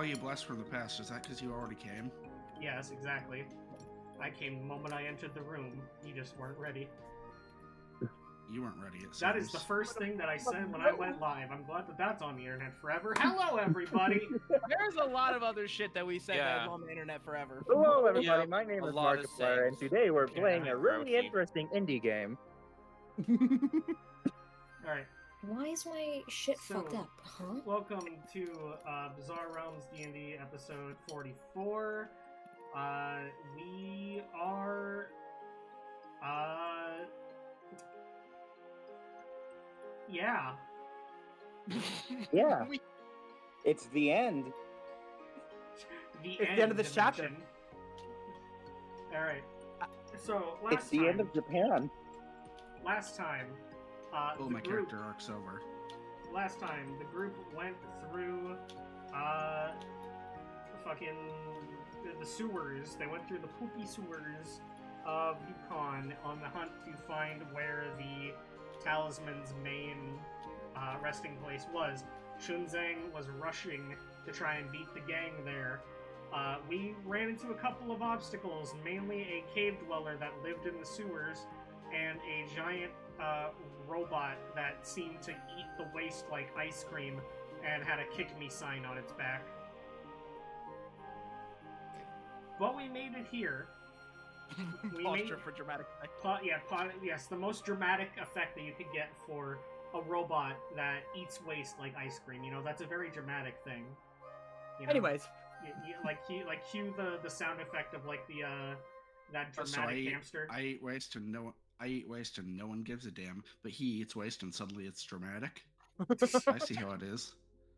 call you blessed from the past. Is that because you already came? Yes, exactly. I came the moment I entered the room. You just weren't ready. You weren't ready. It That is seems. the first thing that I said when I went live. I'm glad that that's on the internet forever. Hello, everybody! There's a lot of other shit that we said Yeah. that's on the internet forever. Hello, everybody. Yeah, My name a is lot of Markiplier, and things. today we're Yeah, playing a really Roshi. interesting indie game. Alright, Why is my shit So- fucked up, huh? welcome to Bizarre Realms D&D episode 44. We are... Yeah. Yeah, We- it's the end. The It's the end of this chapter. dimension. Alright. So, It's the end of Japan. last time, Oh, the my group, character arc's over. last time, the group went through, fucking, the sewers. They went through the poopy sewers of Yukon on the hunt to find where the talisman's main, resting place was. Shunzang was rushing to try and beat the gang there. We ran into a couple of obstacles, mainly a cave dweller that lived in the sewers, and a giant robot that seemed to eat the waste like ice cream and had a kick me sign on its back. But we made it here. We made Posture for dramatic effect. yes, the most dramatic effect that you could get for a robot that eats waste like ice cream. You know, that's a very dramatic thing. You know? Anyways, like cue the sound effect of like the that So dramatic hamster. I eat waste and no one gives a damn. But he eats waste and suddenly it's dramatic. I see how it is.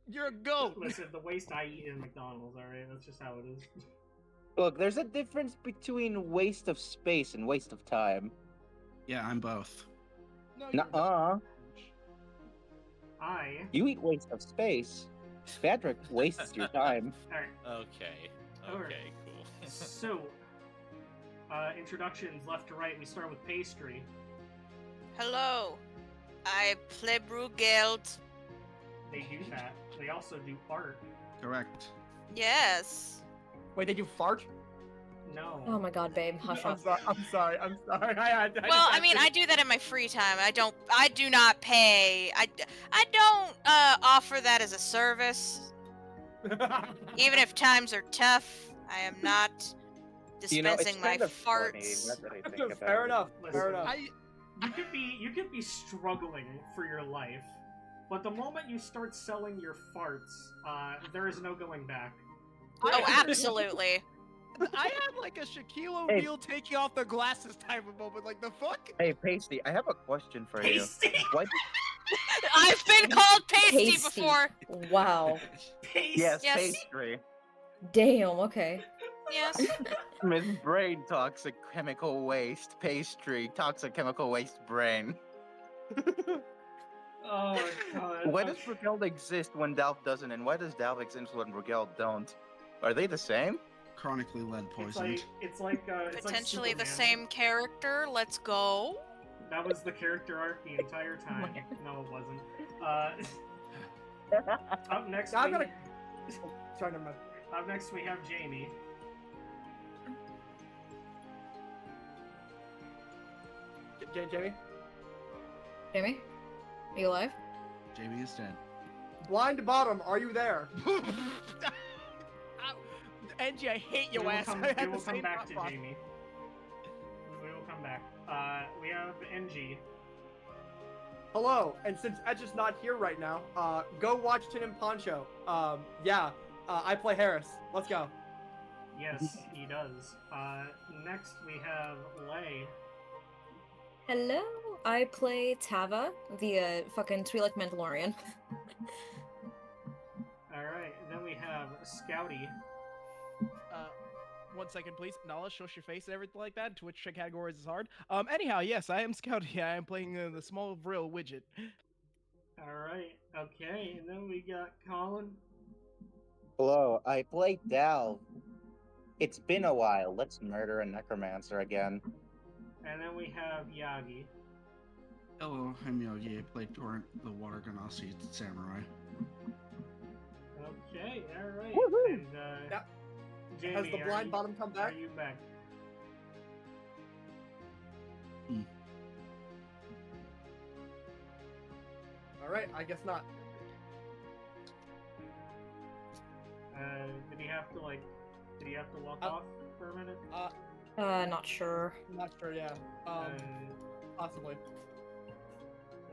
you're a goat. Listen, the waste I eat in McDonald's, alright? That's just how it is. Look, there's a difference between waste of space and waste of time. Yeah, I'm both. No, you're Nuh-uh. You eat waste of space. Patrick wastes your time. Alright, Okay. Alright. Okay, cool. so, introductions left to right. We start with Pastry. Hello, I play Brugeld. They do that. They also do art. Correct. Yes. Wait, did you fart? No. Oh my god, babe, hush I'm up. sorry. I'm sorry. I'm sorry. Well, I mean, I do that in my free time. I do not pay. I don't offer that as a service. Even if times are tough, I am not You know, it's dispensing my kind of funny, farts. now that I think about Fair it. enough. Listen, Fair enough. You could be struggling for your life, but the moment you start selling your farts, there is no going back. Oh, absolutely. I had like a Shaquille O'Neal taking off the glasses type of moment. Like the fuck? Hey, Pasty, I have a question for you. Pasty! Why I've been called pasty Pasty. before. Wow. Pasty! Yes, Yes. pastry. Damn, okay. Yes. Miss Brain, toxic chemical waste. Pastry, toxic chemical waste brain. Oh god. Why does Brugeld exist when Dalf doesn't, and why does Dalf exist when Brugeld don't? Are they the same? Chronically lead poisoned. It's like Potentially the Superman. same character. Let's go. That was the character arc the entire time. No, it wasn't. Up next, Now I'm we, gonna. Sorry, never mind. up next we have Jamie. Jamie. Jamie? Are you alive? Jamie is dead. Blind bottom, are you there? Angie, I hate your ass. I We had will the come same back thought to process. Jamie. We will come back. We have NG. Hello, and since Edge is not here right now, go watch Tin and Poncho. I play Harris. Let's go. Yes, he does. Next we have Lay. Hello, I play Tava, the fucking Twi'lek Mandalorian. Alright, and then we have Scouty. 1 second, please. Nala, shush your face and everything like that. Twitch categories is hard. Anyhow, yes, I am Scouty. I am playing the small Vril widget. Alright, okay, and then we got Colin. Hello, I play Dalv. It's been a while. Let's murder a necromancer again. And then we have Yagi. Hello, I'm Yogi. I play Torrent, the Water Ganassi samurai. Okay, alright. Woohoo! And, Yep. Jamie, Has the blind bottom come Are back? you back? All right, I guess not. Did he have to, like, walk Uh, off for a minute? Not sure. I'm not sure. Yeah. Possibly.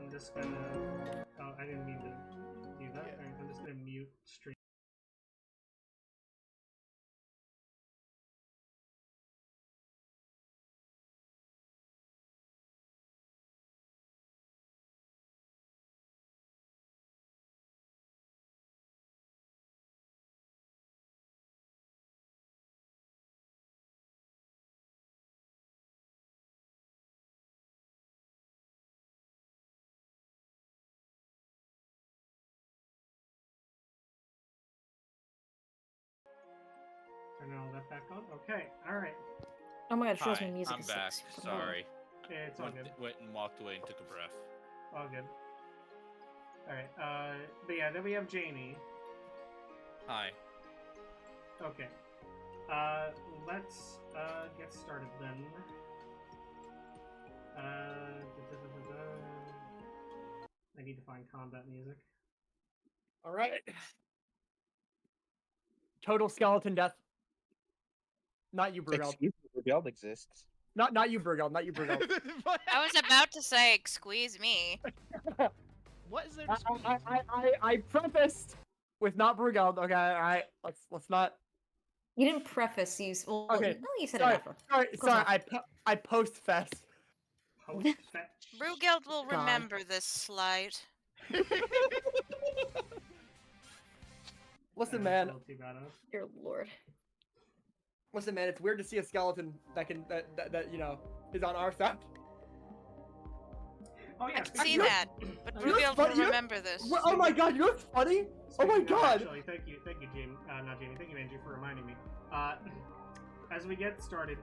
I'm just gonna. Oh, I didn't mean to do that. Yeah. Alright, I'm just gonna mute stream. Turning all that back on. Okay, alright. Oh my god, she Hi, knows my music I'm is back. six foot low. Sorry. It's all good. Went and walked away and took a breath. All good. Alright, but yeah, then we have Janie. Hi. Okay. Let's, get started then. I need to find combat music. All right. Total skeleton death. Not you, Brugel. Excuse me, Rebel exists. Not you, Brugel. Not you, Brugel. I was about to say, squeeze me. What is there to squeeze? I prefaced with not Brugel. Okay, all right. Let's not. You didn't preface these. Well, Okay, no, you said sorry. it after. Sorry, Close sorry. enough. I post fest. Post-fetch. Brugeld will God. remember this slight. Listen, That's man. a little too badass. Dear lord. Listen, man. It's weird to see a skeleton that can that you know is on our side. Oh yeah, I can see you know- that, but you know Brugeld funny? will You know- remember this. Well, oh my god, you know what's funny? Oh my Speaking of, God. Actually, thank you, Jamie. Not Jamie. Thank you, Andrew, for reminding me. As we get started,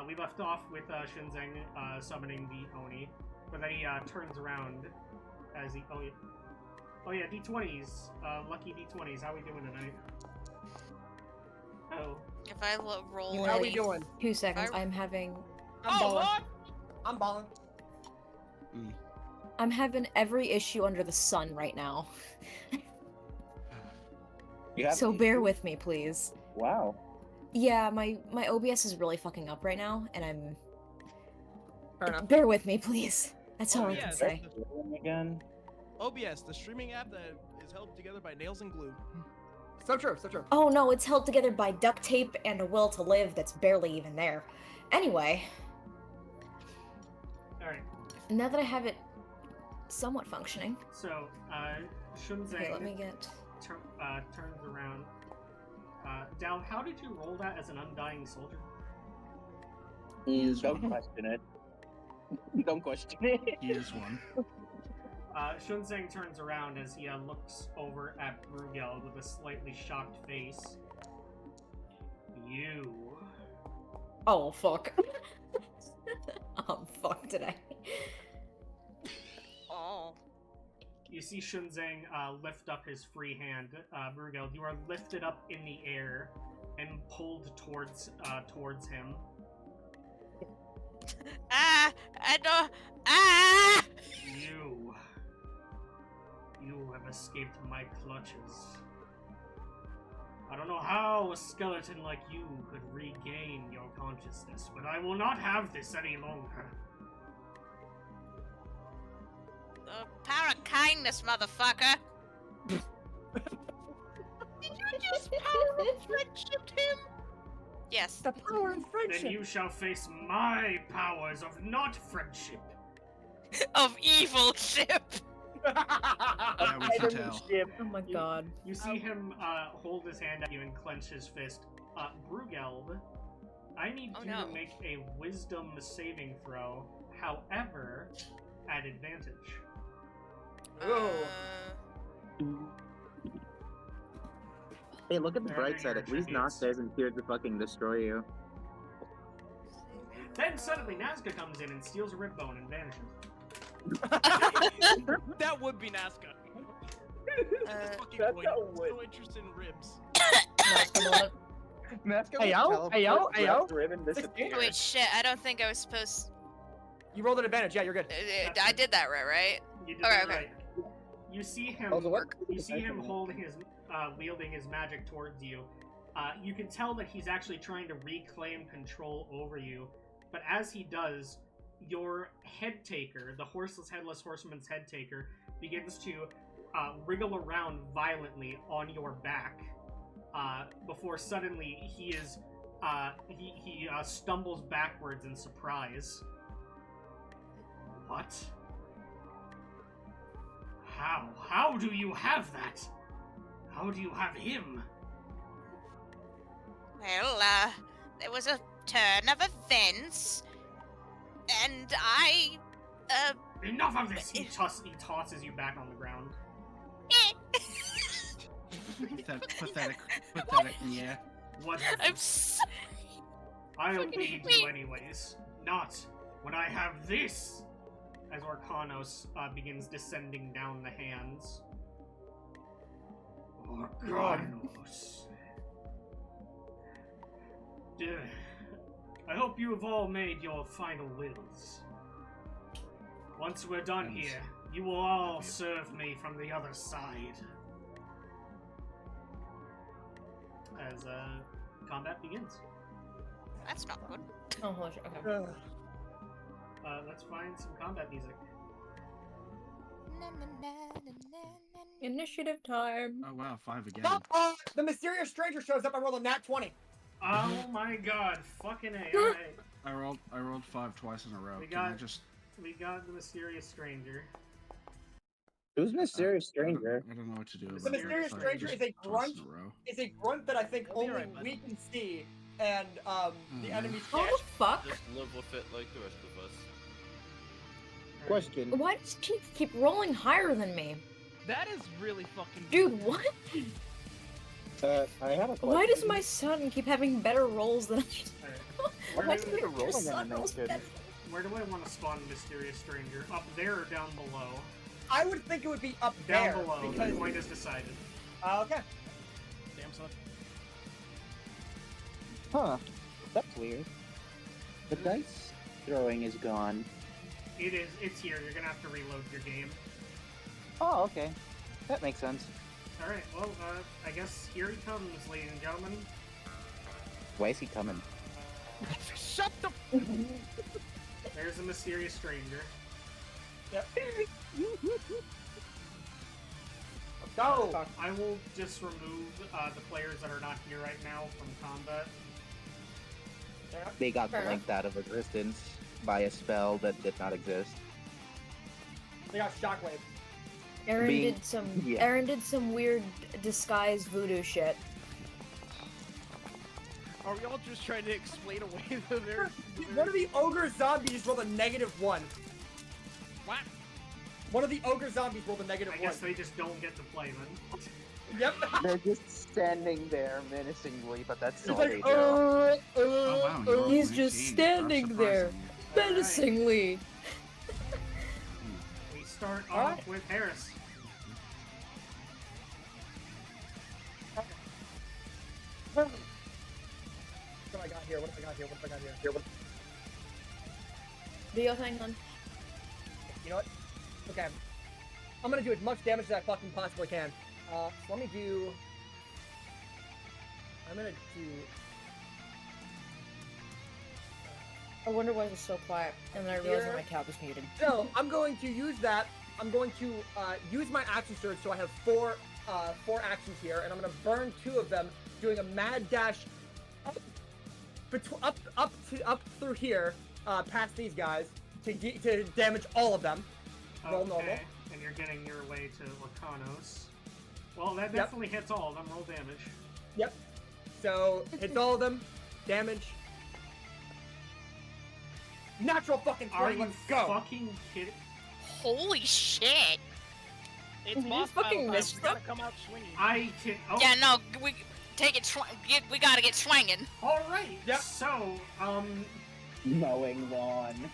we left off with Shinzeng summoning the Oni, but then he turns around as he. Oh yeah, D20s. Lucky D20s. How we doing tonight? Oh. If I roll You How we any- doing? 2 seconds. I- I'm having. I'm Oh, balling. what? I'm balling. I'm having every issue under the sun right now. You have So bear with me, please. Wow. Yeah, my OBS is really fucking up right now, and I'm. Fair enough. Bear with me, please. That's all I yeah, can say. Again. OBS, the streaming app that is held together by nails and glue. So true. So true. Oh no, it's held together by duct tape and a will to live that's barely even there. Anyway, All right. now that I have it somewhat functioning. So, Shunzeng Okay, let me get. turns around. Dal, how did you roll that as an undying soldier? is Don't one. question it. Don't question it. He is one. Shunzeng turns around as he looks over at Brugel with a slightly shocked face. You. Oh fuck. Fuck today. Oh. You see Shunzeng lift up his free hand. Brugel, you are lifted up in the air and pulled towards him. Ah! I don't. Ah! You have escaped my clutches. I don't know how a skeleton like you could regain your consciousness, but I will not have this any longer. The power of kindness, motherfucker. Did you just power of friendship him? Yes. The power of Then friendship. you shall face my powers of not friendship. Of evil ship. Yeah, we can tell. Oh my god. You see him hold his hand at you and clench his fist. Brugeld, I need Oh, you no. to make a wisdom saving throw, however, at advantage. Whoa. Hey, look at the Wherever bright side. your At least attributes- Nas isn't here to fucking destroy you. Then suddenly Nazca comes in and steals a rib bone and vanishes. That would be Nazca. Fucking That's point. how it would. No interest in ribs. Nice moment. Matt's gonna Hey, yo, teleport, hey, yo, hey, yo. grab Rib and disappear. Wait, shit. I don't think I was supposed. You rolled an advantage. Yeah, you're good. I did that right? You did Okay, that okay. right. You see him. How's it work? You see him holding his, wielding his magic towards you. You can tell that he's actually trying to reclaim control over you. But as he does, your head taker, the horseless headless horseman's head taker, begins to wriggle around violently on your back. Before suddenly he is, he stumbles backwards in surprise. What? How? How do you have that? How do you have him? Well, there was a turn of events, and I, Enough of this! He tosses you back on the ground. Pathetic, yeah. What? I'm so... I'll fucking aid wait. you anyways. Not when I have this! As Orkanos begins descending down the hands. Orkanos. I hope you have all made your final wills. Once we're done Yes. here, you will all serve me from the other side. As combat begins. That's not good. Oh, holy shit. Okay. Let's find some combat music. Initiative time. Oh wow, 5 again. Stop! The mysterious stranger shows up. I rolled a nat 20. Oh my god, fucking A, alright. I rolled 5 twice in a row. We Can I got- just We got the mysterious stranger. Who's mysterious stranger? I don't know what to do. The about mysterious it. stranger Just is a twice grunt. in a row. It's a grunt that I think I'll be only right back. we can see, and the enemies How can't. the fuck? Just live with it like the rest of us. Question. Why does he keep rolling higher than me? That is really fucking. Dude, what? I have a question. Why does my son keep having better rolls than I Alright. Why Why is do it a your rolling son rolls animation? better? Where do I want to spawn mysterious stranger? Up there or down below? I would think it would be up Down there below. because. The point is decided. Okay. Damn son. Huh. That's weird. The dice throwing is gone. It's here. You're gonna have to reload your game. Oh, okay. That makes sense. Alright, well, I guess here he comes, ladies and gentlemen. Why is he coming? Shut the. There's a mysterious stranger. Yep. Go. I will just remove the players that are not here right now from combat. They got Fair blinked out of existence by a spell that did not exist. They got shockwave. Aaron Being- did some. yeah. Aaron did some weird disguised voodoo shit. Are we all just trying to explain away the very? One of the ogre zombies rolled a -1. What? One of the ogre zombies rolled a -1. I guess they just don't get to play then. Yep. They're just standing there menacingly, but that's It's all like, they do. Oh wow, you rolled He's 19. just How standing there. surprising. Menacingly. We start Alright. off with Harris. What have I got here? What have I got here? What have I got here? Do your thing, then. You know what? Okay. I'm gonna do as much damage as I fucking possibly can. So let me do. I'm gonna do. I wonder why it's so quiet. And then I realized that my tab was muted. So I'm going to use that. I'm going to use my action surge, so I have four actions here, and I'm gonna burn 2 of them, doing a mad dash up through here, past these guys to damage all of them. Roll Okay, normal. and you're getting your way to Orkanos. Well, that definitely hits all of them. Roll damage. Yep. So hits all of them. Damage. Natural fucking Are 20. you Let's go. fucking kidding? Holy shit! It's You boss fucking battle time. missed We gotta them. come out swinging. I can. Oh, Yeah, no, we take it. We gotta get swinging. all right. Yep. So, Mowing lawn.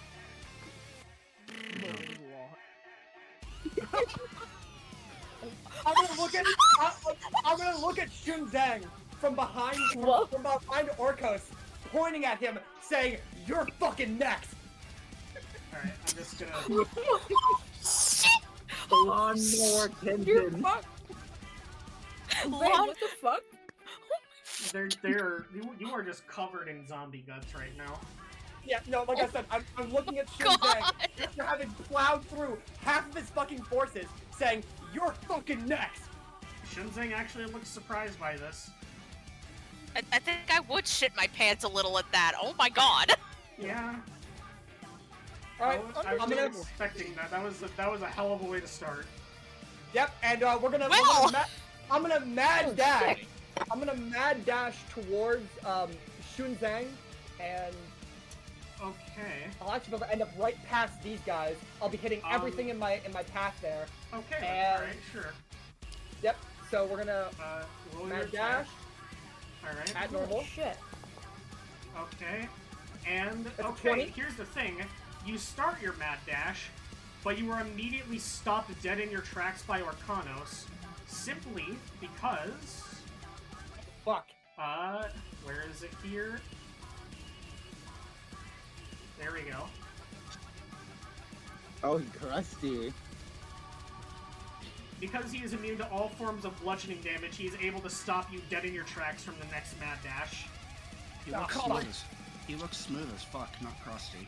I'm gonna look at Shun Zhang from behind Whoa. from behind Orcos, pointing at him, saying, "You're fucking next." Alright, I'm just gonna... Lawnmower You're Tenzin. fucked. Wait, Lawn- what the fuck? You are just covered in zombie guts right now. Yeah, no, like I said, I'm looking at Shun Zhang after having plowed through half of his fucking forces, saying, "You're fucking next." Shunzeng actually looks surprised by this. I think I would shit my pants a little at that. Oh my god. Yeah, Alright, I was I'm gonna... expecting that. That was a hell of a way to start. Yep, and we're gonna... Well- I'm gonna mad Oh, dash. sick. I'm gonna mad dash towards Shun Zhang, and Okay. I'll actually be able to end up right past these guys. I'll be hitting everything in my path there. Okay, And- alright, sure. Yep. So we're gonna Roll your mad attack. dash Alright. at normal. Oh, shit. Okay. And, That's okay, 20. here's the thing. You start your mad dash, but you are immediately stopped dead in your tracks by Orkanos, simply because... Fuck. Where is it here? There we go. Oh, crusty. Because he is immune to all forms of bludgeoning damage, he is able to stop you dead in your tracks from the next mad dash. He Oh, looks come on. smooth as he looks smooth as fuck, not crusty.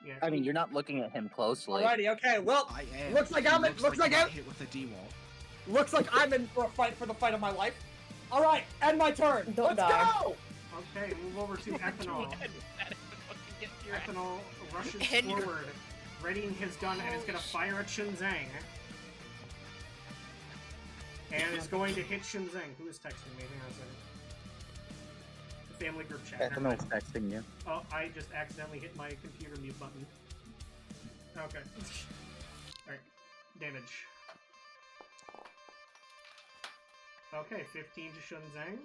Yeah. I mean, you're not looking at him closely. Alrighty. Okay. Well, I am. Looks like He I'm in- looks like he got I'm- hit with a D-wall. looks like I'm in for the fight of my life. All right, end my turn. Don't Let's die. go. Okay, move over to Ethanol. Ethanol rushes And you're- forward, readying his gun, and is going to fire at Shunzang. And is going to hit Shunzang. Who is texting me? Hang on a second. The family group chat. Never Ethanol's mind. texting you. Oh, I just accidentally hit my computer mute button. Okay. Alright. Damage. Okay, 15 to Shunzang.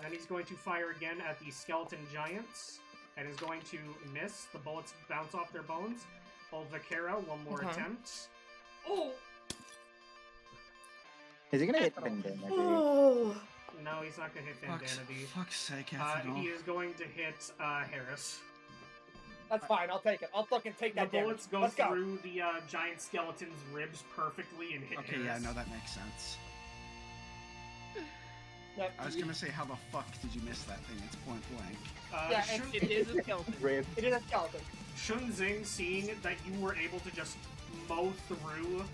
Then he's going to fire again at the skeleton giants, and is going to miss. The bullets bounce off their bones. Old Vaquero, one more Okay. attempt. Oh! Is he gonna hit Bandana? Oh. No, he's not going to hit Bandana D. Fuck's sake, He Ethanol. is going to hit Harris. That's fine. I'll take it. I'll fucking take The that damage. bullets go Let's go. through the giant skeleton's ribs perfectly and hit Okay, Harris. yeah, no, that makes sense. Yep. I was gonna say, how the fuck did you miss that thing? It's point blank. Yeah, Shun, It is a skeleton. Rib. It is a skeleton. Shunzing, seeing that you were able to just mow through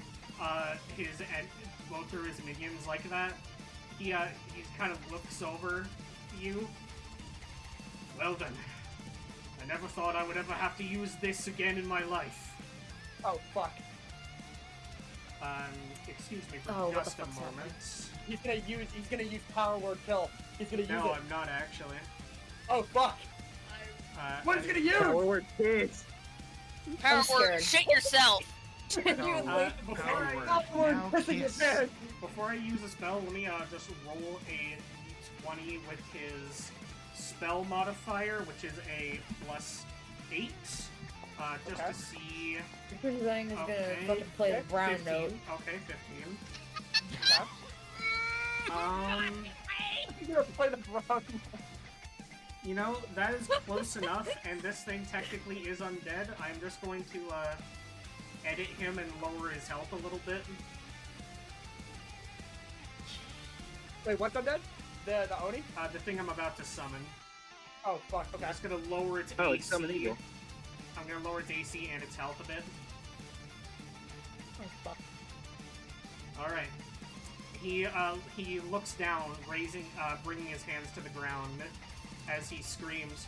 his minions like that, he kind of looks over you. Well then, I never thought I would ever have to use this again in my life. Oh fuck. Excuse me for Oh, what the just a fuck's happening? moment. He's gonna use power word kill. He's gonna use No, it. I'm not actually. Oh fuck. What is he gonna use? Power kids. Power I'm word, scared. shit yourself. Genuinely. Before I, Power Power word Now pissing his kiss. pants. Before I use a spell, let me just roll a 20 with his spell modifier, which is a +8, just Okay. to see. Shun Zhang is gonna Okay. fucking play the brown 15. note. Okay, 15. Okay. He's gonna play the brown. You know, that is close enough, and this thing technically is undead. I'm just going to edit him and lower his health a little bit. Wait, what's undead? The Oni? The thing I'm about to summon. Oh fuck. I'm Okay. just gonna lower its Oh, AC. it's Summon Eagle. I'm gonna lower its AC and its health a bit. Oh, fuck. All right. He looks down, bringing his hands to the ground as he screams,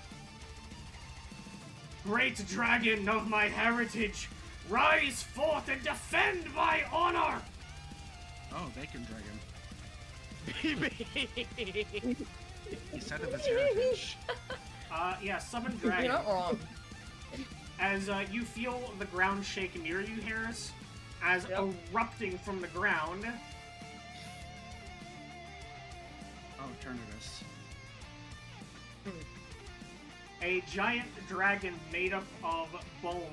"Great dragon of my heritage, rise forth and defend my honor!" Oh, Bacon Dragon. He said of his heritage. Yeah, summon You're dragon. not wrong. As you feel the ground shake near you, Harris, as Yep. erupting from the ground, Oh, Eternatus. A giant dragon made up of bones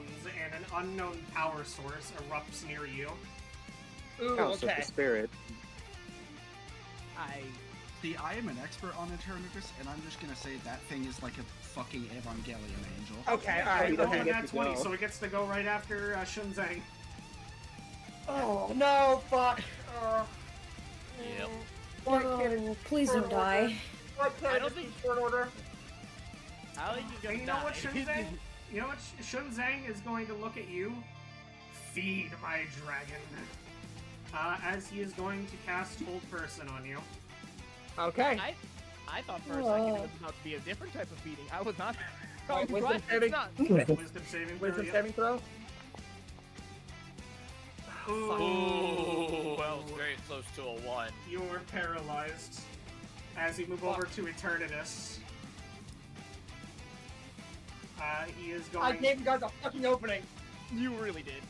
and an unknown power source erupts near you. Ooh, House of okay. the Spirit. See, I am an expert on Eternatus, and I'm just gonna say that thing is like a fucking Evangelion angel. Okay, He alright, rolled okay. a get nat to 20, go. so he gets to go right after Shunzang. Oh, no, fuck. Yep. Why can't Oh, please don't die. I don't think- turn order? How are you And gonna you know what, die? Shunzang? You know what? Shunzang is going to look at you. Feed my dragon. As he is going to cast Hold Person on you. Okay. I thought for a second it was about to be a different type of feeding. I was not. Wait, wisdom Right, saving? it's not. Wisdom saving throw. Wisdom Yep. saving throw? Ooh, that was very close to a 1. You're paralyzed. As you move over to Eternatus. He is I going... gave you guys a fucking opening. You really did.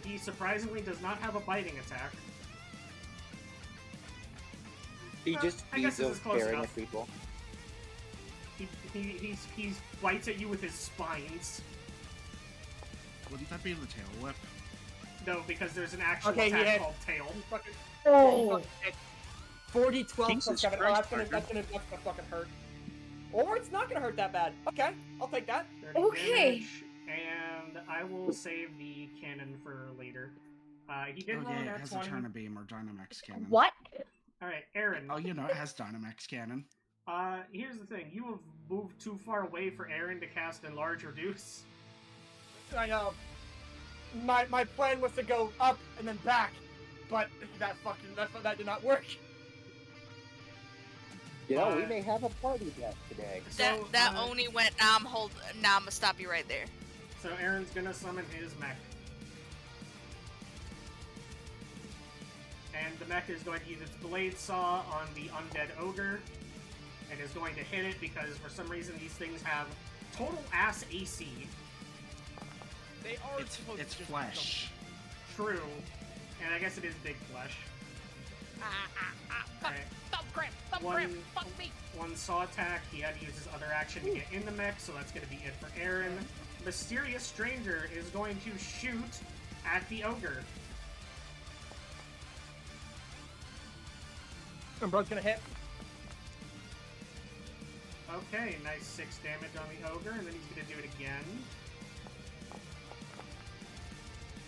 He surprisingly does not have a biting attack. He just I guess feeds this off is close staring enough. at people. He bites at you with his spines. Wouldn't that be the tail whip? No, because there's an actual Okay, he attack hit. called tail. Fucking Oh, 40, 12, Jesus plus 7. Oh, Christ, that's gonna partner. fucking hurt. Or it's not gonna hurt that bad. Okay, I'll take that. 30 Okay. damage, and I will save the cannon for later. He did Oh roll yeah, that it has 20. a Turnabeam or Dynamax cannon. what? Alright, Aaron. Oh, you know, it has Dynamax cannon. Here's the thing. You have moved too far away for Aaron to cast Enlarge Reduce. I know. My plan was to go up and then back, but that did not work. You know, we may have a party death today. So, That Oni went, nah, I'ma stop you right there. So Aaron's gonna summon his mech. And the mech is going to use its blade saw on the undead ogre. And is going to hit it because for some reason these things have total ass AC. They are It's supposed to just be flesh. True. And I guess it is big flesh. Alright. One saw attack, he had to use his other action to get in the mech, so that's going to be it for Aaron. Mysterious Stranger is going to shoot at the ogre. And bro's gonna hit. Okay, nice 6 damage on the ogre, and then he's going to do it again.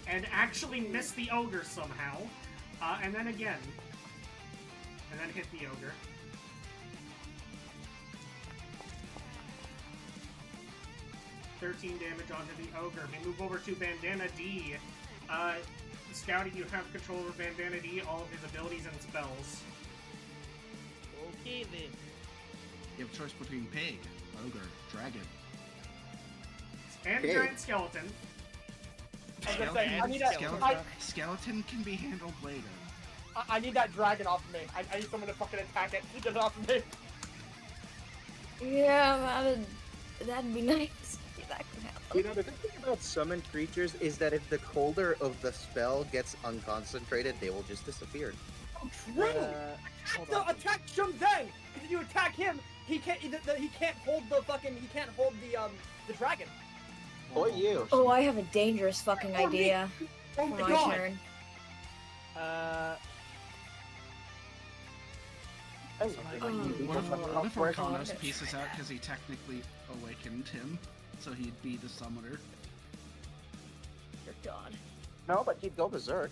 And actually miss the ogre somehow. And then again. And then hit the ogre. $13 damage onto the ogre. We move over to Bandana D. Scouty, you have control over Bandana D, all of his abilities and spells. Okay then. You have a choice between pig, ogre, dragon. And Okay. giant skeleton. I was gonna say, I need that. Skeleton can be handled later. I need that dragon off of me. I need someone to fucking attack it. Get it off of me. Yeah, that'd be nice. If that could happen. You know, the good thing about summoned creatures is that if the colder of the spell gets unconcentrated, they will just disappear. Oh, true. Hold No, on. attack Shum Zhang. If you attack him, he can't hold the dragon. Or you. Oh, I have a dangerous fucking Oh, me. idea Oh for my my god. turn. Hey, What if Oh, Arcanos God. pieces out because he technically awakened him, so he'd be the summoner? Dear God. no, but he'd go berserk.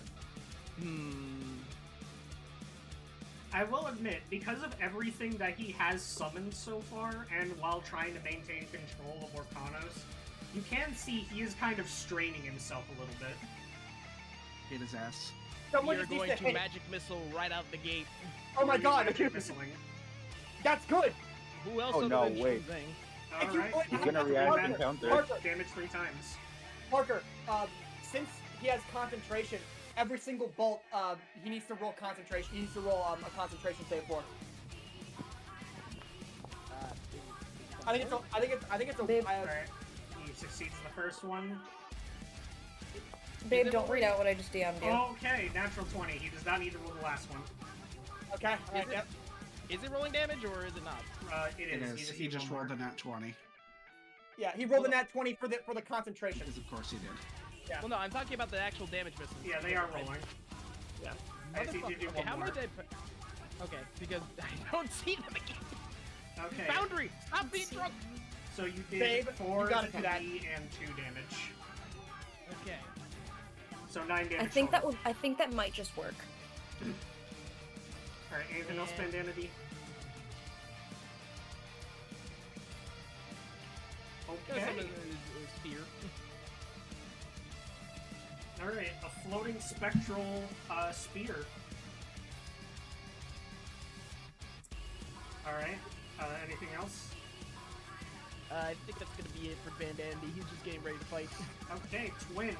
I will admit, because of everything that he has summoned so far, and while trying to maintain control of Orkanos, you can see he is kind of straining himself a little bit. Hit his ass. Someone You're just needs going to to hit. magic missile right out the gate. Oh my god. Magic missiling. That's good. Who else Oh, other no, than wait. Shunzang? If you Alright. put- He's gonna react and counter. Parker, Damage 3 times. Parker, since he has concentration, every single bolt, he needs to roll concentration. He needs to roll a concentration save for. I think it's a. Babe. Alright. He succeeds the first one. Babe, don't read out what I just DM'd you. Okay, natural 20. He does not need to roll the last one. Okay. Alright. Yep. Is it rolling damage or is it not? It It is. is. He just rolled a nat 20. Yeah, he rolled a nat 20 for the concentration. Because of course he did. Yeah. Well, no, I'm talking about the actual damage missiles. Yeah, they are rolling. Yeah. I see you do Okay, one how more. much Okay, because I don't see them again. Okay. Boundary! Stop being drunk! So you did Babe, 4 you gotta do that. PV and 2 damage. Okay. So 9 damage. I think total. I think that might just work. Alright, anything else, Yeah. Bandanity? Got some Okay. of his fear. Alright, a floating spectral spear. Alright, anything else? I think that's gonna be it for Bandandy. He's just getting ready to fight. Okay, Twin.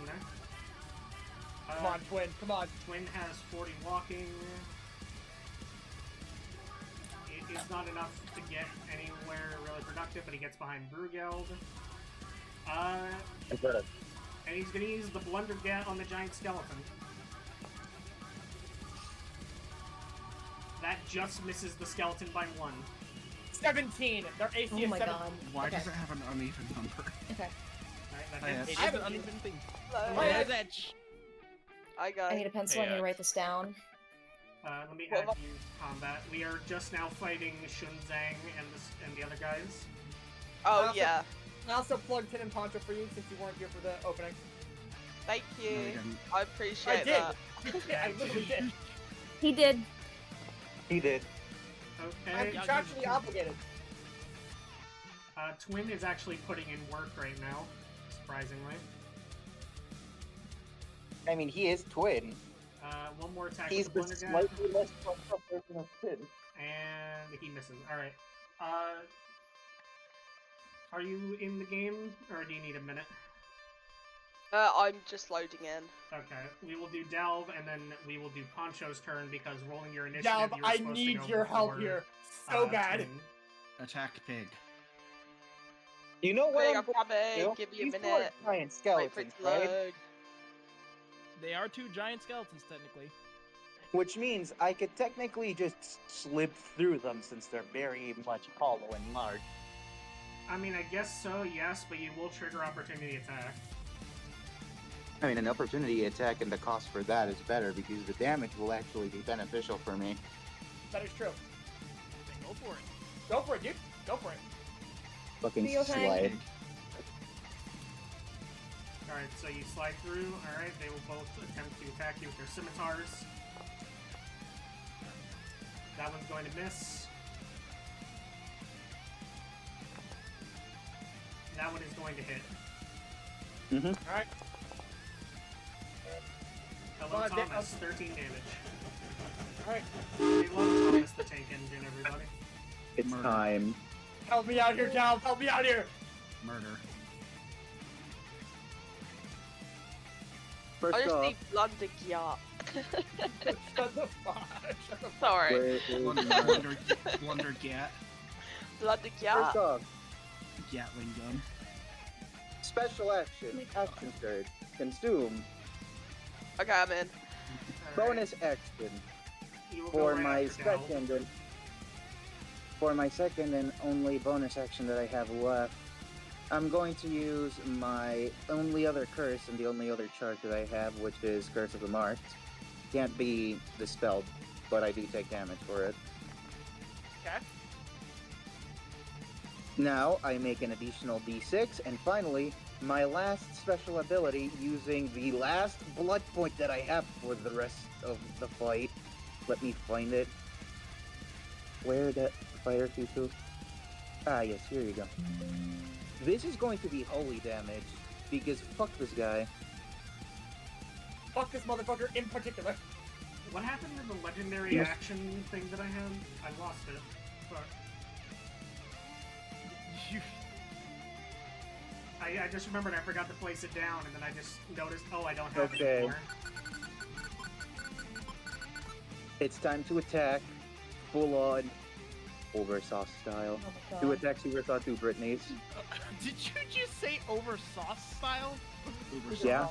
Come on, Twin. Come on. Twin has 40 walking. It is not enough to get anywhere really productive, but he gets behind Brugeld. And he's gonna use the Blundergat on the giant skeleton. That just misses the skeleton by 1. 17. Their AC Oh is my 17. god. Why Okay. does it have an uneven number? Okay. Right, that Oh, hits. It I is an haven't- uneven thing. Hello. Oh, yeah. There's Edge. I got I need a pencil. I need to write this down. Let me Well, add you combat. We are just now fighting Shunzang and the other guys. Oh Also- yeah. I also plugged Tin and Poncho for you since you weren't here for the opening. Thank No, you you. didn't. I I appreciate did. that. I literally did. He did. He did. I'm Okay. Yeah, contractually obligated. Twin is actually putting in work right now, surprisingly. I mean, he is twin. One more attack He's with the the Blundergat. slightly less fucked up version of Twin. And he misses. Alright. Are you in the game, or do you need a minute? I'm just loading in. Okay, we will do Delve, and then we will do Poncho's turn, because rolling your initiative, Delve, you're I supposed to need go your help before, here. So bad. Twin. Attack pig. You know Wait, what? I'm coming. Bill? Give me a These two are minute. giant Wait for skeletons, it to right? load. They are 2 giant skeletons, technically. Which means I could technically just slip through them since they're very much hollow and large. I mean, I guess so, yes, but you will trigger opportunity attack. I mean, an opportunity attack and the cost for that is better because the damage will actually be beneficial for me. That is true. Then go for it. Go for it, dude. Go for it. Fucking Be okay. slide. Alright, so you slide through. Alright, they will both attempt to attack you with their scimitars. That one's going to miss. That one is going to hit. Mm-hmm. Alright. Hello, Well, Thomas. 13 damage. Alright. We love Thomas the Tank Engine, everybody. It's Murder. time. Help me out here, Delve. Help me out here. Murder. I First just off, need Blundergat. Shut the fuck. Shut the fuck. Sorry. where is my- Blunder Gat. First Blundergat. off, Gatling gun. special action, action surge, consume, Okay, I'm in. Alright, bonus action you will go for right my after Delve. second and only bonus action that I have left. I'm going to use my only other curse and the only other chart that I have, which is Curse of the Marked. Can't be dispelled, but I do take damage for it. Okay. Now I make an additional d6, and finally, my last special ability using the last blood point that I have for the rest of the fight. Let me find it. Where the fire people? Ah, yes, here you go. This is going to be holy damage, because fuck this guy. Fuck this motherfucker in particular. What happened to the legendary Yes. action thing that I had? I lost it. Fuck. I just remembered I forgot to place it down, and then I just noticed, oh, I don't have it Okay. anymore. It's time to attack, full on, Oversauce style. Oh my Two god. attacks you saw two Britneys. Did you just say over sauce style? Uber Yeah.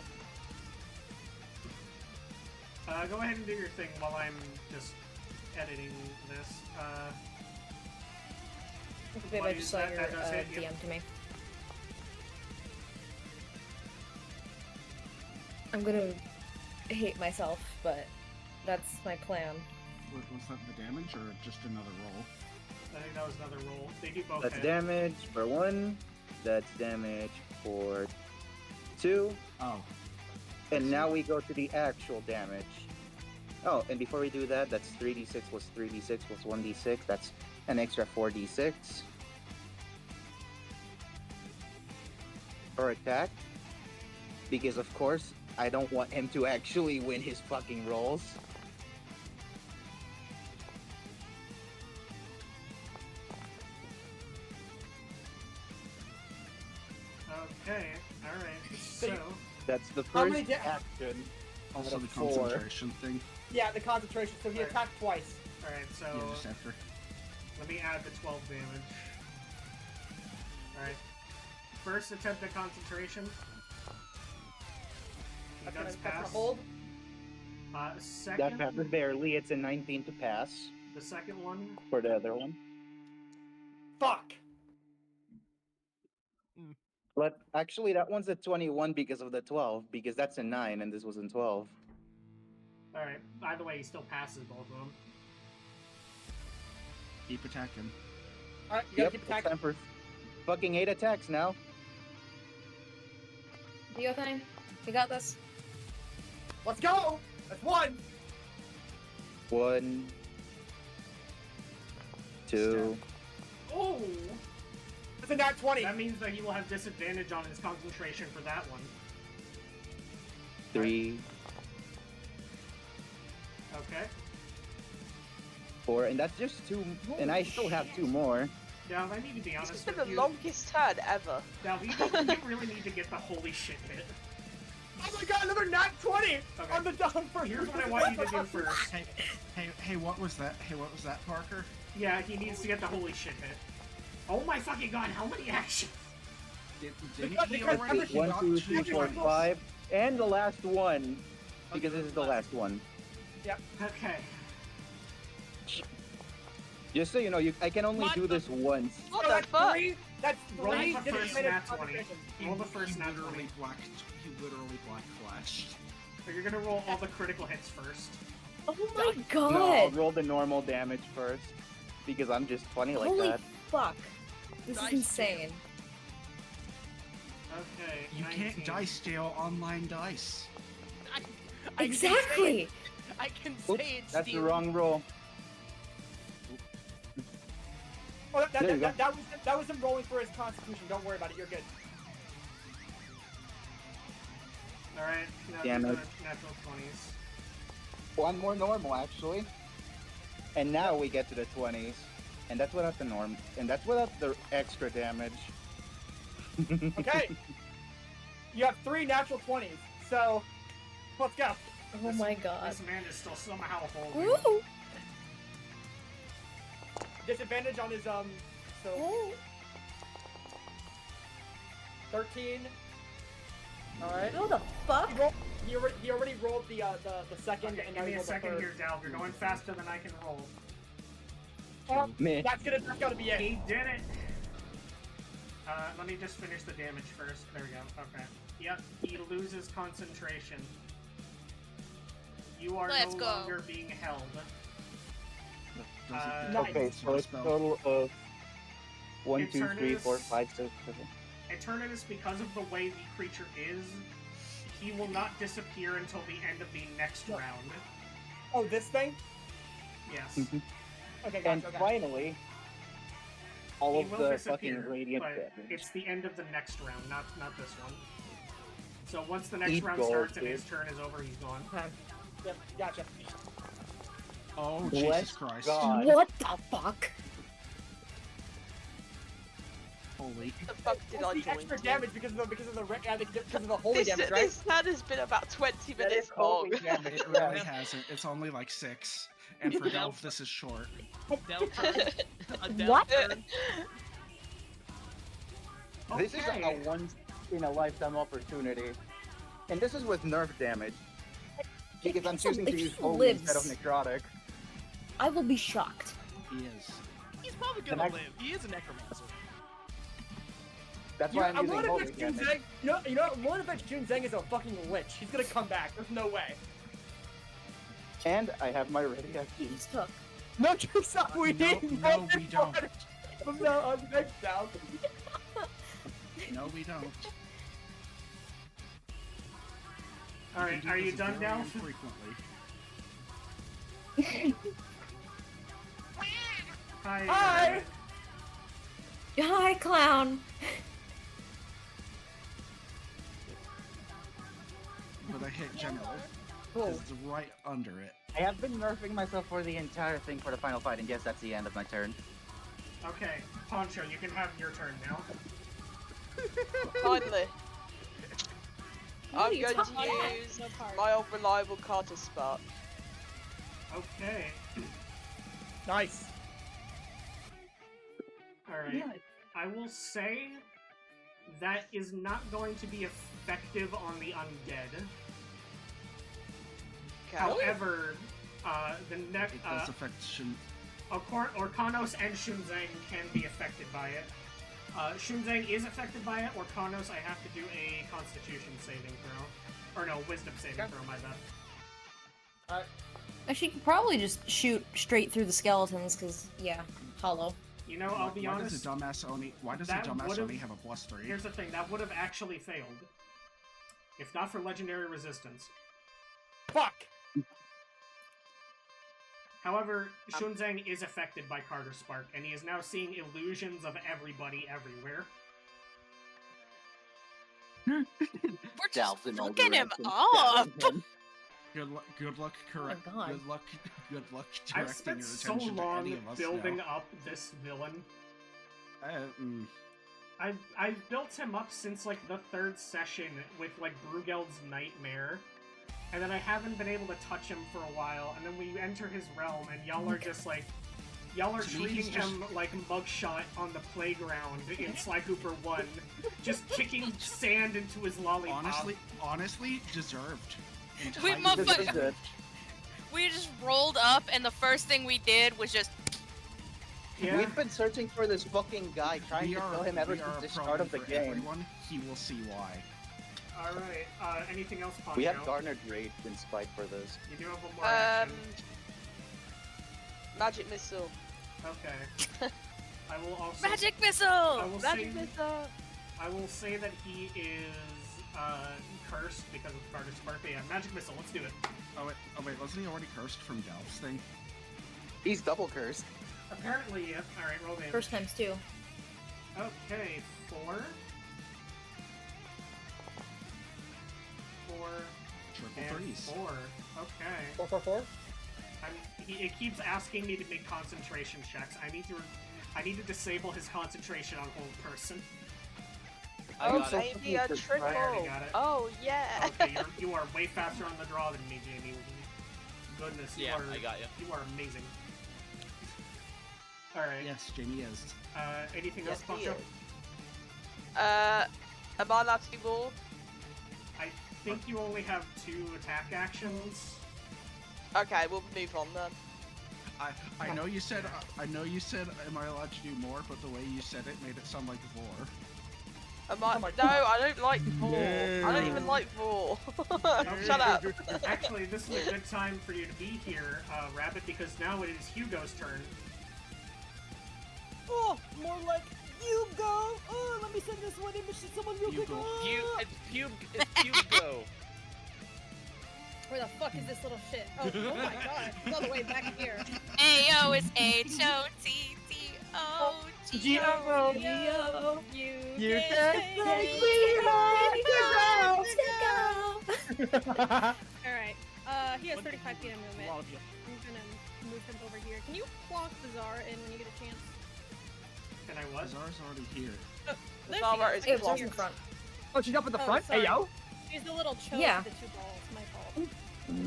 Go ahead and do your thing while I'm just editing this. Maybe What I is just saw that? your That does hit you. DM to me. I'm gonna hate myself, but that's my plan. Was that the damage or just another roll? I think that was another roll. They do both That's hit. damage for 1. That's damage for 2. Oh, And now we go to the actual damage. Oh, and before we do that, that's 3d6 plus 3d6 plus 1d6. That's an extra 4d6. For attack. Because, of course, I don't want him to actually win his fucking rolls. Okay, alright. So, That's the How many first da- action. also out the of 4. concentration thing. Yeah, the concentration. So he Right. attacked twice. alright, so Yeah, just after. let me add the 12 damage. Alright. First attempt at concentration. He That's does gonna pass. hold. That Second, passes barely. It's a 19 to pass the second one. for the other one. Fuck. But actually, that one's a 21 because of the 12, because that's a 9 and this was a 12. Alright, either way, he still passes both of them. Keep attacking. All right, you gotta Yep, keep it's attacking. time for fucking 8 attacks now. Dio thing? You got this? Let's go. That's 1. 1, 2, Oh! That's a nat 20. That means that he will have disadvantage on his concentration for that one. 3, Okay. 4, and that's just 2. And I still have 2 more. Now, if I need to be This has honest been with the you, longest turn ever. now you really need to get the holy shit hit. Oh my god, another nat 20 Okay. on the down for Here's what I want you to do first. Hey, what was that? Hey, what was that, Parker? Yeah, he needs to get the holy shit hit. Oh my fucking god, how many actions? Didn't Because- he because already? every- He 1, got 2, two 3, 4, triangles. 5, and the last one. Because this is the last one. Okay. Just so you know, I can only What do the- this once. What So the that's fuck? 3. That's Roll 3 the first disadvantage nat 20. concentration. Roll the first nat 20. He literally black flashed. So you're gonna roll all the critical hits first. Oh my No, I'll god! roll the normal damage first. Because I'm just funny like Holy that. fuck. This Dice is insane. Okay. You 19. can't dice steal online dice. I can say it- Exactly! I can Oops, say it's that's the Steve. wrong roll. Oh, There you go. that was him rolling for his constitution. Don't worry about it. You're good. Alright, now Damn do it. the natural 20s. One more normal, actually. And now we get to the 20s. And that's without the norm. And that's without the extra damage. Okay. You have 3 natural 20s. So, let's go. Oh my god. This man is still somehow holding. Woo! Disadvantage on his so Woo! 13. All right. How the fuck? He already rolled the second, Okay, and give now me he a rolled the second third. here, Dal. You're going faster than I can roll. Oh, Meh. that's gotta be it. He did it! Let me just finish the damage first. There we go. Okay. Yep, he loses concentration. You are Let's no go. longer being held. Doesn't Nice. Okay, so it's a total of 1, 2, 3, 4, Eternus. 5, 6, 7. Eternatus, because of the way the creature is, he will not disappear until the end of the next round. Oh, this thing? Yes. Mhm. Okay, And gotcha. Okay. finally, all He of will the disappear, fucking radiant but damage. it's the end of the next round, not this one. So once the next Eat round gold, starts and dude. his turn is over, he's gone. Okay. Yep, gotcha. Oh, Bless Jesus Christ. God. What the fuck? Holy. The fuck did I That's the join? extra to? damage because of the holy This, damage, right? this turn has been about 20 That minutes is long. holy damage. It really hasn't. It's only like 6. And for Delph, this is short. Del turn. A Del What? turn. This is a once in a lifetime opportunity. And this is with nerf damage. Because I'm choosing to use holy lives. instead of necrotic. I will be shocked. He is. He's probably Can gonna I- live. He is a necromancer. That's You why know, I'm using what holy if it's damage. Junzeng? You know, what if it's Junzeng is a fucking lich? He's gonna come back. There's no way. And I have my radioactive. He's took. No, Trixie, we No, need no, we don't. From now on, next down. No, we don't. All We right, can do are you this done very now? infrequently. Hi. Hi. Hi, clown. But I hit general. Oh. It's right under it. I have been nerfing myself for the entire thing for the final fight, and yes, that's the end of my turn. Okay, Poncho, you can have your turn now. Finally. What are I'm you going to talking about? use my old reliable Carter Spark. Okay. Nice. Alright. I will say that is not going to be effective on the undead. Okay. However, the next It does affect Shin. Orkanos and Shunzang can be affected by it. Shunzang is affected by it. Orkanos, I have to do a Constitution saving throw. Or no, Wisdom saving throw, my bad. Actually, you could probably just shoot straight through the skeletons, because, yeah, hollow. You know, I'll be Why honest. does a dumbass only? Why does a that dumbass would've- only have a +3? Here's the thing, that would have actually failed. If not for Legendary Resistance. Fuck. However, Shunzang is affected by Carter Spark, and he is now seeing illusions of everybody everywhere. We're just Delves in all fucking him directions. up. Good luck, correct. God. Good luck I've directing spent your so attention to long any of us building now. up this villain. Mm. I've built him up since, like, the 3rd session with, like, Brugeld's Nightmare. And then I haven't been able to touch him for a while, and then we enter his realm, and y'all are just, like... Y'all are To me, he's treating him like Mugshot on the playground in Sly Cooper 1. Just kicking sand into his lollipop. Honestly, deserved. We Entirely This is motherfucker- good. We just rolled up, and the first thing we did was just. Yeah. We've been searching for this fucking guy, trying We to are, kill him ever we are since the a start of the problem for game. everyone. He will see why. Alright, anything else, Poncho? We have garnered rage and spite for this. You do have one more action. Magic Missile. Okay. I will also... Magic missile! I will Magic say, missile. I will say that he is, cursed because of Carter Spark. But yeah, Magic Missile, let's do it. Oh wait, wasn't he already cursed from Delph's thing? He's double cursed. Apparently, yeah. Alright, roll damage. First times, too. Okay, 4. 4. Triple And threes. 4. Okay. 444. It keeps asking me to make concentration checks. I need to disable his concentration on hold person. Oh, got it. maybe a triple. I already got it. Oh, yeah. Okay, you are way faster on the draw than me, Jamie. Goodness, Yeah, you are, I got you. You are amazing. Alright, Yes, Jamie is. anything Yes, else, he Poncho? is. Am I allowed to do more? I think you only have 2 attack actions. Okay, we'll move on then. I know you said am I allowed to do more, but the way you said it made it sound like vor. Am I? No, I don't like Vor. I don't even like Vor. Shut up. Actually, this is a good time for you to be here, Rabbit, because now it is Hugo's turn. Oh, more like you go. Oh, let me send this one image to someone real quick. Hugo. Oh. It's Hugo. Where the fuck is this little shit? Oh, oh my god. It's all the way back here. Ayo is H-O-T-T-O-G-O. You can take me Alright. He has 35 feet of movement. A lot of you. I'm gonna move him over here. Can you clock Bizarre in when you get a chance? Can I what? Azar's already here. There Bizarre she is Hey, is. Bizarre's in front. Oh, she's up at the Oh, front? sorry. Hey, yo. She's the little choke Yeah. with the 2 balls. My fault.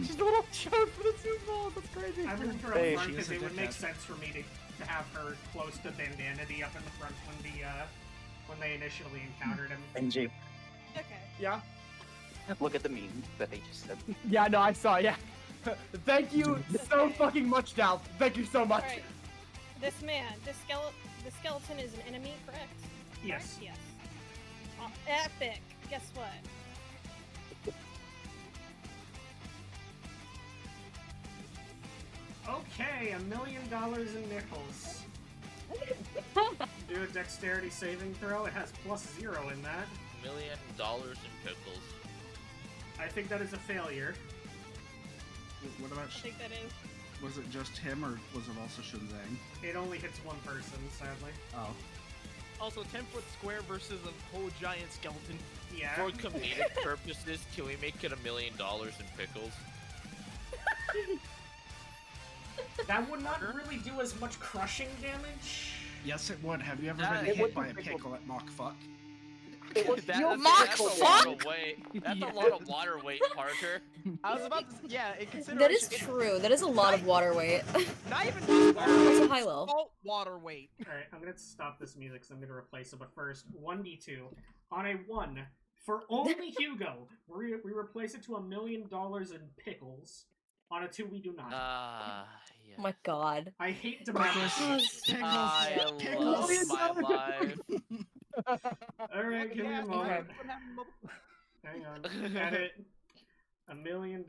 She's the little choke for the 2 balls. That's crazy. I moved her Hey, up front she is because a it would make dickhead. sense for me to have her close to Bandanity up in the front when they initially encountered him. NG, Okay. Yeah? look at the meme that they just said. Yeah, no, I saw, yeah. Thank you so fucking much, Dal. Thank you so much. Alright. This man, the skeleton is an enemy, correct? Yes. Correct? Yes. Epic. Guess what? Okay, $1 million in nickels. Do a dexterity saving throw. It has +0 in that. $1 million in pickles. I think that is a failure. What about? I think that is. Was it just him, or was it also Shunzang? It only hits one person, sadly. Oh. Also, 10-foot square versus a whole giant skeleton. Yeah. For comedic purposes, can we make it $1 million in pickles? That would not really do as much crushing damage. Yes, it would. Have you ever That- been it hit would by a be pickle at Mach Fuck? That's Mach a lot fuck? of weight. That's Yeah. a lot of water weight, Parker. I was about to, yeah, in consideration. That is true. That is a lot of water weight. Not even just water It's weight, a high-low. salt water weight. Alright, I'm gonna stop this music because I'm gonna replace it, but first, 1d2. On a 1, for only Hugo, we replace it to $1 million in pickles. On a 2, we do not. Yeah. Oh my god. I hate democracy. I love Pickles. my life. Alright, give me a Okay. moment. What happened, Mo- Hang on. Edit. $1 million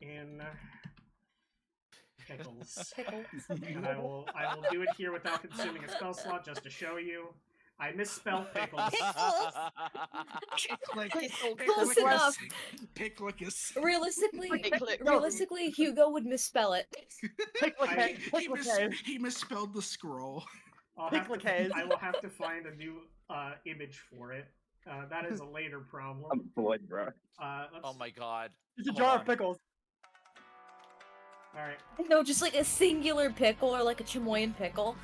in pickles. Pickles. And I will do it here without consuming a spell slot just to show you. I misspelled pickles. Close enough. Picklicus. Realistically, Hugo would misspell it. He misspelled the scroll. I will have to find a new image for it. That is a later problem. I'm blood, bro. Oh my god. It's a Hold jar on. of pickles. Alright, No, just like a singular pickle or like a Chamoyan pickle.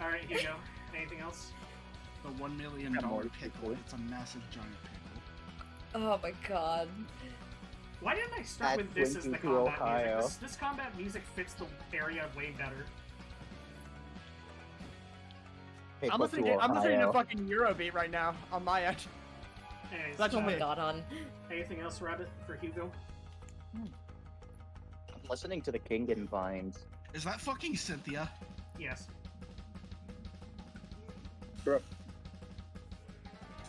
alright, Hugo. Anything else? The $1 million Got more pickle. pickle. It's a massive giant pickle. Oh my god. Why didn't I start Add with this as the Blinking to combat Ohio. music? This combat music fits the area way better. I'm listening to fucking Eurobeat right now on my end. Anyways, That's Oh on my me. god, on. anything else, Rabbit, for Hugo? I'm listening to the King and Vines. Is that fucking Cynthia? Yes.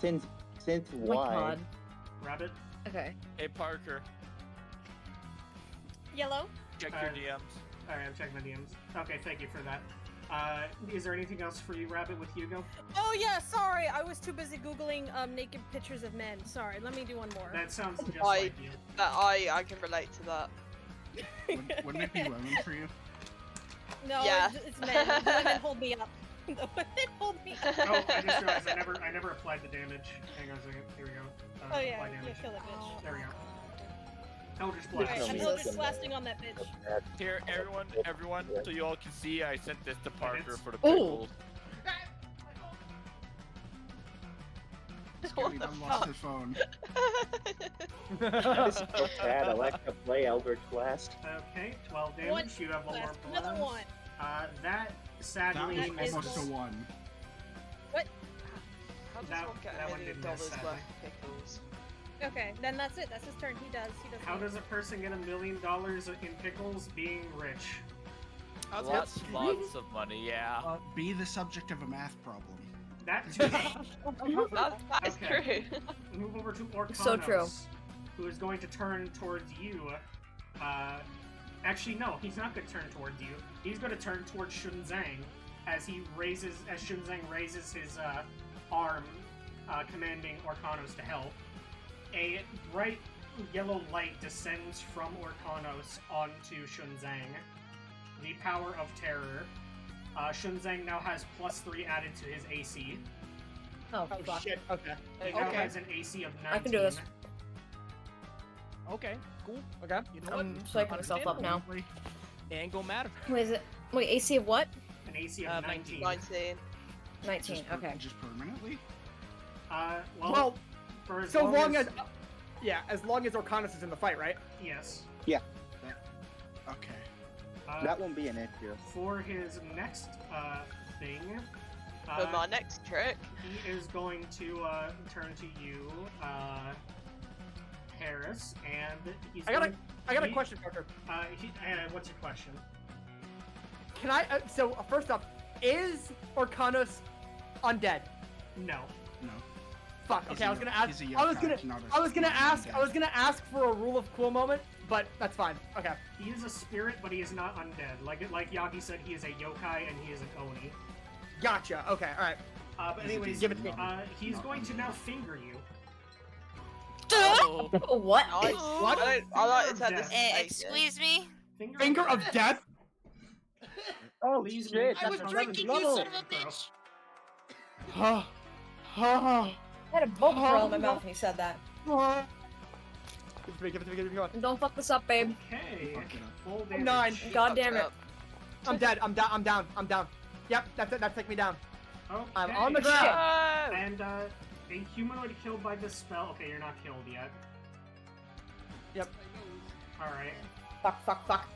Since Oh my why? god. Rabbit? Okay. Hey Parker, Yellow. check your DMs. Alright, I'm checking my DMs. Okay, thank you for that. Is there anything else for you, Rabbit, with Hugo? Oh yeah, sorry. I was too busy googling naked pictures of men. Sorry. Let me do one more. That sounds just I- like you. I can relate to that. Wouldn't it be women for you? No, Yeah. it's men. The women hold me up. The women hold me up. Oh, I just realized I never applied the damage. Hang on a second. Here we go. Oh yeah, apply yeah, damage. kill that bitch. There we go. Eldritch Alright, Blast. Alright, I'm me Eldritch some- blasting on that bitch. Here, everyone, so you all can see, I sent this to Parker for the Ooh. pickles. Oh, Scary done lost his phone. This is so sad. I like to play Eldritch Blast. Okay, 12 damage. One You have one more blast, blast. another one. That That sadly was That is almost a misses. 1. How does That- one get that $1 one million didn't miss, worth sadly. of pickles? Okay, then that's it. That's his turn. He does. How does a person get $1 million in pickles? Being rich. Lots of money, yeah. Be the subject of a math problem. That too. That is Okay. true. Move over to Orkanos, So true. who is going to turn towards you. Actually, no, he's not going to turn towards you. He's going to turn towards Shunzang as Shunzang raises his arm, commanding Orkanos to help. A bright yellow light descends from Orkanos onto Shunzang. The power of terror. Shunzang now has +3 added to his AC. Oh, Oh fuck. shit. Okay. He now Okay. has an AC of 19. I can do this. Okay, cool. Okay. You know what? I'm psyching myself up now. Ain't gonna matter. Wait, is it? Wait, AC of what? An AC of 19. 19. 19. Just Okay. Just permanently? Well, for as so long, long as... yeah, as long as Orkanos is in the fight, right? Yes. Okay. That won't be an issue. For his next thing, For my next trick. he is going to turn to you. Harris, and he's. I got a he- question, Parker. What's your question? Can I? So first off, is Orkanos undead? No. No. Fuck. He's Okay, a I was gonna yo- ask. he's a I was yokai, gonna. not a- I was gonna not ask. undead. I was gonna ask for a rule of cool moment, but that's fine. Okay. He is a spirit, but he is not undead. Like Yagi said, he is a yokai and he is an oni. Gotcha. Okay. All right. But He's a anyways, give it to me. he's going to now finger you. Oh. What? Nice. What? I like to have this. Excuse me? Finger of death. Oh Please shit! make- I That's was 11th drinking, you level. son of a bitch! I had a bolt throw in my mouth when you said that. Give it to me. Come on. Don't fuck this up, babe. Okay. Fuck it up. Full damage. 9. God damn it. I'm dead. I'm down. I'm down. Yep. That's it. That took me down. Okay. I'm on the Shit. ground. And a humanoid killed by this spell. Okay, you're not killed yet. Yep. All right. Fuck.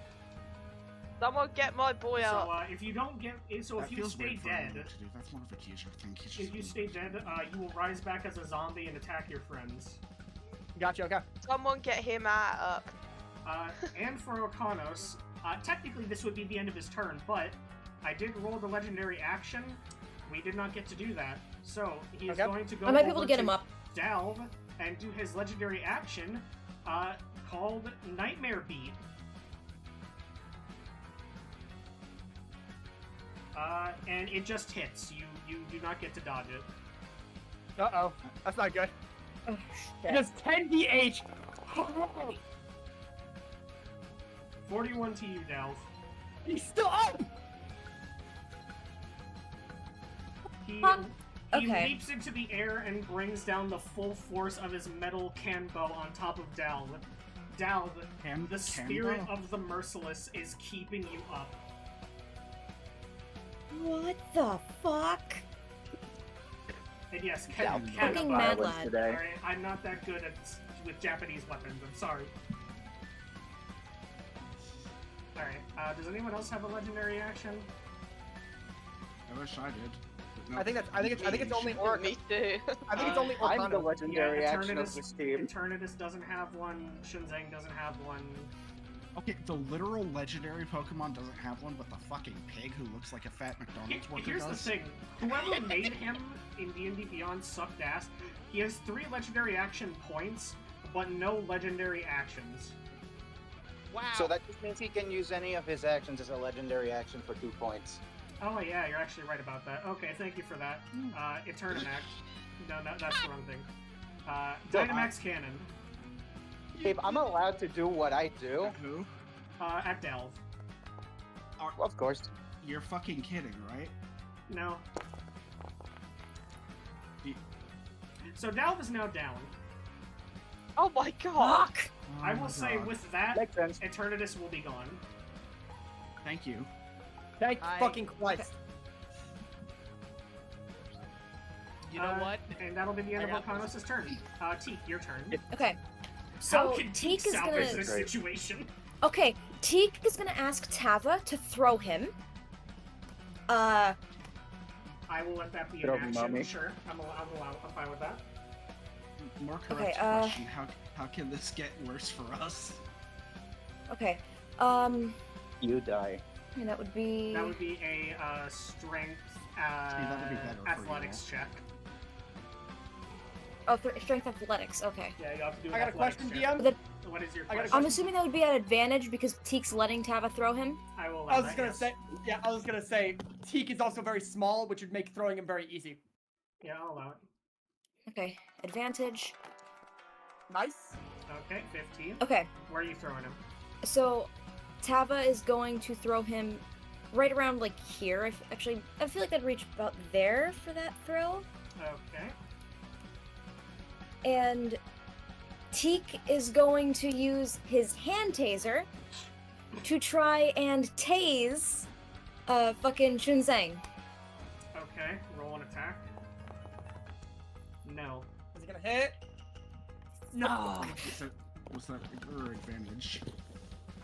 Someone get my boy So out. if you don't get, so That if you feels stay weird for dead, anyone to do. That's more of a teacher thing. He's if just you stay dead, you will rise back as a zombie and attack your friends. Gotcha. Okay. Someone get him out up. And for Orkanos, technically this would be the end of his turn, but I did roll the legendary action. We did not get to do that, so he is Okay. going to go I might be able over to get him up. Delve and do his legendary action, called Nightmare Beat. And it just hits. You do not get to dodge it. Uh-oh. That's not good. Oh, It shit. does 10 DH. 41 to you, Delve. He's still up. He, Huh? he Okay. leaps into the air and brings down the full force of his metal canbow on top of Delve. Delve, the spirit of the merciless is keeping you up. What the fuck? And yes, Fucking Fucking canbow. mad violence lad. today. Alright, I'm not that good with Japanese weapons. I'm sorry. Alright, does anyone else have a legendary action? I wish I did. but no. I think it's only Orc. Me too. I think it's only I'm the Orkanos. legendary Yeah, action of this team. Eternatus doesn't have one. Shunzang doesn't have one. Okay, the literal legendary Pokemon doesn't have one, but the fucking pig who looks like a fat McDonald's worker Here's the does. thing: whoever made him in D&D Beyond sucked ass. He has 3 legendary action points, but no legendary actions. Wow. So that just means he can use any of his actions as a legendary action for 2 points. Oh yeah, you're actually right about that. Okay, thank you for that. Eternamax. No, that's the wrong thing. Dynamax Cannon. If I'm allowed to do what I do, Who? At Delve. well, of course. You're fucking kidding, right? No. Ye- So Delve is now down. Oh my god. Fuck! I Oh will my say God. with that, Makes sense. Eternatus will be gone. Thank you. Thank I- fucking Christ. You know what? And that'll be the end I of got Volcanos' turn. Teak, your turn. Okay. How So can Teak Teak is salvage gonna. this situation? Okay, Teak is gonna ask Tava to throw him. I will let that be an Throw me, action. mommy. Sure, I'm fine with that. More correct Okay, question. How can this get worse for us? Okay. You die. And that would be. That would be a strength that would be better for athletics check. Oh, strength athletics. Okay. Yeah, you have to do an I got a athletics question, check. DM. Then What is your I got a question? I'm assuming that would be at advantage because Teak's letting Tava throw him. I will I allow was that, just gonna yes. say, yeah, I was gonna say, Teak is also very small, which would make throwing him very easy. Yeah, I'll allow it. Okay, advantage. Nice. Okay, 15. Okay, Where are you throwing him? so Tava is going to throw him right around like here. Actually, I feel like I'd reach about there for that throw. Okay. And Teak is going to use his hand taser to try and tase fucking Shunzang. Okay, roll an attack. No. Is he gonna hit? No. Was that or advantage?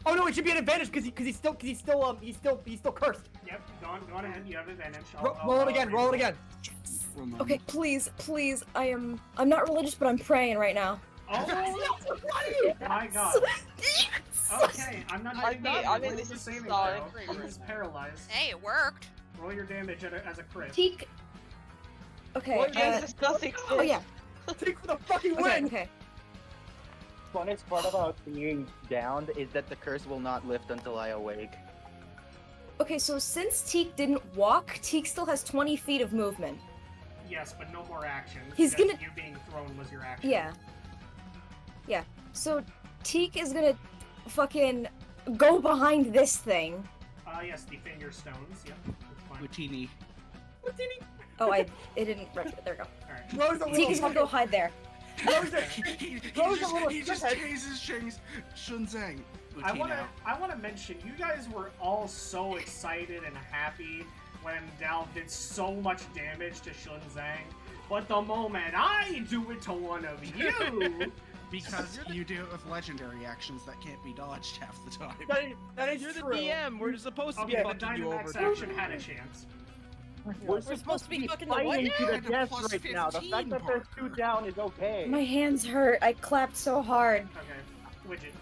Oh no, it should be an advantage because he's still cursed. Yep, go on ahead. You have advantage. Roll it again. Roll it again. Well, no. Okay, please, I'm not religious, but I'm praying right now. Oh my god. Okay, I'm not doing that. I mean, Roll this the is saving starting. throw. He is paralyzed. Hey, it worked. Roll your damage as a crit. Teak. Okay. What Jesus does exist. Oh yeah. Teak for the fucking Okay. win! Okay. Funnest part about being downed is that the curse will not lift until I awake. Okay. So since Teak didn't walk, Teak still has 20 feet of movement. Yes, but no more action. He's because gonna- You being thrown was your action. Yeah. Yeah. So Teak is gonna fucking go behind this thing. Yes, the finger stones. Yep. That's fine. Utini. Oh, it didn't. There we go. Alright. Throws a Teak little is gonna go hide there. throws it. he Throws a little just shithead. chases Shunzang. I want to mention, you guys were all so excited and happy when Dal did so much damage to Shunzang, but the moment I do it to one of you, Because you do it with legendary actions that can't be dodged half the time. That is You're the true. DM. We're supposed to be okay, the fucking you over. Dynamax action had a chance. We're supposed to be fucking the what fighting to now? the And a death plus right now. The 15, fact that there's 2 Parker. down is okay. My hands hurt. I clapped so hard. Okay, Widget.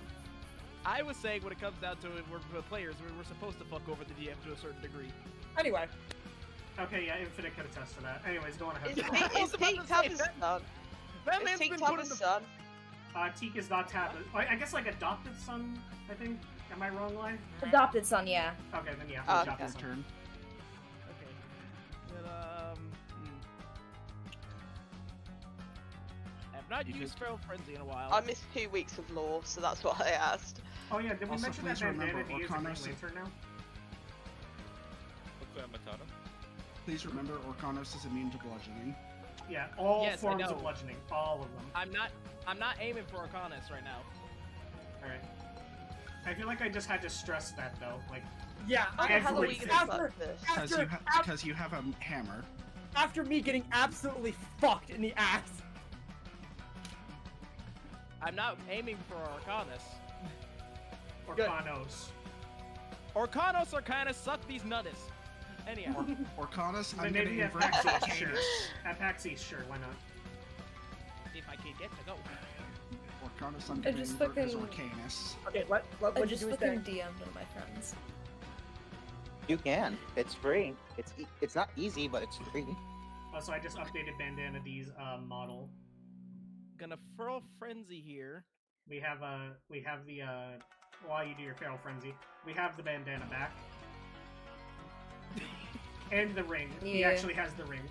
I was saying when it comes down to it, we're players. We're supposed to fuck over the DM to a certain degree. Anyway, Okay, yeah, Infinite could attest to that. Anyways, go on ahead. Is Pete Tabby's son? That Is man's Pete been put in Tabby's the son? Teak is not Tab. I guess like adopted son, I think. Am I wrong, Lai? Adopted son, yeah. Okay, then yeah, Oh, adopted Your son. turn. Okay. Then, I've not You used just- Feral Frenzy in a while. I missed 2 weeks of lore, so that's what I asked. Oh yeah, did we Also, mention that please remember, Bandana D is a Green Orkanos- Lantern now? What's that, Matata? Please remember, Orkanos is immune to bludgeoning. Yeah, all Yes, I forms know. of bludgeoning, all of them. I'm not aiming for Arcanus right now. Alright. I feel like I just had to stress that though. Like, yeah. Okay, how are we Everything. gonna After, fuck this? Because you have a hammer. after me getting absolutely fucked in the ass. I'm not aiming for Arcanus. Orkanos. Orcanos Arcanus, suck these nutties. Anyhow. Orkanos, Then I'm gonna maybe invert Apaxes, sure. Arcanus. Apaxes, sure, why not? If I can get to go. Orkanos, I'm I gonna just invert his fucking- Orcanus. Okay, I what you just do fucking thing? DM'd one of my friends. You can. It's free. It's not easy, but it's free. Also, I just updated Bandana D's model. Gonna Feral Frenzy here. We have the while you do your Feral Frenzy, we have the bandana back. And the ring. He Yeah. actually has the ring.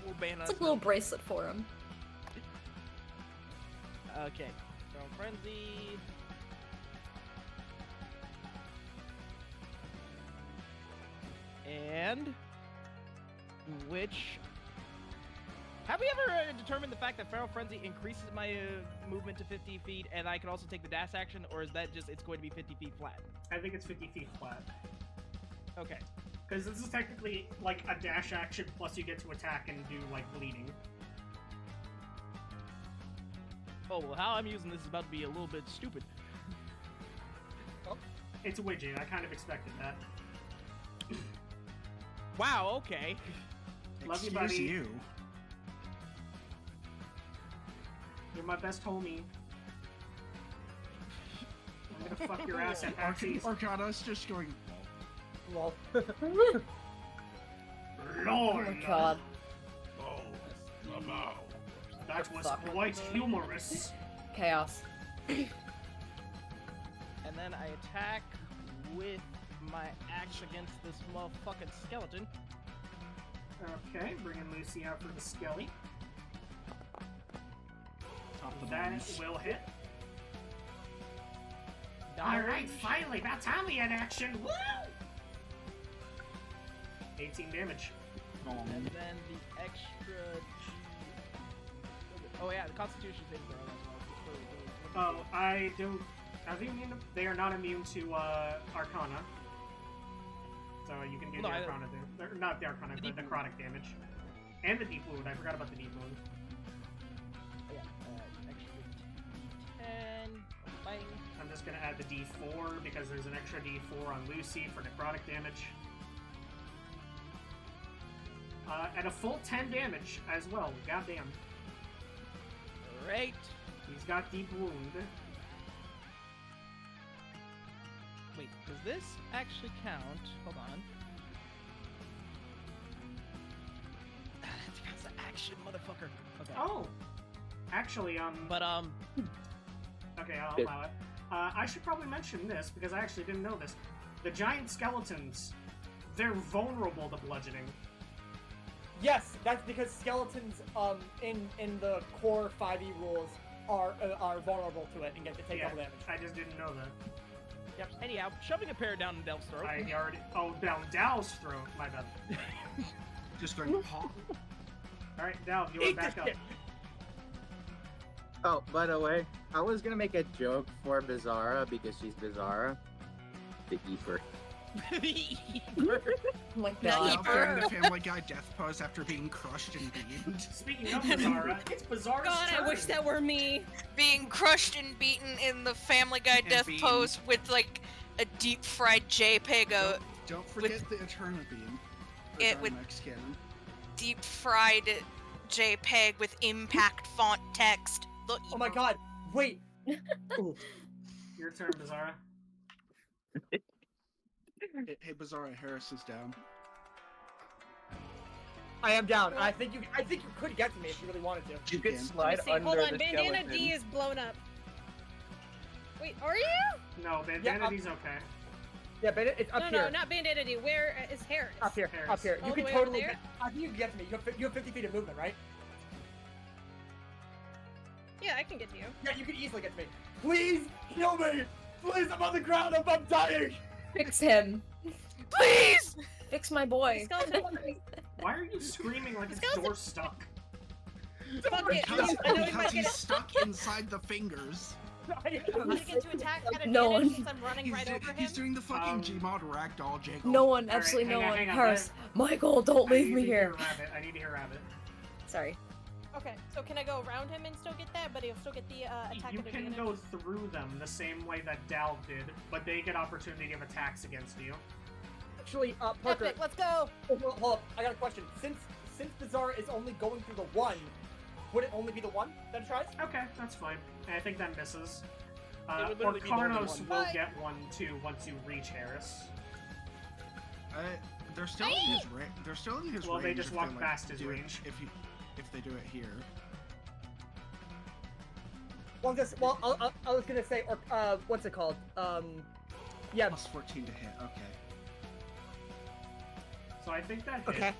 We'll ban It's us. like a little bracelet for him. Okay. Feral Frenzy. And which have we ever determined the fact that Feral Frenzy increases my movement to 50 feet, and I can also take the dash action, or is that just it's going to be 50 feet flat? I think it's 50 feet flat. Okay. Because this is technically like a dash action plus you get to attack and do like bleeding. Oh well, how I'm using this is about to be a little bit stupid. It's a widget. I kind of expected that. Wow. Okay. Love you, Excuse buddy. you. You're my best homie. I'm gonna fuck your ass at Apaxes. Orkanos just going. Well, Oh Lord! my god. That was Fuck. quite humorous. Chaos. And then I attack with my axe against this motherfucking skeleton. Okay, bringing Lucy out for the skelly. Top of the That bones. will hit. Dodge. Alright, finally, about time we had action. Woo! 18 damage. And then the extra G. Oh yeah, the Constitution saving throw. That's what I was Oh, I don't. Are they immune? They are not immune to Arcana. So you can do No, the I- Arcana there. Not the Arcana, The the deep wound. necrotic damage. And the deep wound. I forgot about the deep wound. Yeah, extra D10. Bang. I'm just gonna add the D4 because there's an extra D4 on Lucy for necrotic damage. And a full 10 damage as well. Goddamn. Alright. He's got deep wound. Wait, does this actually count? Hold on. That counts as action, motherfucker. Okay. Oh, actually, But okay, I'll allow it. I should probably mention this because I actually didn't know this. The giant skeletons, they're vulnerable to bludgeoning. Yes, that's because skeletons in the core 5e rules are vulnerable to it and get to take double damage. I just didn't know that. Yep. Anyhow, shoving a pair down in Delph's throat. I already. Oh, down Dal's throat. My bad. Just going pop. All right, Dal, you are Eat back this up. shit. Oh, by the way, I was gonna make a joke for Bizarra because she's Bizarra. The Eeper. Oh my The god. Eeper. The Family Guy death pose after being crushed and beaten. Speaking of Bizarra, it's Bizarra's God, turn. I wish that were me. Being crushed and beaten in the Family Guy And death beaten. pose with like a deep fried JPEG, Don't forget the Eterna beam. It with- Cannon. deep fried JPEG with impact font text. The Oh my Eeper. god, wait. Your turn, Bizarra. Hey, Bizarra, Harris is down. I am down. I think you could get to me if you really wanted to. You could can. slide See, under hold on, the Bandana skeleton. D is blown up. Wait, are you? No, Bandana D's okay. Yeah, but it's up No, here. no, not Bandana D. Where is Harris? Up here, Harris. up here. All You the can way over totally there? get. I think you can get to me. You have 50 feet of movement, right? Yeah, I can get to you. Yeah, you can easily get to me. Please heal me. Please, I'm on the ground. I'm dying. Fix him. Please! Fix my boy. Skeleton. Why are you screaming like his Skeleton. door stuck? Fuck it. Because, I know we because might he's get stuck inside the fingers. I get to attack at No advantage one. since I'm running right over him. He's doing the fucking Um, Gmod ragdoll jiggle. No one, Alright, absolutely hang no on, one. hang on, Harris, Michael, don't leave me here. I need to hear Rabbit. Sorry. Okay, so can I go around him and still get that, but he'll still get the attack You at can advantage? go through them the same way that Dal did, but they get opportunity of attacks against you. Actually, Parker. Epic, let's go! Hold up. I got a question. Since Bizarra is only going through the one, would it only be the one that it tries? Okay, that's fine. I think that misses. It would Or literally be the only Karnos one. will Bye. get one too once you reach Harris. They're still in his range. They're still in his Well, range. they just if walk like, past his do it- range. If they do it here. Well, I was gonna say, or what's it called? Yeah. Plus 14 to hit. Okay. So I think that hit. Okay.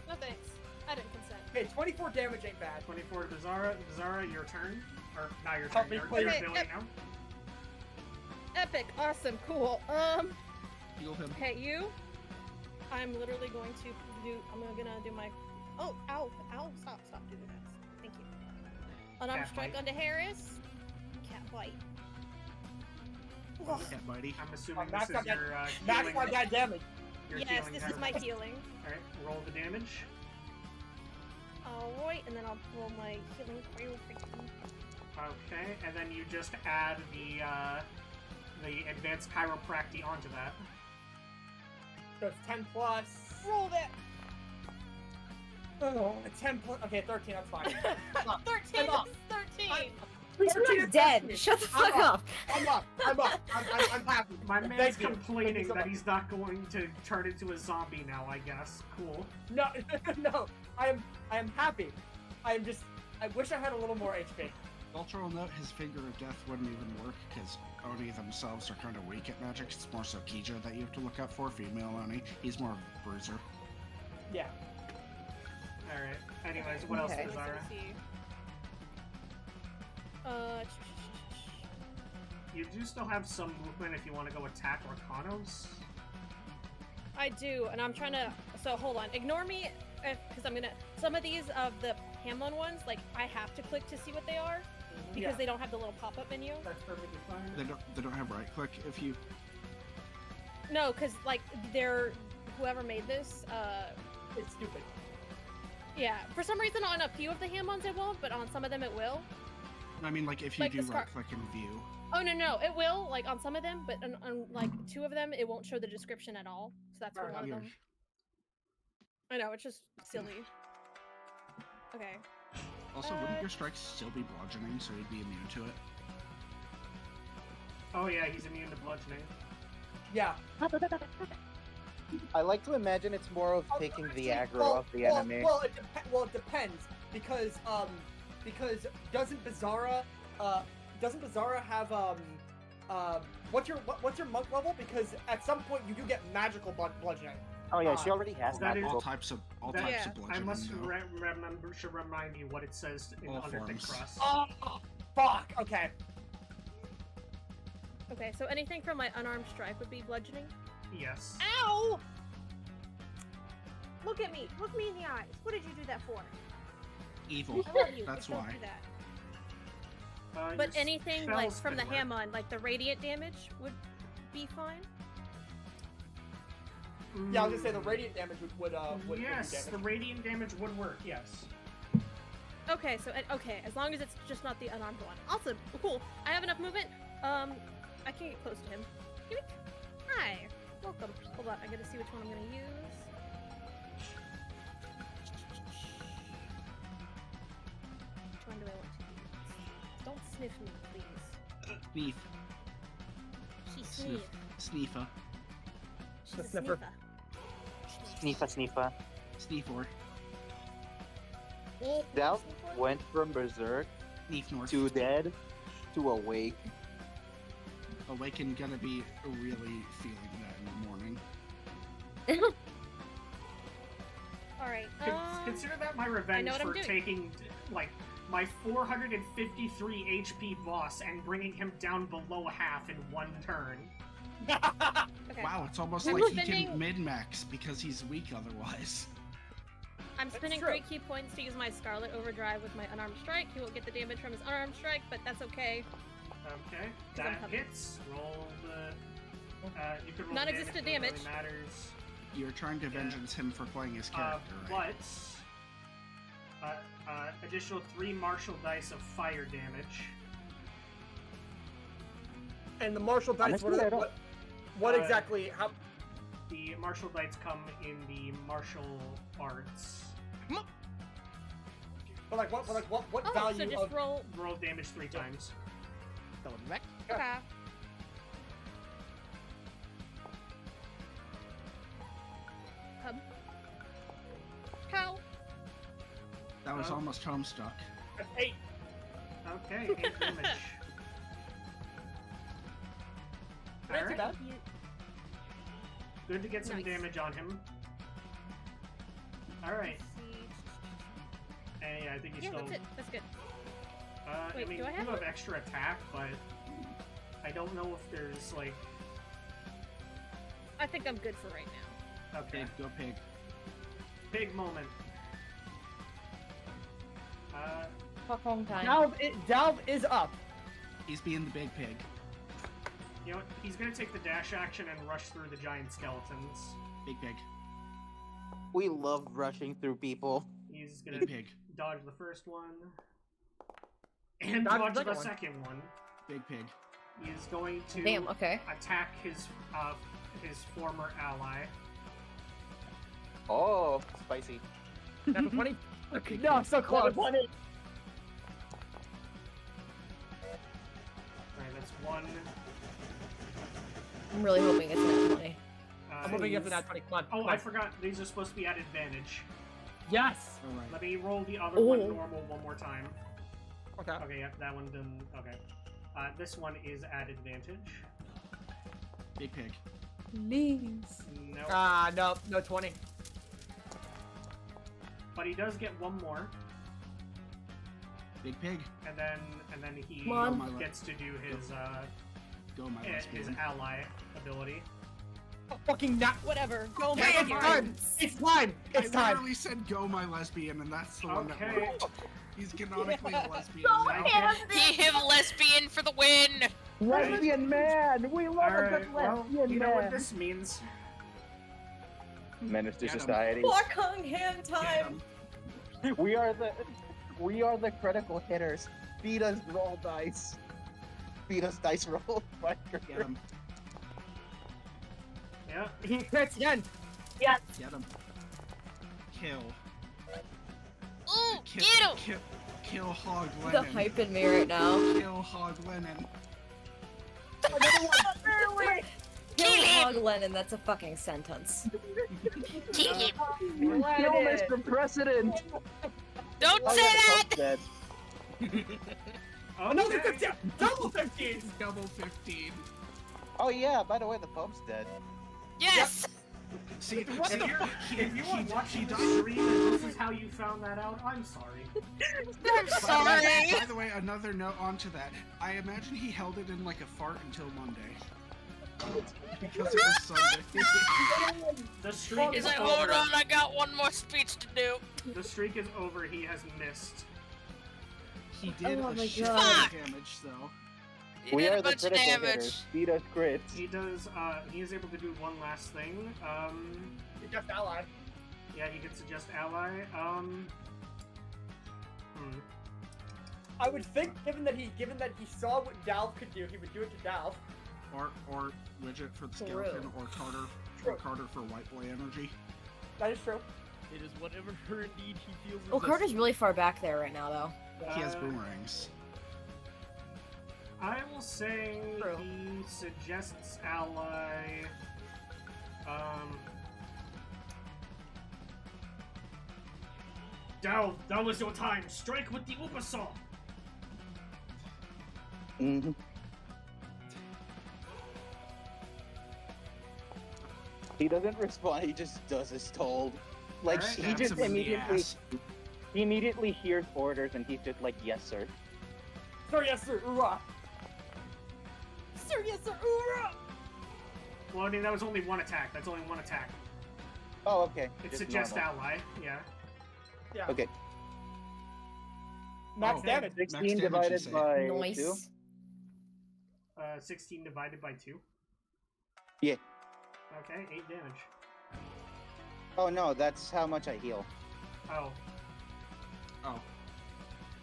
No thanks. I didn't consent. Okay, 24 damage ain't bad. 24 to Bizarra. Bizarra, your turn. Or not your Help turn. me, Your please. your Okay, ability now. Epic, awesome, cool. Heal him. Okay, you. I'm literally going to do. I'm gonna do my. Oh, ow, ow! Stop doing that. Thank you. Unarmed Cat strike bite. onto Harris. Cat bite. Cat mighty. I'm assuming Max this out is your Max healing. my bad damage. Your Yes, healing this type. is my healing. Alright, roll the damage. Alright, and then I'll roll my healing cryo. Okay, and then you just add the advanced chiropractic onto that. So it's 10 plus. Roll that. Oh, 10 plus. Okay, 13. That's fine. 13. I'm up. 13. He's dead. Shut the fuck up. I'm up. I'm happy. My man's Thank you. Thank complaining you so that much. he's not going to turn into a zombie now, I guess. Cool. No, no. I am happy. I wish I had a little more HP. Cultural note: his finger of death wouldn't even work because Oni themselves are kind of weak at magic. It's more so Kija that you have to look out for. Female Oni, he's more of a bruiser. Yeah. Alright. Anyways, what else, Okay. Bizarra? You do still have some movement if you want to go attack Arcanos. I do, and I'm trying to. So hold on. Ignore me, because I'm gonna. Some of these of the Hamlin ones, like I have to click to see what they are because Yeah. they don't have the little pop-up menu. That's perfectly fine. They don't have right click. If you No, because like they're whoever made this. It's stupid. Yeah, for some reason on a few of the Hamlins it won't, but on some of them it will. I mean, like if you Like do the right click and view. Oh no, it will like on some of them, but on like two of them it won't show the description at all. So that's for one of them. I know it's just silly. Okay. Also, wouldn't your strikes still be bludgeoning, so he'd be immune to it? Oh yeah, he's immune to bludgeoning. Yeah. I like to imagine it's more of taking the aggro Well, of the well, enemy. Well, it depends because doesn't Bizarra have what's your monk level? Because at some point you do get magical bludgeoning. Oh yeah, she already has that that. is- All types of I bludgeoning. must though. should remind you what it says in All Underthick forms. Crust. Oh, fuck. Okay. Okay, so anything from my unarmed strike would be bludgeoning. Yes. Ow! Look at me. Look me in the eyes. What did you do that for? Evil. I love you. That's but don't why. do that. your But anything like spells from the could work. Hamon, like the radiant damage, would be fine. Yeah, I was gonna say the radiant damage would do Yes, damage. the radiant damage would work. Yes. Okay, so okay, as long as it's just not the unarmed one. Awesome. Cool. I have enough movement. I can get close to him. Yoink. Hi. Welcome. Hold on. I gotta see which one I'm gonna use. Which one do I want to use? Don't sniff me, please. Sneef. She Sniff. sniff. Sneefa. She's a sniffer. sniffer. Sneefa. Sneefor. Doubt went from berserk Sneef North. to dead to awake. Awaken gonna be really feeling that in the morning. Alright. Consider that my revenge what I'm for doing. taking like my 453 HP boss and bringing him down below half in one turn. Okay. Wow, it's almost I'm like he spending- can min-max because he's weak otherwise. I'm spending true. great key points to use my Scarlet Overdrive with my unarmed strike. He won't get the damage from his unarmed strike, but that's okay. Okay, I'm that coming. hits. Roll the. You can roll Non-existent damage. damage. It really matters. You're trying to vengeance him for playing his character, right? But additional 3 martial dice of fire damage. And the martial dice. Honestly, What, I don't- what Uh, exactly? How? The martial dice come in the martial arts. But like what Oh, value so just of? roll. Roll damage 3 times. Double back. Okay. Come. How? That was Oh. almost Homestuck. 8. Okay, 8 damage. Not too Alright, bad. good to get some Nice. damage on him. Alright, Let's see. and yeah, I think he's Yeah, still. that's it. That's good. I Wait, mean, do I you have have one? extra attack, but I don't know if there's like. I think I'm good for right now. Okay, Pig, go pig. big moment. Fuck home time. Dalv is up. He's being the big pig. You know what? He's gonna take the dash action and rush through the giant skeletons. Big pig. We love rushing through people. He's gonna Big pig. dodge the first one and Dodge dodge the the second one. second one. Big pig. He's going to Damn, okay. attack his former ally. Oh, spicy. Number 20. Okay, no, so close. Alright, that's 1. I'm really hoping it's not 20. I'm moving into that 20. Come on. Oh, come I on. forgot. These are supposed to be at advantage. Yes. Alright. Let me roll the other one Oh. normal one more time. Okay. Okay, yep, that one done. Okay. This one is at advantage. Big pig. Please. No. No 20. But he does get one more, Big pig. and then he Come on. Go, my gets to do his Go, my his lesbian. ally ability. Oh, fucking not. Whatever. Go Yeah, my it's time. It's time. It's I time. literally said go, my lesbian, and that's the one that Okay. worked. He's canonically a lesbian. Go, now. He him lesbian for the win. Lesbian man! We love a Alright, good well, lesbian you know man! what this means. Menace to Get 'em. society. Fuck hung hand time. We are the critical hitters. Beat us roll dice. Beat us dice roll. Get him. Yeah. He crits again. Get him. Kill. Ooh, Get him! Kill Hog The Lennon. hype in me right now. Kill Hog Lennon. Kill Hog Lennon, that's a fucking sentence. Kill him! Kill Mr. President! Don't Oh, say yeah, that! the Pope's dead. Another 15! Double 15! Double 15. Oh yeah, by the way, the Pope's dead. Yes! See, If you are watching the stream and this is how you found that out, I'm sorry. I'm sorry! By the way, another note onto that. I imagine he held it in like a fart until Monday. Because it was Sunday. The streak He's is like, over. hold on, I got one more speech to do. The streak is over. He has missed. He did Oh a my shit God. ton of damage though. He We did are a the bunch of critical damage. hitters. Speed us crits. He does. He is able to do one last thing. Just ally. Yeah, he can suggest ally. I would think, given that he saw what Dalv could do, he would do it to Dalv. Or Widget for the True. skeleton, or Carter for white boy energy. That is true. It is whatever indeed he feels. Well, Carter's really far back there right now, though. He has boomerangs. I will say True. he suggests ally. Dalv, that was your time. Strike with the Upasaw. Mm-hmm. He doesn't respond, he just does as told. Like, Alright, he Stabs just him in the immediately... ass. He immediately hears orders and he's just like, yes, sir. Sir, yes, sir, hoorah! Sir, yes, sir, hoorah! Well, I mean, that was only one attack. That's only one attack. Oh, okay. It Just suggests normal. ally. Yeah. Yeah. Okay. Max Oh. damage. 16 damage, you divided say. by Nice. 2? 16 divided by 2. Yeah. Okay, 8 damage. Oh no, that's how much I heal. Oh, Oh.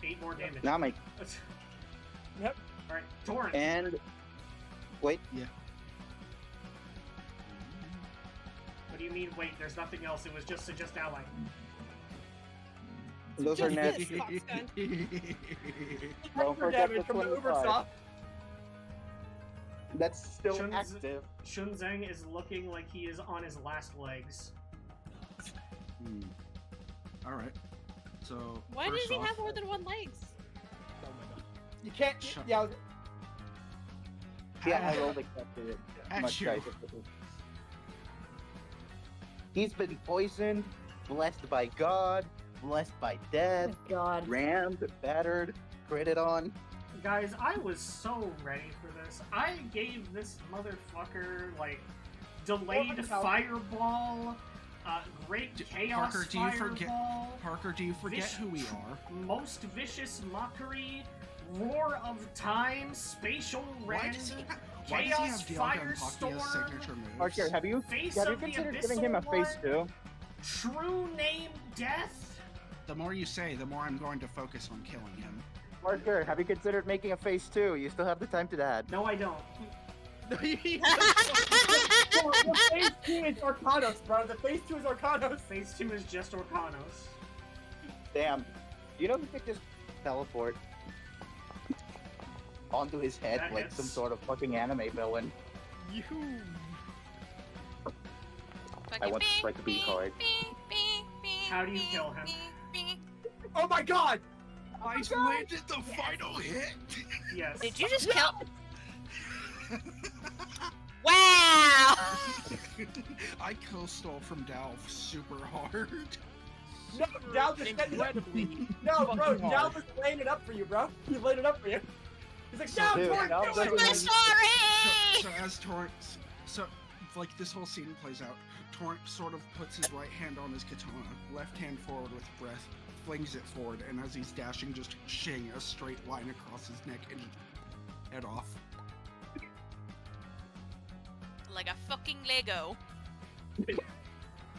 8 more damage. Now my... Yep. Alright, Torrent. And... Wait. What do you mean, wait, there's nothing else, it was just suggest ally. Those are net... Yes, Coxscon. Don't Extra forget damage the from the 25. Ubersaw. That's still Shun's- active. Shunzeng is looking like he is on his last legs. Alright. So. Why does first he off, have more than one legs? Oh my god. You can't. Shut- Yeah. Yeah, I rolled accepted it. At Much you. nicer. He's been poisoned, blessed by God, blessed by death, Oh, God. rammed, battered, critted on. Guys, I was so ready for this. I gave this motherfucker, like, delayed fireball, great chaos Parker, do you forget? fireball, Parker, do you forget who we are? most vicious mockery, roar of time, spatial Why does rend, he why does he chaos have Dialga firestorm, Pakia's signature moves? Parker, have you face have you of the considered abyssal giving him a face one, too? true name death. The more you say, the more I'm going to focus on killing him. Parker, have you considered making a face too? You still have the time to that. No, I don't. The phase 2 is Arcanos, bro. The phase 2 is Arcanos. Phase 2 is just Orcanos. Damn. You know he could just teleport onto his head That like hits. some sort of fucking anime villain. You. I want to strike a beat hard. How do you kill him? Oh my God! I landed the final hit! Yes. Did you just kill? Wow! I kill stole from Dalv super hard. No, Dal just set it up. Incredibly. No, bro, fucking Dal hard. was laying it up for you, bro. He laid it up for you. He's like, no, Dude, Torrent, Dal do doesn't it! I'm sorry! So as Torrent, so like this whole scene plays out, Torrent sort of puts his right hand on his katana, left hand forward with breath, flings it forward, and as he's dashing, just shing a straight line across his neck and just head off. Like a fucking Lego.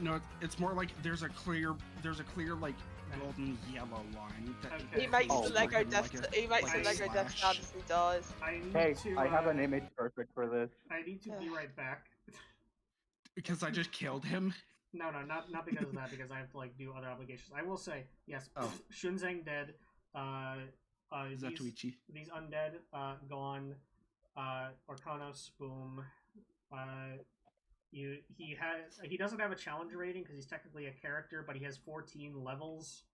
No, it's more like there's a clear like golden yellow line. That Okay. He makes Oh, the Lego like death. a- He makes like the a Lego death slash. sound as he dies. I need Hey, to. I have an image perfect for this. I need to be right back. because I just killed him. No, not because of that. Because I have to like do other obligations. I will say yes. Oh. Shunzang dead. Is that Tuichi? These undead gone. Orkanos boom. He doesn't have a challenge rating because he's technically a character, but he has 14 levels.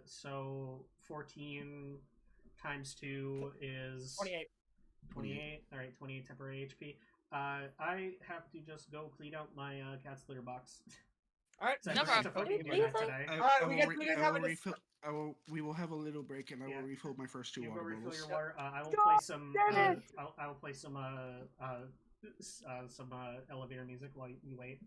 So 14 times 2 is 28. 28. All right, 28 temporary HP. I have to just go clean out my cat's litter box. All right. So No I forgot to problem. fucking do that today. We will have a little break, and I will refill my first 2 You go water refill bottles. your water. I will Stop, play some. Dennis! I will play some elevator music while you wait.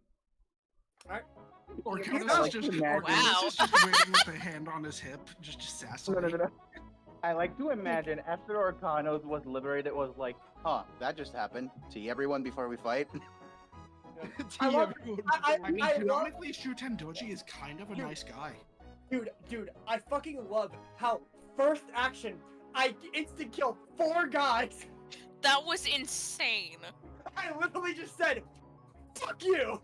Orkanos Wow. is just waiting with a hand on his hip, just sassily. No. I like to imagine after Orkanos was liberated, it was like, huh, that just happened. See everyone before we fight. I love. I mean, I love, canonically, Shuten Doji is kind of a nice guy. dude. I fucking love how first action I instant killed 4 guys. That was insane. I literally just said, "Fuck you."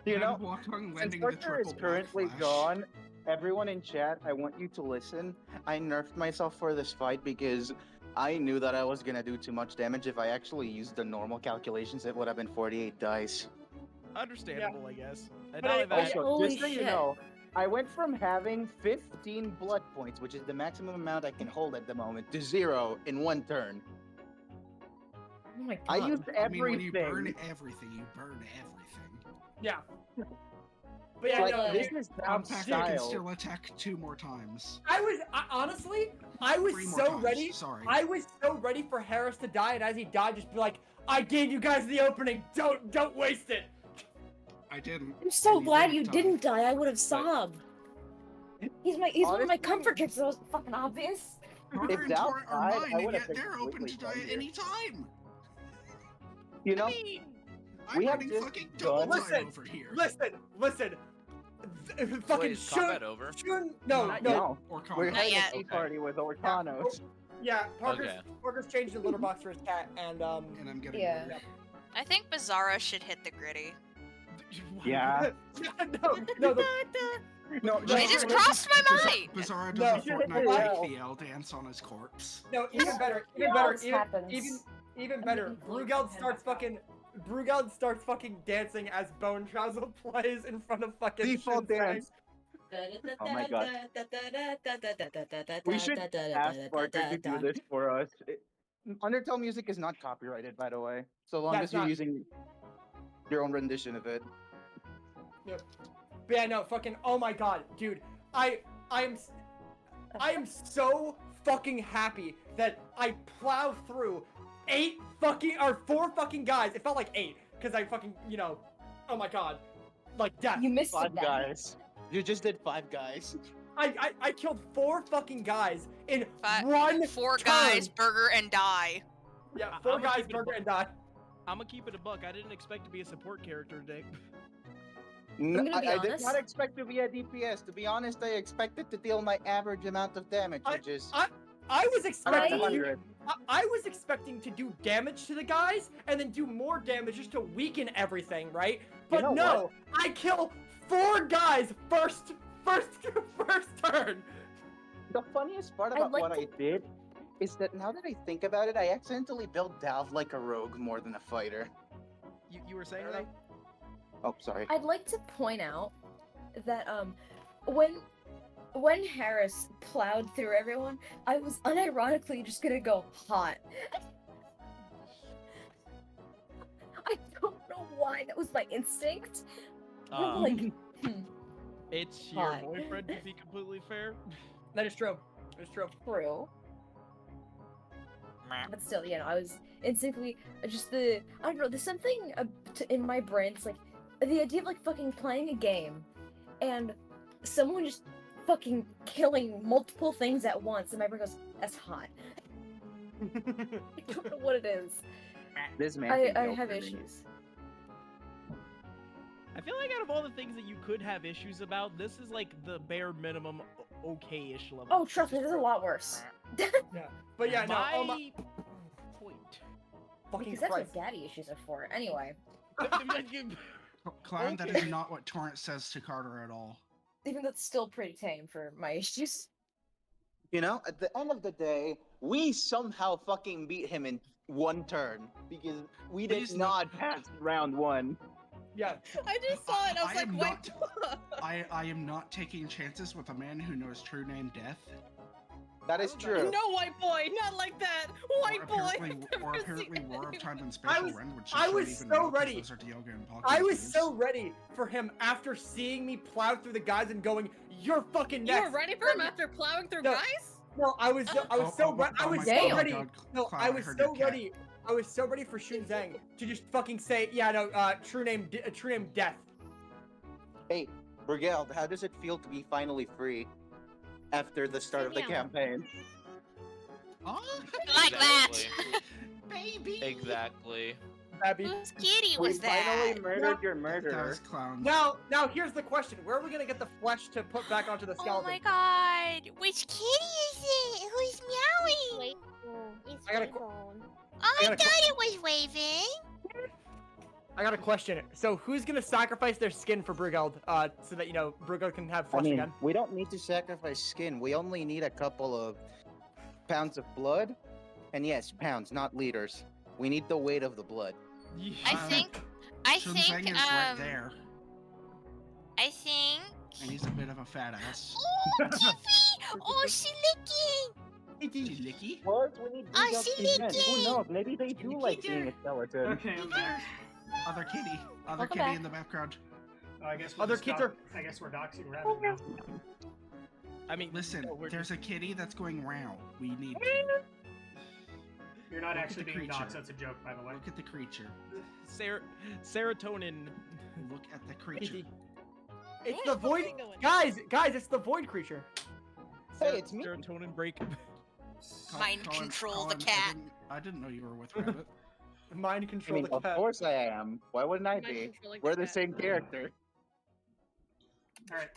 You know, Watong since landing the Archer is triple currently backflash. gone, everyone in chat, I want you to listen. I nerfed myself for this fight because I knew that I was gonna do too much damage. If I actually used the normal calculations, it would have been 48 dice. Understandable, I guess. And But not I- only that, Also, Holy just so you shit. know, I went from having 15 blood points, which is the maximum amount I can hold at the moment, to 0 in 1 turn. Oh my god. I used I mean, when you everything. burn everything, you burn everything. Yeah. But yeah, Like, no, this dude, is Pack Dom's can style. still attack 2 more times. honestly, I was 3 more so times, ready. Sorry. I was so ready for Harris to die, and as he died, just be like, "I gave you guys the opening. Don't waste it." I didn't. I'm so and glad you die. didn't die. I would have sobbed. He's one of my Honestly- comfort kicks. So it's fucking obvious. Carter If and Dal Torrent are died, I mine, and would've yet picked they're open to Wiggly die at here. any time. You know, I'm We have running just fucking double done- time over here. Listen. Fucking Wait, is combat over? No. no. Or We're Connor. having yet. a tea party with Orkanos. Yeah, Parker's Okay. changed the litter box for his cat, and And I'm getting Yeah. water. I think Bizarra should hit the gritty. Yeah. no. No, It just crossed my mind. Bizarra No, does a you hit Fortnite the like wall. the L dance on his corpse. No, even better, even better. Brugeld starts fucking dancing as Bone Trazzle plays in front of fucking Default Shinsei. dance. Oh my god. We should ask Parker to do this for us. Undertale music is not copyrighted, by the way. So long Yeah, as it's you're not. using your own rendition of it. But yeah, no, fucking, oh my god, dude. I am so fucking happy that I plowed through 4 fucking guys. It felt like 8, because I fucking, oh my god. Like, death. You missed 5 it then. guys. You just did 5 guys. I killed 4 fucking guys in Fi- 1 4 turn. guys, burger, and die. Yeah, I- 4 I'ma guys, keep it a burger, buck. and die. I'm gonna keep it a buck. I didn't expect to be a support character today. No, gonna be I did honest. not expect to be a DPS. To be honest, I expected to deal my average amount of damage, which is I was expecting around to 100. I was expecting to do damage to the guys and then do more damage just to weaken everything, right? But know no, I kill 4 guys first turn. The funniest part I'd about like what to- I did is that now that I think about it, I accidentally built Dalv like a rogue more than a fighter. You were saying that? Oh, sorry. I'd like to point out that when Harris plowed through everyone, I was unironically just gonna go hot. I don't know why that was my instinct. I'm like, It's your Hi. boyfriend, to be completely fair. That is true. That's true. true. But still, I was instinctively just I don't know. There's something in my brain. It's like the idea of like fucking playing a game, and someone just fucking killing multiple things at once, and my brain goes, "That's hot." I don't know what it is. This man. I can have go for me. issues. I feel like out of all the things that you could have issues about, this is like the bare minimum okay-ish level. Oh, trust me, there's a lot worse. Yeah. But yeah, no. My Oh my point. fucking Because that's Christ. what daddy issues are for. Anyway, Clown, that Okay. is not what Torrent says to Carter at all. Even though it's still pretty tame for my issues. You know, at the end of the day, we somehow fucking beat him in one turn because we did Please no- not pass round one. Yeah. I just saw it. I was I like, am wait. I am not taking chances with a man who knows true name Death. That is true. No, white boy, not like that. White boy. Or Never apparently seen War of it. Time and Special was- Rend, which I is was even so more 'cause ready. those are Dialga and Pocket I was games. so ready for him after seeing me plow through the guys and going, "You're fucking You next." were ready for him after plowing through No. guys? No, I was so ready. I was my so God, ready. God, No, Cloud, I was heard so your cat. ready. I was so ready for Shun Zhang to just fucking say, "Yeah, no, true name Death." Hey, Brigeld, how does it feel to be finally free after the start of the Yeah. campaign? Oh, Like that. baby. Exactly. Abby. Whose kitty We was that? finally murdered your That murderer. was Clown. Now here's the question: where are we gonna get the flesh to put back onto the Oh skeleton? my god. Which kitty is it? Who's meowing? It's I gotta Raybone. Oh, I gotta thought it was waving. I got a question. So who's gonna sacrifice their skin for Brigeld, so that Brigeld can have I flesh mean, again? we don't need to sacrifice skin. We only need a couple of pounds of blood. And yes, pounds, not liters. We need the weight of the blood. I Shun think, Zhang is right there, I think. and he's a bit of a fat ass. Oh, Tiffy! Oh, she licking! Licky? What? We need Oh, Brigeld she to win. Who licking! knows? Maybe they do like being a skeleton. Okay, I'm back. Other kitty. Other Welcome kitty back. in the background. I guess we're Other just kids doc- I guess we're doxing Rabbit now. I mean, Listen, no, we're there's just- a kitty that's going round. We need to. You're not Look at actually the being creature. doxed. That's a joke, by the way. Look at the creature. serotonin. Look at the creature. It's Where the the fuck are void. you going? Guys, it's the void creature. Hey, it's me. Serotonin break. Mind Colin- control the Colin, cat. I didn't know you were with Rabbit. Mind I control mean, the of cat. course I am. Why wouldn't I Mind be? controlling We're the cat. same character. Alright.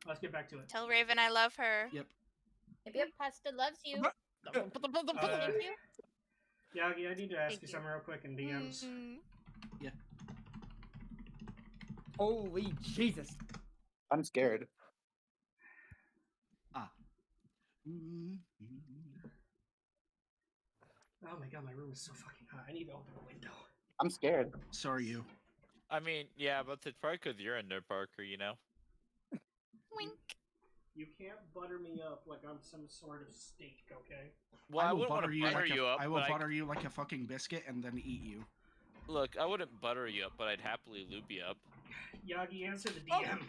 Let's get back to it. Tell Raven I love her. Yep. Pasta loves you. Uh, Yagi, I need to ask Thank you you. something real quick in DMs. Mhm. Holy Jesus! I'm scared. Oh my god, my room is so fucking hot. I need to open a window. I'm scared. So are you. I mean, yeah, but it's probably because you're in there, Parker, you know? Wink. You can't butter me up like I'm some sort of steak, okay? Well, I will wouldn't want butter to you butter like you up, I will but butter you like a fucking biscuit and then eat you. Look, I wouldn't butter you up, but I'd happily lube you up. Yagi, answer the DM.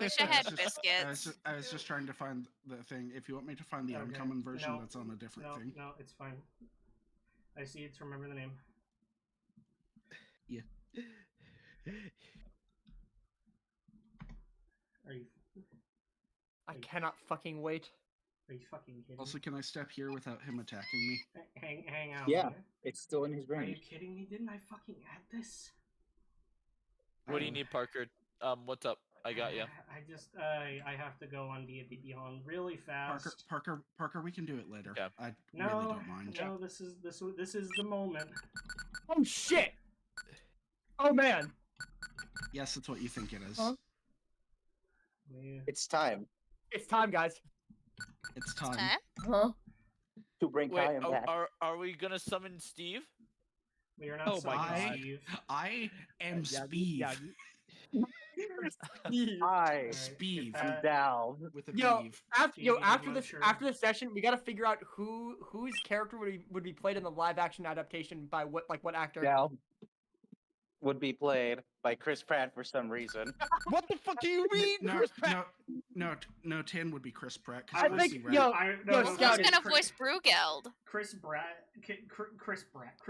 Wish I had was biscuits. I was just trying to find the thing. If you want me to find the Okay. uncommon version No, that's on a different thing. No, it's fine. I see it's remember the name. Are you I cannot fucking wait. are you fucking kidding? Also, can I step here without him attacking me? Hang out. Yeah. okay? It's still in his Are you range. kidding me? Didn't I fucking add this? What do you need, Parker? What's up? I got you. I just I have to go on D&D Beyond really fast. Parker, we can do it later. Yeah. I No, really don't mind. no, this is the moment. Oh shit! Oh man! Yes, it's what you think it is. Huh? Yeah. It's time It's time, guys. It's time. Huh? Huh? to bring Wait, Kyan back. are we gonna summon Steve? We are not Oh my summoning God. Steve. I am Yagi, Speed. Yagi. I Alright, Speed. if am that- Dal. With a Yo, beeve. after You after want this sure? after this session, we gotta figure out whose character would be played in the live action adaptation by what actor. Dal would be played by Chris Pratt for some reason. What the fuck do you mean, No, Chris Pratt? no, 10 would be Chris Pratt. I Because think- Rat. yo, I, Yo, no, Scout Who's Scouted. gonna voice Brugeld? Chris Pratt. Chris Pratt.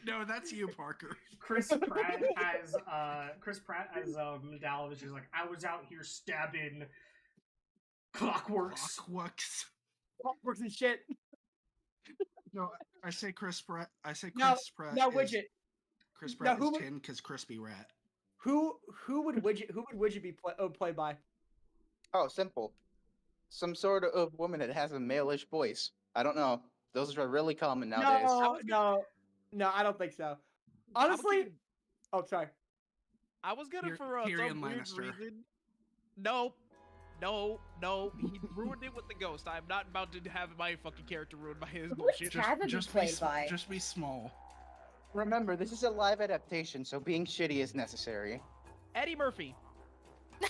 No, that's you, Parker. Chris Pratt as Dal, which is like I was out here stabbing clockworks. Clockworks. Clockworks and shit. No, I say Chris Pratt. I say Now- Chris Pratt. Now is- Widget, Chris now Pratt who is would- 10 because Crispy Rat. who would Widget be played by? Oh, simple. Some sort of woman that has a male-ish voice. I don't know. Those are really common nowadays. No. No, I don't think so. I would Honestly, keep- oh sorry. I was gonna for Tyrion some weird Lannister. reason. No, he ruined it with the ghost. I'm not about to have my fucking character ruined by his Who would bullshit. Tavin be played by? Just be small. Remember, this is a live adaptation, so being shitty is necessary. Eddie Murphy. You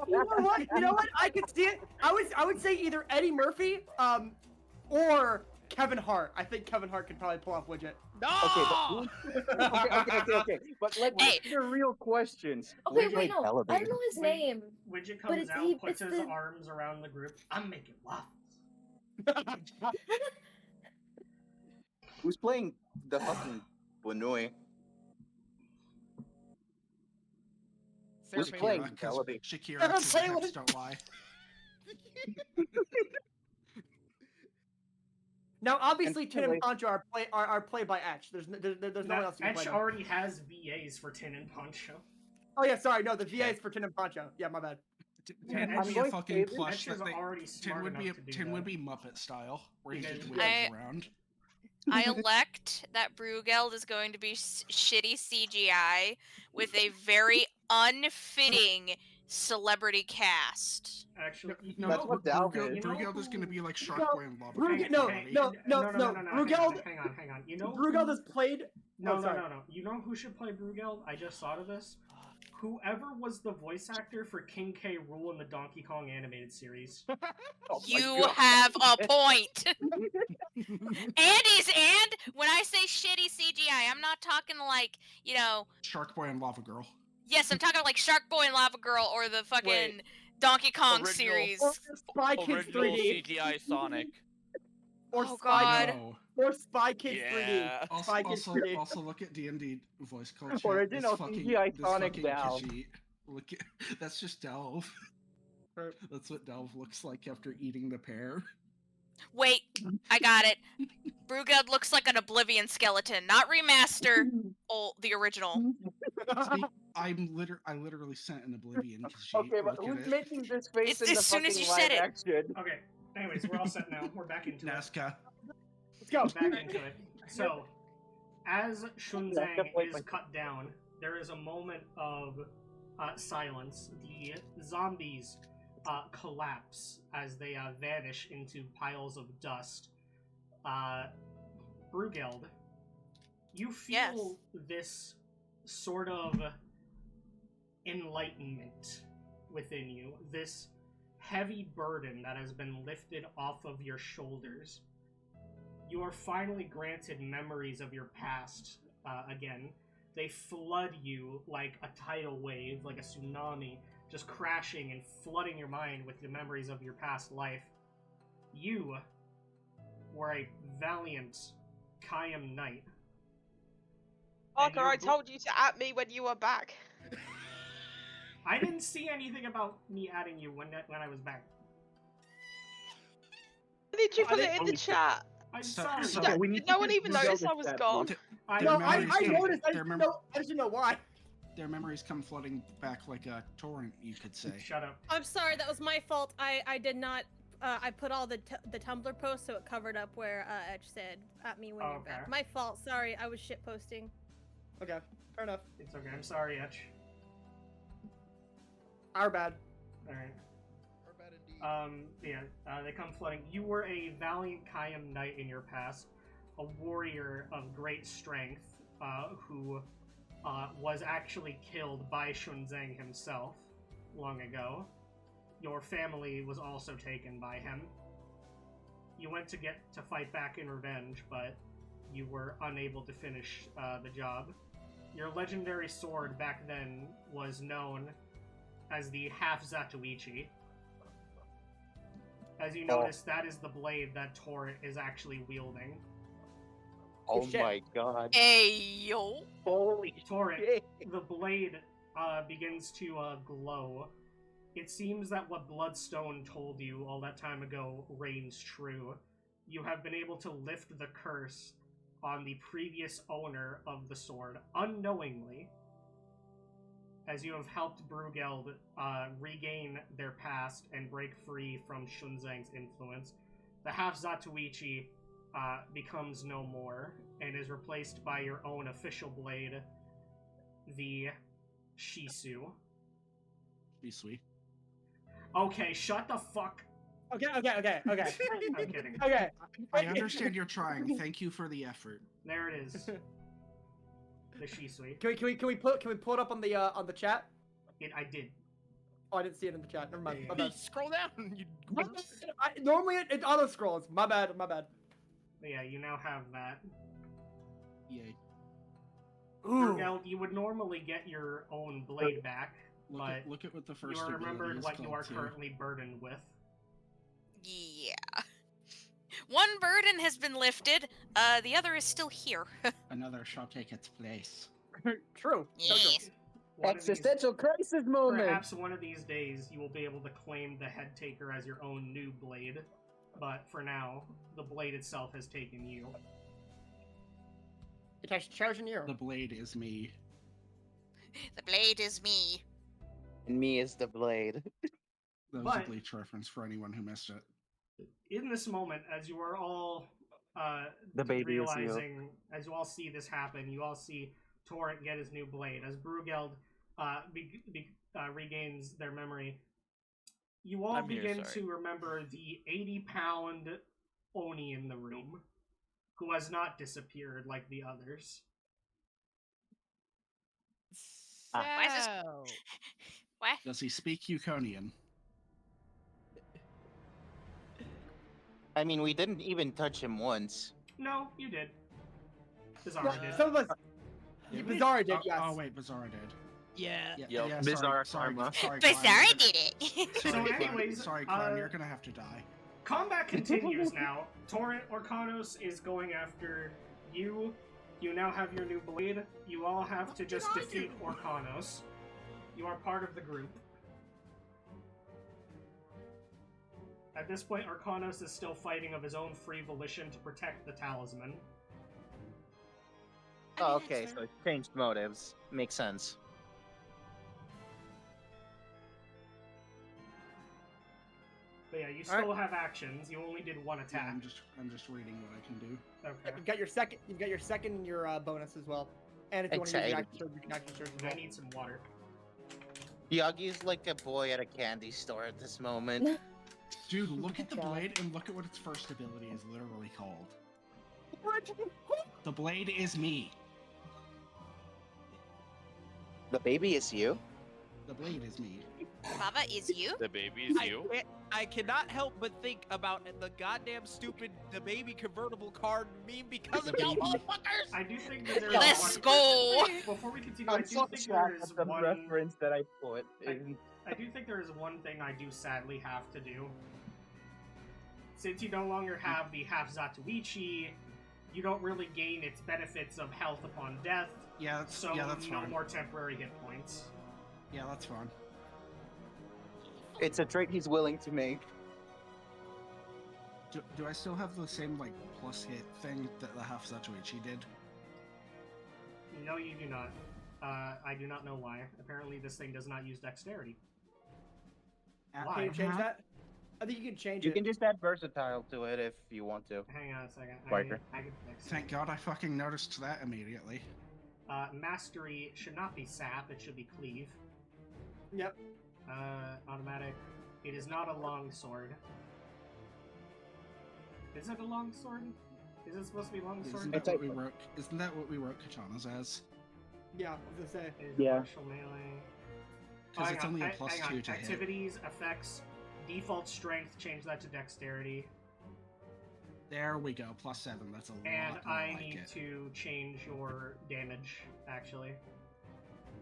know what? You know what? I could see it. I would say either Eddie Murphy, or Kevin Hart. I think Kevin Hart could probably pull off Widget. No. Okay. But like, Hey. these are real questions. Okay, Wait, wait, no. I Bella don't know his name. Widget But comes it's- out, he- puts it's his the- arms around the group. I'm making waffles. Who's playing the fucking Banoi? Who's Sarah playing Palin. Because Celebi? Shakira, 'cause the Palin. hips don't lie. Now, obviously, And Tin and wait. Poncho are played by Etch. There's no one else who can play Etch them. already has VAs for Tin and Poncho. Oh yeah, sorry, no, the VA is for Tin and Poncho. Yeah, my bad. Tin I'm would be a going to fucking say this- plush Etch is that they, already Tin smart would be enough to do Tin would that. be Muppet style, where he You just guys- waves around. I elect that Brugeld is going to be shitty CGI with a very unfitting celebrity cast. Actually, No, That's what Dalv is. Brugeld is going to be like Shark No, Boy and Lava. Brugeld- Girl no, quality. no. Brugeld- Hang on. You know, Brugeld is played. No, Oh, sorry. no. You know who should play Brugeld? I just thought of this. Whoever was the voice actor for King K. Rool in the Donkey Kong animated series. Oh my You God. have a point. And when I say shitty CGI, I'm not talking like, you know, Shark Boy and Lava Girl. yes, I'm talking like Shark Boy and Lava Girl or the fucking Wait. Donkey Kong Original. series. Or Spy Kids Original 3D. CGI Sonic. Or Oh, Spy God. No. Or Spy Kids Yeah. 3D. Also, Spy Kids also, 3D. also look at D&D voice culture. Original This fucking, CGI this Sonic fucking Delve. Khajiit. Look at, that's just Delve. That's what Delve looks like after eating the pear. Wait, I got it. Brugeld looks like an Oblivion skeleton, not remaster, the original. See, I literally sent an Oblivion Khajiit. Okay, but Look at who's it. making this face It's in the as soon as fucking you live said it. action? Okay. Anyways, we're all set now. We're back into it. Nazca. Let's go. Back into it. So, as Shunzang definitely is my- cut down, there is a moment of silence. The zombies collapse as they vanish into piles of dust. Brugeld, you feel this sort of enlightenment within you, this heavy burden that has been lifted off of your shoulders. You are finally granted memories of your past again. They flood you like a tidal wave, like a tsunami, just crashing and flooding your mind with the memories of your past life. You were a valiant Kayam knight. Parker, you're I go- told you to at me when you were back. I didn't see anything about me adding you when I was back. Did you I put didn't- it in the chat? I'm So- sorry. so- No, we need no to one get even Brugeld noticed I in was chat, gone. Their No, I memories come- noticed. I their, just didn't know why. their memories come flooding back like a torrent, you could say. Shut up. I'm sorry, that was my fault. I did not. I put all the Tumblr posts so it covered up where Etch said at me when you're back. Okay. My fault. Sorry, I was shit posting. Okay, fair enough. It's okay. I'm sorry, Etch. Our bad. Alright. They come flooding. You were a valiant Kayam knight in your past, a warrior of great strength, who was actually killed by Shunzang himself long ago. Your family was also taken by him. You went to fight back in revenge, but you were unable to finish the job. Your legendary sword back then was known as the Half Zatoichi. As you notice, that is the blade that Torrent is actually wielding. Oh shit. my god. Hey, yo. Holy Torrent, shit. the blade begins to glow. It seems that what Bloodstone told you all that time ago reigns true. You have been able to lift the curse on the previous owner of the sword, unknowingly, as you have helped Brugeld regain their past and break free from Shunzang's influence. The Half Zatoichi becomes no more and is replaced by your own official blade, the Shisu. Sweet. Okay, shut the fuck. Okay. I'm kidding. Okay. I understand you're trying. Thank you for the effort. There it is. The Shisui. Can we pull it up on the chat? I did. Oh, I didn't see it in the chat. Never mind. My bad. Scroll down. You... Normally it auto scrolls. My bad. But yeah, you now have that. Yay. Now, you would normally get your own blade back, but Look at what the first you are remembered ability is what you called, are too. currently burdened with. Yeah. One burden has been lifted. The other is still here. Another shall take its place. True. Yes. One of these- Existential crisis moment. Perhaps one of these days you will be able to claim the head taker as your own new blade, but for now, the blade itself has taken you. It has chosen you. The blade is me. The blade is me. And me is the blade. That was But- a Bleach reference for anyone who missed it. In this moment, as you are all The baby is you. realizing, as you all see this happen, you all see Torrent get his new blade. As Brugeld regains their memory, you all I'm here, begin sorry. to remember the 80-pound Oni in the room, who has not disappeared like the others. Why is this- So... What? Does he speak Yukonian? I mean, we didn't even touch him once. No, you did. Bizarre Yeah, did. some of us. Bizarre did, Oh, yes. oh wait, Bizarre did. Yeah. Yeah, Yep, sorry, Bizarre karma. Sorry, Bizarre Klein, did it. So Sorry, Klein. anyways, Sorry, Klein, you're gonna have to die. Combat continues now. Torrent Orkanos is going after you. You now have your new blade. You all have to just defeat Orkanos. You are part of the group. At this point, Orkanos is still fighting of his own free volition to protect the talisman. Oh, okay, so it's changed motives. Makes sense. But yeah, you All right. still have actions. You only did one Yeah, attack. I'm just reading what I can do. Okay. You've got your second and your bonus as well. And if you want to use your action surge, you can action surge as I well. need some water. Yagi's like a boy at a candy store at this moment. Dude, look at the God. blade and look at what its first ability is literally called. The blade is me. The baby is you? The blade is me. Baba is you? The baby is you. I cannot help but think about the goddamn stupid the baby convertible card meme because of y'all motherfuckers. I do think that there is Let's one... go. Before we continue, I do think there is the one... reference that I put. I do think there is one thing I do sadly have to do. Since you no longer have the half Zatoichi, you don't really gain its benefits of health upon death, Yeah, that's so that's no fine. more temporary hit points. Yeah, that's fine. It's a trait he's willing to make. Do I still have the same like plus hit thing that the half Zatoichi did? No, you do not. I do not know why. Apparently this thing does not use dexterity. Why? Can you change that? I think you can change You it. can just add versatile to it if you want to. Hang on a second. Biker. I can fix it. Thank God I fucking noticed that immediately. Mastery should not be sap, it should be cleave. Yep. Automatic. It is not a long sword. Is it a long sword? Is it supposed to be long sword? Isn't that what we wrote katanas as? Yeah, I was gonna say. Is Yeah. martial melee. Because Hang it's on, only a hang plus on. 2 to hit. Activities, effects, default strength, change that to dexterity. There we go, plus 7. That's a And lot more I like need it. to change your damage, actually.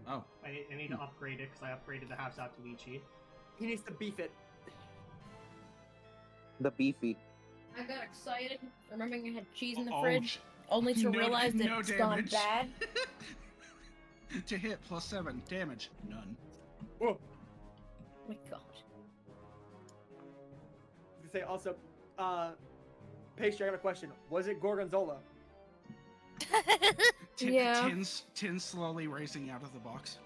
Oh, I need to upgrade it because I upgraded the half Zatoichi. He needs to beef it. The beefy. I got excited, remembering I had cheese in the Oh, fridge, only to no- realize that no it's gone damage. bad. to hit plus 7 damage, none. Whoa. Oh my god. I was gonna say also, Pastry, I got a question. Was it Gorgonzola? Yeah. Tin's slowly racing out of the box.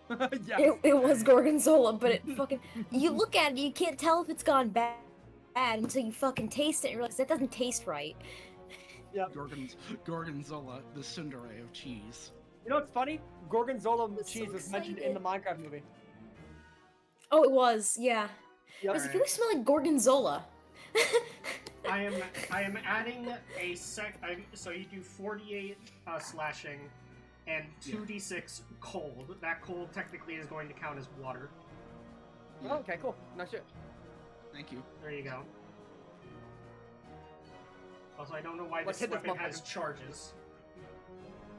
Gorgonzola. Yeah. It was Gorgonzola, but it fucking... You look at it, you can't tell if it's gone bad bad until you fucking taste it and realize that doesn't taste right. Gorgonzola, the tsundere of cheese. You know what's funny? Gorgonzola was cheese so was mentioned in the Minecraft movie. Oh, it was, yeah. Yep. I was like, you smell like gorgonzola. I am adding a so you do 48 slashing and 2d6 cold. That cold technically is going to count as water. Oh, okay, cool. Nice shit. Thank you. There you go. Also, I don't know why Let's this hit this weapon has motherfucker. charges.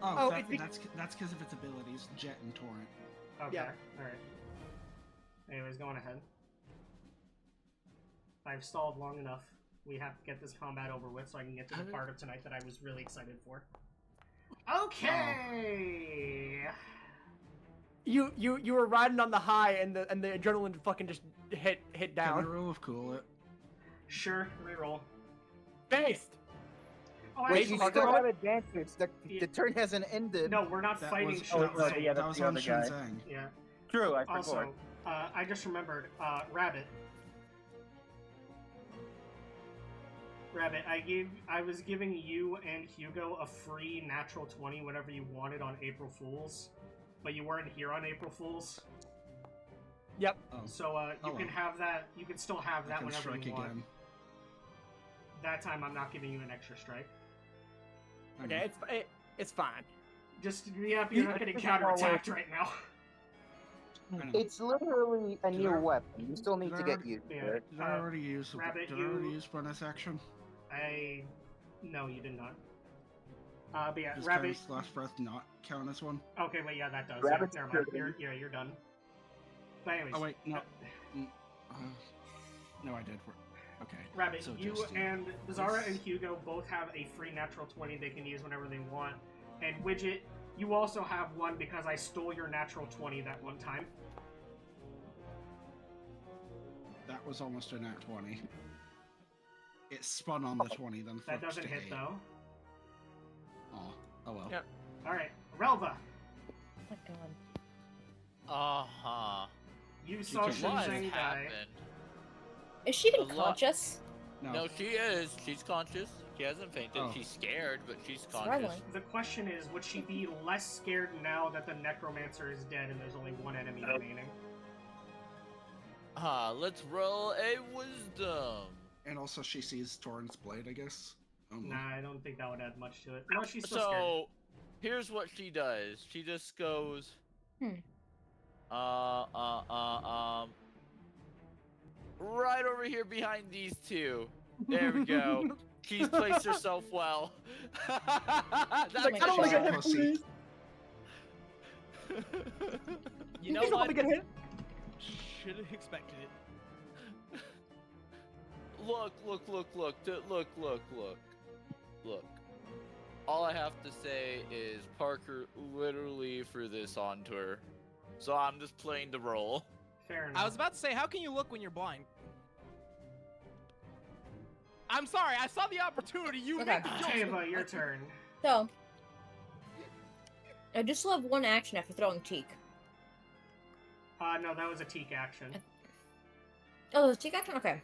Oh, it's- that's because of its abilities, Jet and Torrent. Okay, Yeah. alright. Anyways, going ahead. I've stalled long enough. We have to get this combat over with so I can get to the part of tonight that I was really excited for. Okay! You were riding on the high and the adrenaline fucking just hit Can I down. roll of cool it? Sure, reroll. Based. Oh, Wait, actually, you still have advantage. The turn hasn't ended. no, we're not That fighting was, Shin that was, Zhang. yeah, that that's was the on other guy. Shinzang. Yeah. True, I forgot. Also, I just remembered, Rabbit. Rabbit, I was giving you and Hugo a free natural 20 whenever you wanted on April Fools, but you weren't here on April Fools. Yep. Oh, So you can have that. You can still have I that can whenever strike you want. again. That time, I'm not giving you an extra strike. I Okay, know. it's fine. Just be happy you're not getting counterattacked right now. I know. It's literally a Did new I- weapon. You still need did to I get already- used Yeah. to it. Did I already use? Rabbit, did I already you- use bonus action? No, you did not. But yeah, Does Rabbit. Kai's last breath not count as one? Okay, wait, yeah, that does. Rabbit's Yeah, never mind. turn. You're done. But anyways. Oh wait, no. No, I did. Okay. Rabbit, so you just, and Bizarra and Hugo both have a free natural 20 they can use whenever they want. And Widget, you also have one because I stole your natural 20 that one time. That was almost a nat 20. It spun on the 20, then That flipped doesn't to hit 8. though. Oh well. Yeah. Alright, Relva, Oh my god. Uh-huh. you saw can- What Shinzang die. happened? Is she even A lot- conscious? No. No, she is. She's conscious. She hasn't fainted. Oh. She's scared, but she's conscious. Struggling. The question is, would she be less scared now that the Necromancer is dead and there's only one enemy remaining? Let's roll a wisdom. And also, she sees Torrent's blade, I guess. Nah, I don't think that would add much to it. No, she's still scared. So, here's what she does. She just goes. Right over here behind these two. There we go. She's placed herself well. That's Like, I don't She's wanna a get pussy. You know don't what? want to get hit? Should have expected it. Look. All I have to say is Parker literally threw this onto her. So I'm just playing the role. Fair enough. I was about to say, how can you look when you're blind? I'm sorry, I saw the opportunity. You Okay. make the joke. Tava, your turn. So, I just still have one action after throwing Teak. No, that was a Teak action. Oh, the Teak action? Okay.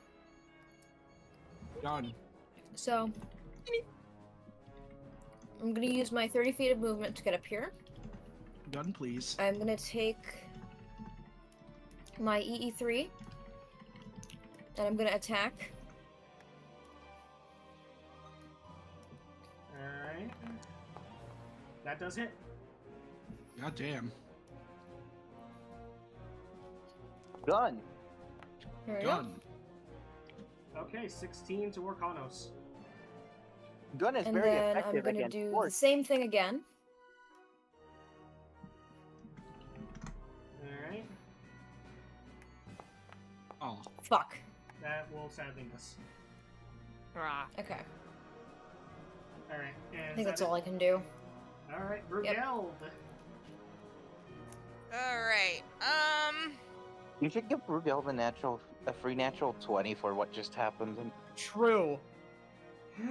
Done. So, I'm gonna use my 30 feet of movement to get up here. Done, please. I'm gonna take my EE3, and I'm gonna attack. Alright. That does hit. God damn. Done. There we go. Done. Okay, 16 to Orkanos. Gun is And very then I'm effective gonna against do the force. same thing again. Alright. Oh. Fuck. That will sadly miss. Ah. Okay. Alright, and I think that's all I can do. Alright, Brugeld. Alright, You should give Brugel a free natural 20 for what just happened. True. They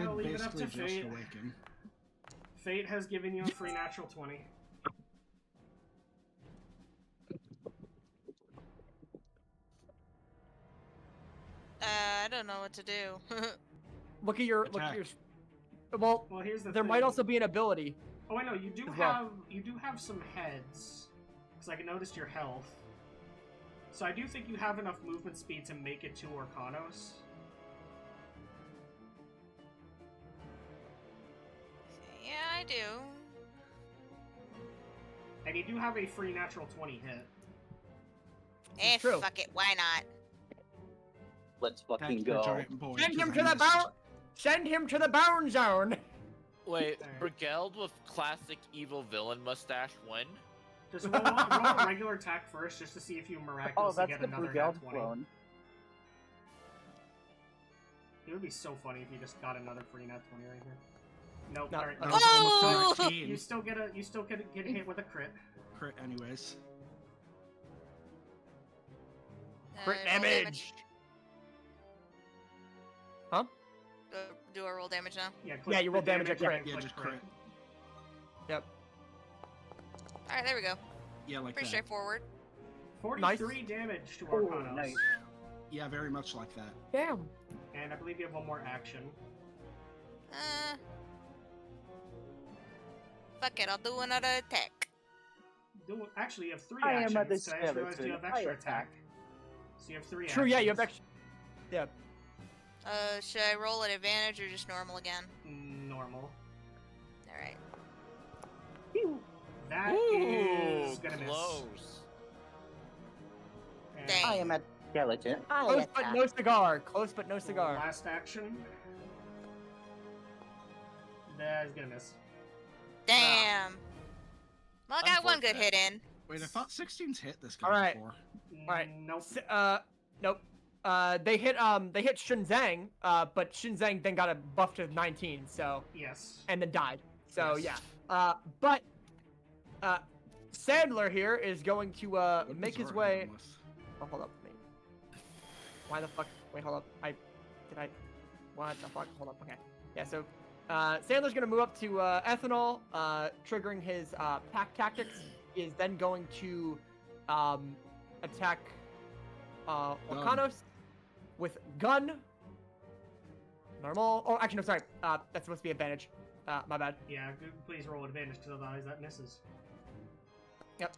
I'll did leave it up basically to just fate. awaken. Fate has given you a free natural 20. I don't know what to do. Look at your Attack. Well, Well, here's the there thing. might also be an ability. Oh, I know you do as well. have some heads, because I can notice your health. So I do think you have enough movement speed to make it to Orkanos. Yeah, I do. And you do have a free natural 20 hit. This is true. Fuck it, why not? Let's Attack fucking your go. giant boy. Send him I to the missed. bound. Send him to the bound zone. Wait, Alright. Brigeld with classic evil villain mustache win? Just roll a regular attack first, just to see if you Oh, miraculously that's get the another Brugeld nat 20. clone. It would be so funny if you just got another free nat 20 right here. Nope. No, Alright. That no. was Oh! almost 13. You still get hit with a crit. Crit anyways. Crit Roll damage. Huh? Do I roll damage now? Yeah, Yeah, you roll the damage at crit. and Yeah, click just crit. Yep. Alright, there we go. Yeah, like Pretty that. straightforward. 43 damage to Oh, Orkanos. nice. Yeah, very much like that. Damn. And I believe you have one more action. Fuck it, I'll do another attack. Actually, you have 3 I am actions. a so I just realized you skeleton. have I extra attack. attack. So you have 3 True. actions. Yeah, you have extra. Yeah. Should I roll at advantage or just normal again? Normal. Alright. That Ooh, is gonna miss. close. And Dang. I am a skeleton. I Close but attack. no cigar. Close but no cigar. Last action. That is gonna miss. Damn. Well, I got one good hit in. Wait, I thought 16's hit this guy Alright. before. Alright. Nope. Nope. They hit Shinzang, but Shinzang then got a buff to 19, so Yes. and then died. So Yes. yeah. But Sandler here is going to What make does his Zora way. hit him with? Oh, hold up. Wait. Why the fuck? Wait, hold up. What the fuck? Hold up. Okay. Yeah. So Sandler's gonna move up to Ethanol, triggering his pack tactics. He is then going to attack Orkanos with gun. Normal. Oh, actually, no, sorry. That's supposed to be advantage. My bad. Yeah, please roll advantage because otherwise that misses. Yep.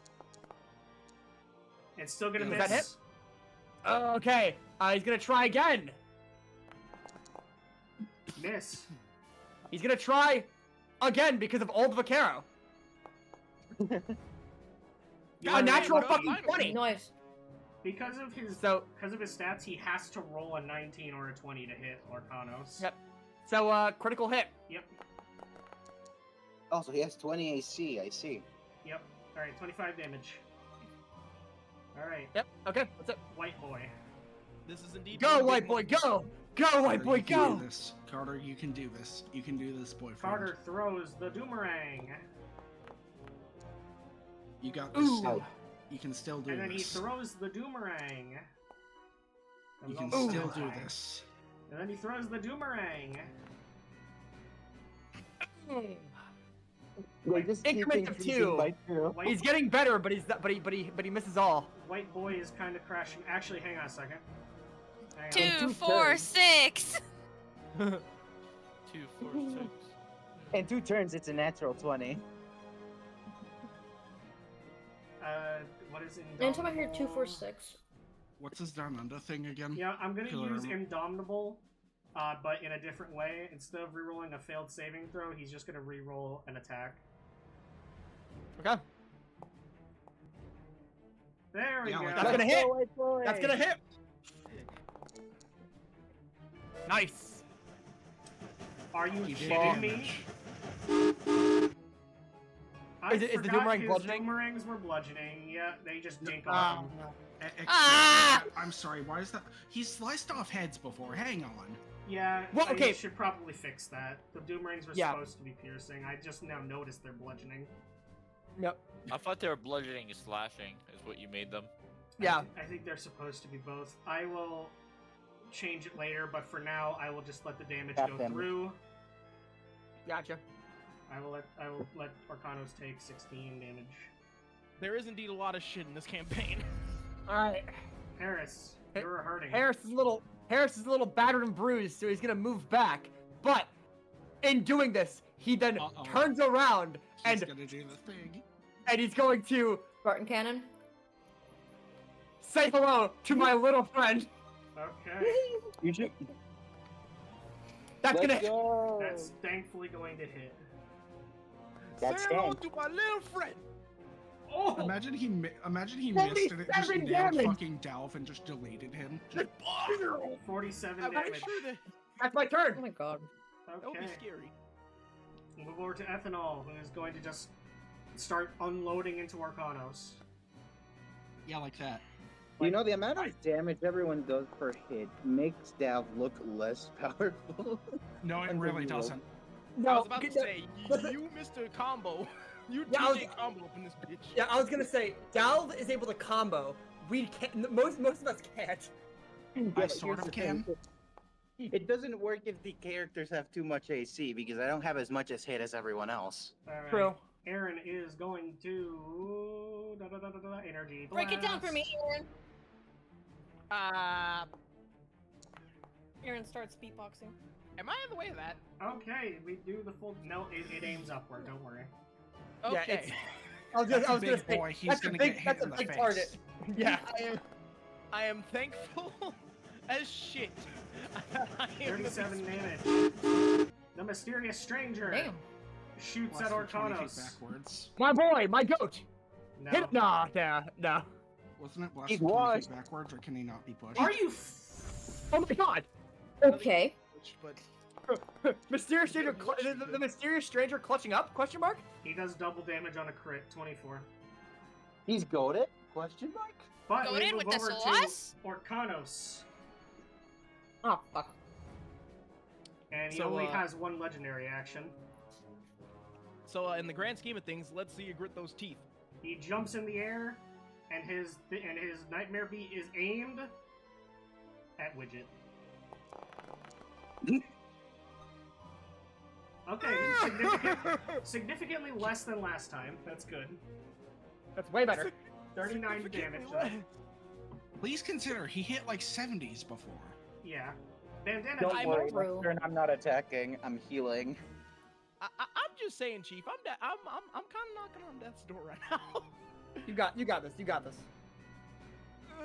It's still gonna Does miss. that hit? Okay. He's gonna try again. Miss. He's gonna try again because of Old Vaquero. Yeah, A natural go, fucking finally. 20. Nice. Because of his So stats, he has to roll a 19 or a 20 to hit Orkanos. Yep. So critical hit. Yep. Also, he has 20 AC, I see. Yep. All right, 25 damage. All right, Yep. Okay. That's it. white boy. This is indeed. Go, one white big boy. one. Go. Go, white Carter, boy. you can Go. do this. Carter, you can do this. You can do this, boyfriend. Carter throws the Doomerang, You got this Ooh. still. You can still do and then he this. throws the Doomerang. That You was can almost still a do lie. this. And then he throws the Doomerang. They just keep Increment of increasing 2. by 2. White, He's getting better, but he misses all. white boy is kind of crashing. Actually, hang on a second. Hang on. 2, two 4, turns. 6. 2, 4, 6. In 2 turns, it's a natural 20. What is Anytime I hear 2, 4, Indomitable? 6. What's his down under thing again? Yeah, I'm gonna Killer use armor. Indomitable, but in a different way. Instead of rerolling a failed saving throw, he's just gonna reroll an attack. Okay. There we Yeah, go. like That's that. gonna hit. White boy. That's gonna hit. Nice. Are you He did kidding me? damage. I Is it- is the forgot Doomerang his bludgeoning? Doomerangs were bludgeoning. Yeah, they just dink Ah. off him. Ah! I'm sorry, why is that? He sliced off heads before, hang on. Yeah, Well, I okay. should probably fix that. The Doomerangs were Yeah. supposed to be piercing. I just now noticed they're bludgeoning. Yep. I thought they were bludgeoning and slashing, is what you made them. Yeah. I think they're supposed to be both. I will change it later, but for now, I will just let the damage Half go damage. through. Gotcha. I will let Orkanos take 16 damage. There is indeed a lot of shit in this campaign. All right. Harris, Hey, you're hurting. Harris's little Harris is a little battered and bruised, so he's gonna move back. But in doing this, he then turns around He's and gonna do the thing. he's going to Spartan cannon. say hello to my little friend. Okay. You should. That's Let's gonna hit. go. That's thankfully going to hit. That's Say hello dang. to my little friend. Oh! Imagine he missed and it just 47 nailed damage! fucking Dalv and just deleted him. Just, 47 I'm damage. pretty sure that That's my Oh turn. my god. that would Okay. be scary. Move over to Ethanol, who is going to just start unloading into Arcanos. yeah, like that. You know, the amount of damage everyone does per hit makes Dav look less powerful. No, it really doesn't. I was about to say, listen. you missed a combo. You Yeah, I was- TJ combo up in this bitch. Yeah, I was gonna say, Dalv is able to combo. We can't. Most of us can't. I sort of can. It doesn't work if the characters have too much AC, because I don't have as much as hit as everyone else. Alright. True. Aaron is going to energy. Break it down for blast. me, Aaron. Uh, Aaron starts beatboxing. am I in the way of that? Okay, we do the full. No, it aims upward. Don't worry. Okay. Yeah, it's- I was That's a gonna big say, boy, he's that's a gonna big, get hit that's a in the big face. target. Yeah. I am thankful as shit. I am 37 damage. The mysterious stranger Damn. shoots Less at than 20 feet Arcanos. backwards. My boy, my goat. No. Hit. Nah, no. Wasn't it less He's than 20 washed. feet backwards, or can he not be pushed? Are you? Oh my god. Okay. But Mysterious stranger. The mysterious stranger clutching up? Question mark. He does double damage on a crit. 24. He's goaded? Question mark? But Go we in move with the over to sauce? Orcanos, Oh fuck. and he So, only uh, has one legendary action. so in the grand scheme of things, let's see you grit those teeth. He jumps in the air, and his nightmare beat is aimed at Widget. Okay, significantly less than last time. That's good. That's way better. 39 damage. Significantly though. less. Please consider, he hit like 70s before. Yeah. Bandana. Don't I'm worry, through. next turn I'm not attacking, I'm healing. I'm just saying, Chief. I'm kind of knocking on death's door right now. You got this. You got this.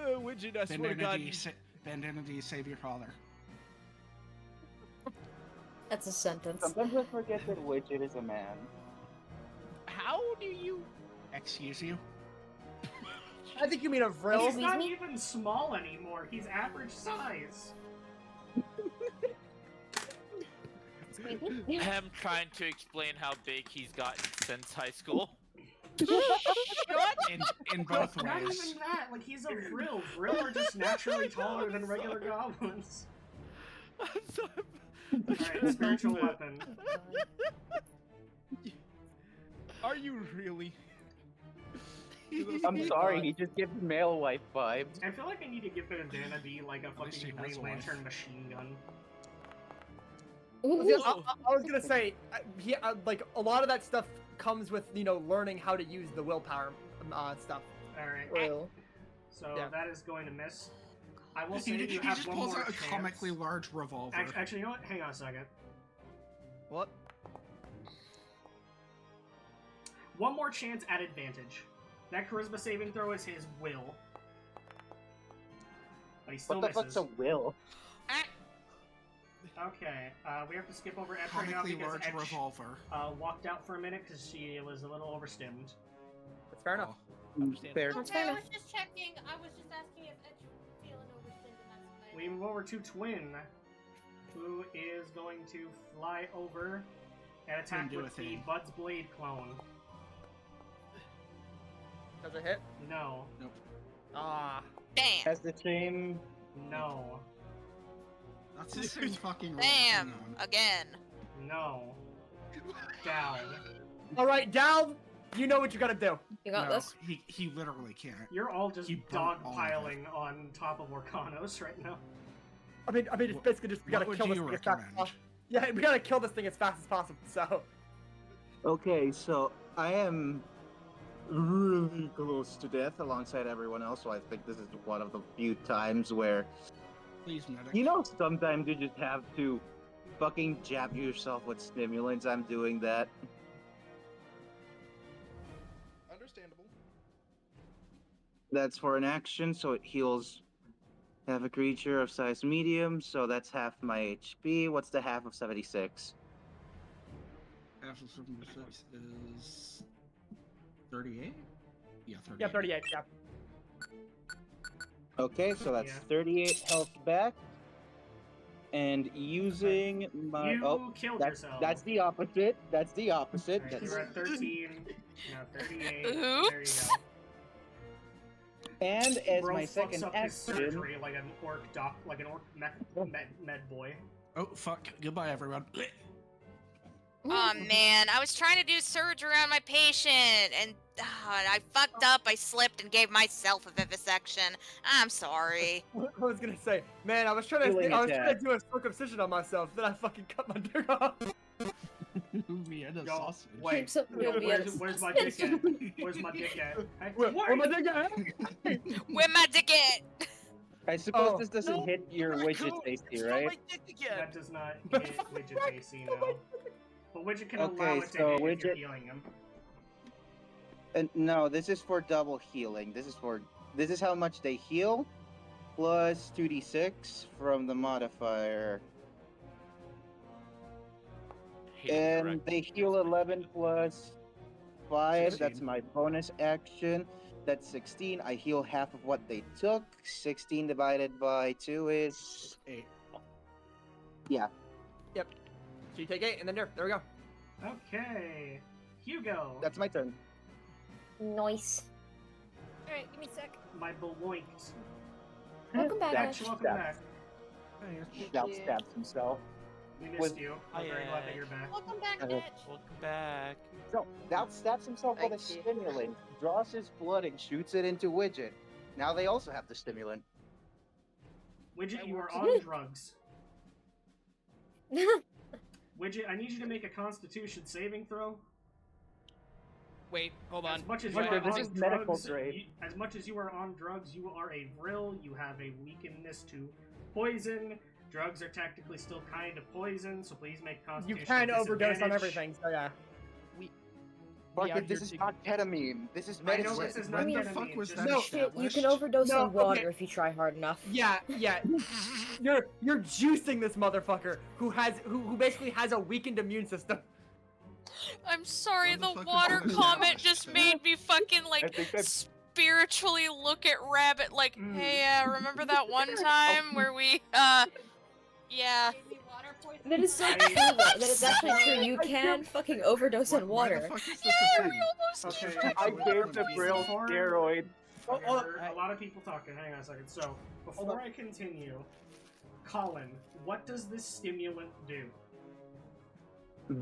Widget, I swear to God. Bandana D, save your father. That's a sentence. Sometimes I forget that Widget is a man. How do you? Excuse you? I think you mean a Vril. He's Excuse not me? even small anymore. He's average size. Him trying to explain how big he's gotten since high school. In both Not ways. even that. Like, he's a Vril. Vril are just naturally taller than regular goblins. Alright, spiritual weapon. Are you really? I'm sorry, he just gives male wife vibes. I feel like I need to give Bandana D like a least he fucking has a Green wife. Lantern machine gun. I was gonna say, like a lot of that stuff comes with learning how to use the willpower stuff. Alright, True. so Yeah. that is going to miss. I will say He you have just one pulls more out a chance. comically large revolver. Actually, you know what? Hang on a second. What? One more chance at advantage. That charisma saving throw is his will. But he still What the misses. fuck's a will? Okay, we have to skip over Etch right now Comically because large Etch revolver. walked out for a minute because she was a little overstimmed. That's fair enough. Fair. That's Okay, fair I enough. was just checking. I was just asking if Edge was feeling overstimmed, and that's what I We move over to Twin, who is going to fly over and attack do a with the thing. Bud's Blade clone. Does it hit? No. Ah. Damn. Has the same. No. That's the same fucking roll. Damn. Hang on. Again. No. Down. All right, Dalv, you know what you gotta do. You got No, this. he literally can't. You're all just You burnt all of dogpiling on top of Orcanos right now. I mean, it's basically just we gotta What kill would this you thing as fast as recommend? possible. Yeah, we gotta kill this thing as fast as possible. So. Okay, so I am really close to death alongside everyone else, so I think this is one of the few times where Please, medic. You know, sometimes you just have to fucking jab yourself with stimulants. I'm doing that. Understandable. That's for an action, so it heals half a creature of size medium, so that's half my HP. What's the half of 76? Half of 76 is 38? Yeah, 38. Yeah, 38. Yeah. Okay, so that's Yeah. 38 health back. And using my You killed yourself. that's the opposite. That's the opposite. Alright, That's you're at 13. No, 38. There you Oops. go. and as Bro my fucks second up his action. surgery like an orc med boy. Oh, fuck. Goodbye, everyone. Oh man, I was trying to do surgery on my patient, and I fucked up. I slipped and gave myself a vivisection. I'm sorry. I was gonna say, man, I was trying Healing to attack. do a circumcision on myself, then I fucking cut my dick off. We had a Yo, sausage. wait. So- Yo, no, where's my dick at? Where's my dick at? Hey, Where what? my dick at? Where my ticket? I suppose Oh, this doesn't no, hit your widget Raccoon, AC, it's not right? my dick again. That does not hit Widget AC, no. But Widget can allow Okay, it to so hit if you're Widget- healing him. And no, this is for double healing. This is how much they heal, plus 2d6 from the modifier. And they heal 11 plus 5. 16. That's my bonus action. That's 16. I heal half of what they took. 16 divided by 2 is 8. So you take 8, and then there we go. Okay. Hugo. That's my turn. Nice. Alright, give me a sec. My beloinked. Welcome back, That's- Ash. Welcome That's- back. Shouts stabs himself. We Was- missed you. I'm very glad that you're back. Welcome back, Okay. bitch. Welcome back. So, Doubt stabs himself with a Thank you. stimulant, draws his blood, and shoots it into Widget. Now they also have the stimulant. Widget, you are on drugs. Widget, I need you to make a Constitution saving throw. Wait, hold on. As much as you Wait, are this on is medical drugs, grade. as much as you are on drugs, you are a vril. You have a weakness to poison. Drugs are technically still kind of poison, so please make You Constitution. can at overdose on disadvantage. everything, so yeah. Fuck out it, this here is to- not ketamine. This is I know medicine. this is not When the ketamine, fuck was just- that No, Shit, you established? can overdose No, on water okay. if you try hard enough. Yeah. You're juicing this motherfucker who basically has a weakened immune system. I'm sorry, When the the fuck is water that comment established? just made me fucking I like think that's spiritually look at Rabbit like, Mm. hey, remember that one time where we, yeah. That is so I- true, though. That is actually true. You can fucking overdose on Why the water. fuck is this a thing? Okay. I gave the Brill Before- steroid. Oh, Okay, oh, there are a lot of people talking. Hang on a second. So, before I continue, Colin, what does this stimulant do?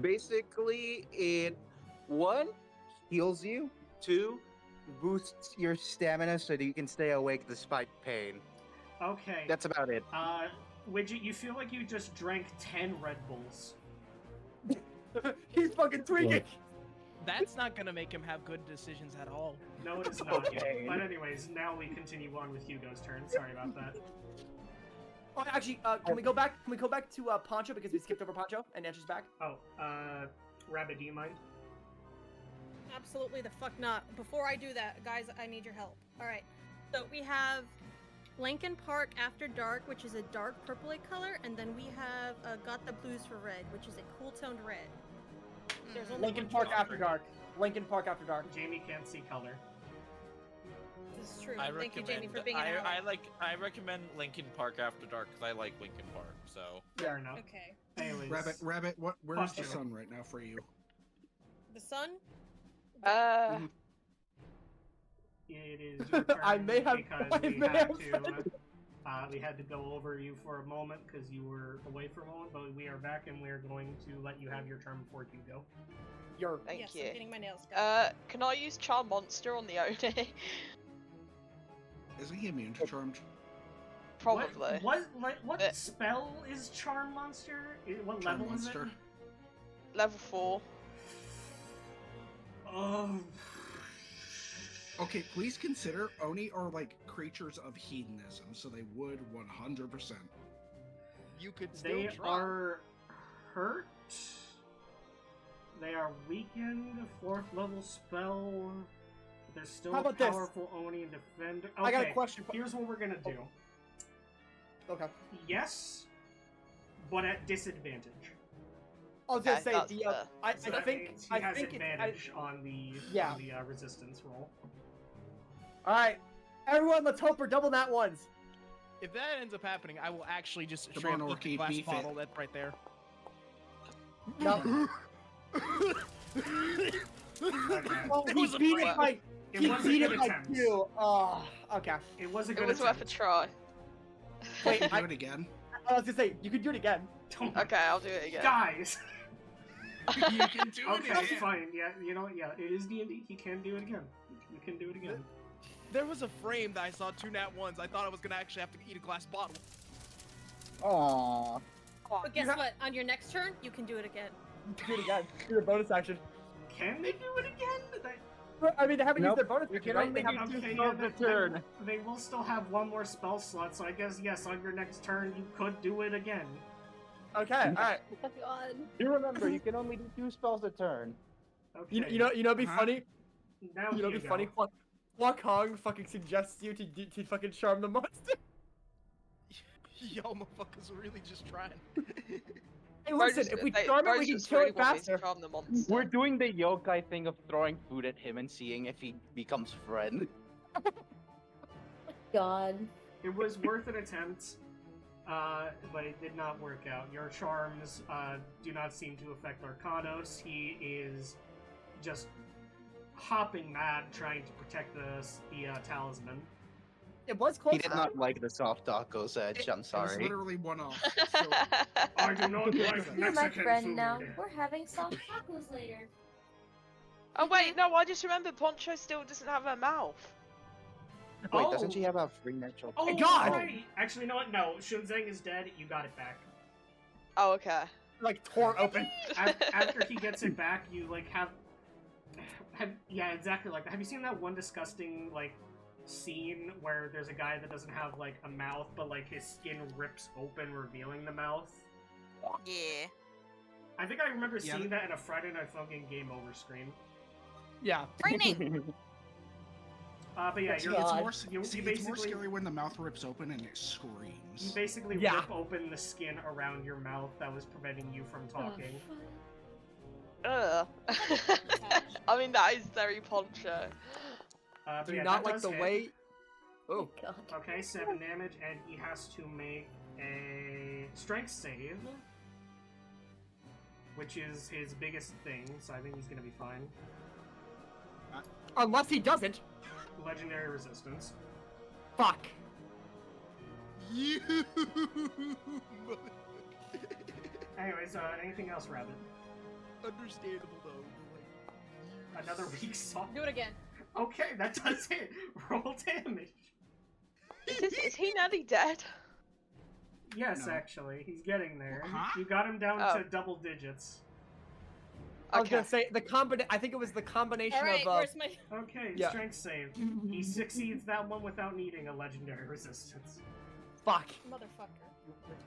Basically, it 1 heals you, 2 boosts your stamina so that you can stay awake despite pain. Okay. That's about it. Widget, you feel like you just drank 10 Red Bulls. He's fucking tweaking. That's not gonna make him have good decisions at all. No, it is not. Okay. But anyways, now we continue on with Hugo's turn. Sorry about that. Oh, actually, can we go back? Can we go back to Poncho because we skipped over Poncho and Answer's back? Oh, Rabbit, do you mind? Absolutely the fuck not. Before I do that, guys, I need your help. Alright. So we have Lincoln Park After Dark, which is a dark purpley color, and then we have Got the Blues for Red, which is a cool toned red. There's only Lincoln one Park color. After Dark. Lincoln Park After Dark. Jamie can't see color. This is true. I Thank you, recommend. Jamie, for being an ally. I recommend Linkin Park After Dark because I like Linkin Park. So Fair enough. Okay. Anyways. Rabbit, where's the Poncho. sun right now for you? The sun? It is your turn I may have- because I we may had have to. We had to go over you for a moment because you were away for a moment, but we are back and we are going to let you have your turn before you go. Your Thank yes, you. I'm getting my nails done. Can I use Charm Monster on the Oni? Isn't he immune to charmed? Probably. What Uh, spell is Charm Monster? What Charm level is monster. it? Level 4. Oh. Okay, please consider Oni are like creatures of hedonism, so they would 100%. You could still They try. are hurt. They are weakened. 4th level spell. They're still How a about this? powerful Oni defender. Okay, I got a question. here's what we're gonna do. Okay. Yes, but at disadvantage. I was gonna Okay, say that's the fair. I So that think means he I has think advantage on the Yeah. on the resistance roll. all right, everyone, let's hope for double nat ones. If that ends up happening, I will actually just Come straight on, up eat the Orky, glass beef it. bottle that's right there. No. Okay. Oh, It he was a beat threat. it by It he was a beat good it by attempt. 2. Oh, okay. It was a It good was worth a attempt. try. Wait, Do I it again. was gonna say you could do it again. Okay, I'll do it again. Guys. You can do it Okay, again. fine. Yeah, you know, yeah, it is D&D. He can do it again. You can do it again. There was a frame that I saw 2 nat 1s. I thought I was gonna actually have to eat a glass bottle. Aww. But guess what? On your next turn, you can do it again. Do it again. Do the bonus action. Can they do it again? I mean, they haven't Nope. used their bonus You action, can right? only They do have two Okay, spells yeah, a turn. they will still have one more spell slot, so I guess, yes, on your next turn, you could do it again. Okay, all right. Oh God. You remember, you can only do 2 spells a turn. Okay. You know, it'd be Huh? funny. now You know, it'd be Hugo. funny. Hua Kong fucking suggests you to fucking charm the monster. Y'all motherfuckers are really just trying. Hey, listen, if we charm it, we can kill it faster. We're doing the yokai thing of throwing food at him and seeing if he becomes friend. God. It was worth an attempt, but it did not work out. Your charms do not seem to affect Arcanos. He is just hopping mad trying to protect the talisman. It was close. He did not like the soft tacos edge, I'm It was sorry. literally one off. So I do not like You're my Mexican friend food. now. We're having soft tacos later. Oh wait, no, I just remembered Poncho still doesn't have a mouth. Wait, Oh. doesn't she have a free natural? Oh, God! right. Actually, you know what? No, Shunzeng is dead. You got it back. Oh, okay. Like tore open. After he gets it back, you like have yeah, exactly like that. Have you seen that one disgusting like scene where there's a guy that doesn't have like a mouth, but like his skin rips open, revealing the mouth? Yeah. I think I remember Yeah. seeing that in a Friday Night Funkin' Game Over screen. Yeah. Training. But yeah, See, you're, it's God. more, you see, it's more basically scary when the mouth rips open and it you screams. basically Yeah. rip open the skin around your mouth that was preventing you from talking. Ugh. I mean, that is very Poncho. But Do yeah, not that like does the hit. way. Oh. God. Okay, 7 damage, and he has to make a strength save, which is his biggest thing, so I think he's gonna be fine. Unless he doesn't. Legendary resistance. Fuck. You. Anyways, anything else, Rabbit? Understandable though. Another weak song? Do it again. Okay, that does it. Roll damage. Is he nearly dead? Yes, No. actually, he's getting there. Huh? You got him down Oh. to double digits. I was Okay. gonna say I think it was the combination All right, of. where's my? Okay, Yeah. strength save. He succeeds that one without needing a legendary resistance. Fuck. Motherfucker.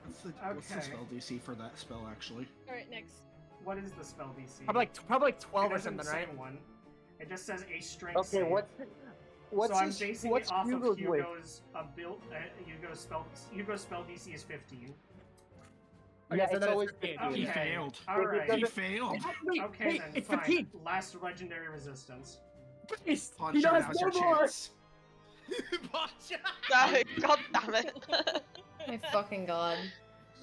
What's the Okay. spell DC for that spell, actually? All right, next. What is the spell DC? Probably like 12 It or doesn't something, say right? one. It just says a strength Okay, save. what's so I'm his, basing what's it off of Hugo's with? Hugo's spell DC is 15. Okay, Yeah, so it's then always 15. Okay. He failed. Alright. He failed. Wait, Okay wait, then, it's fine. 15. Last legendary resistance. Please. He Poncho, knows now's no your more. chance. Poncho. No, god damn it. My fucking God.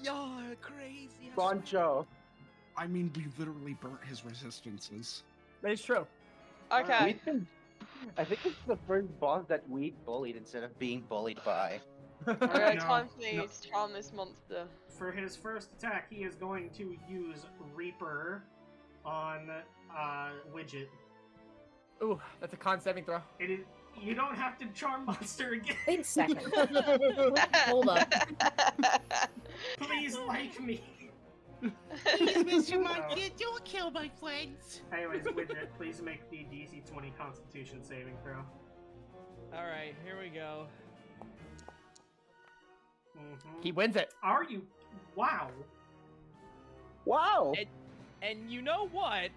Y'all are crazy. Boncho. I mean, we literally burnt his resistances. That is true. Okay. We've been, I think it's the first boss that we bullied instead of being bullied by. Okay, No, time for me no. to charm this monster. For his first attack, he is going to use Reaper on Widget. Ooh, that's a con saving throw. It is. You don't have to charm monster again. Wait a second. Hold up. Please like me. Please, Mr. No. Monkey, don't kill my friends. Anyways, Widget, please make the DC 20 Constitution saving throw. Alright, here we go. He wins it. Are you? Wow. Wow! And you know what?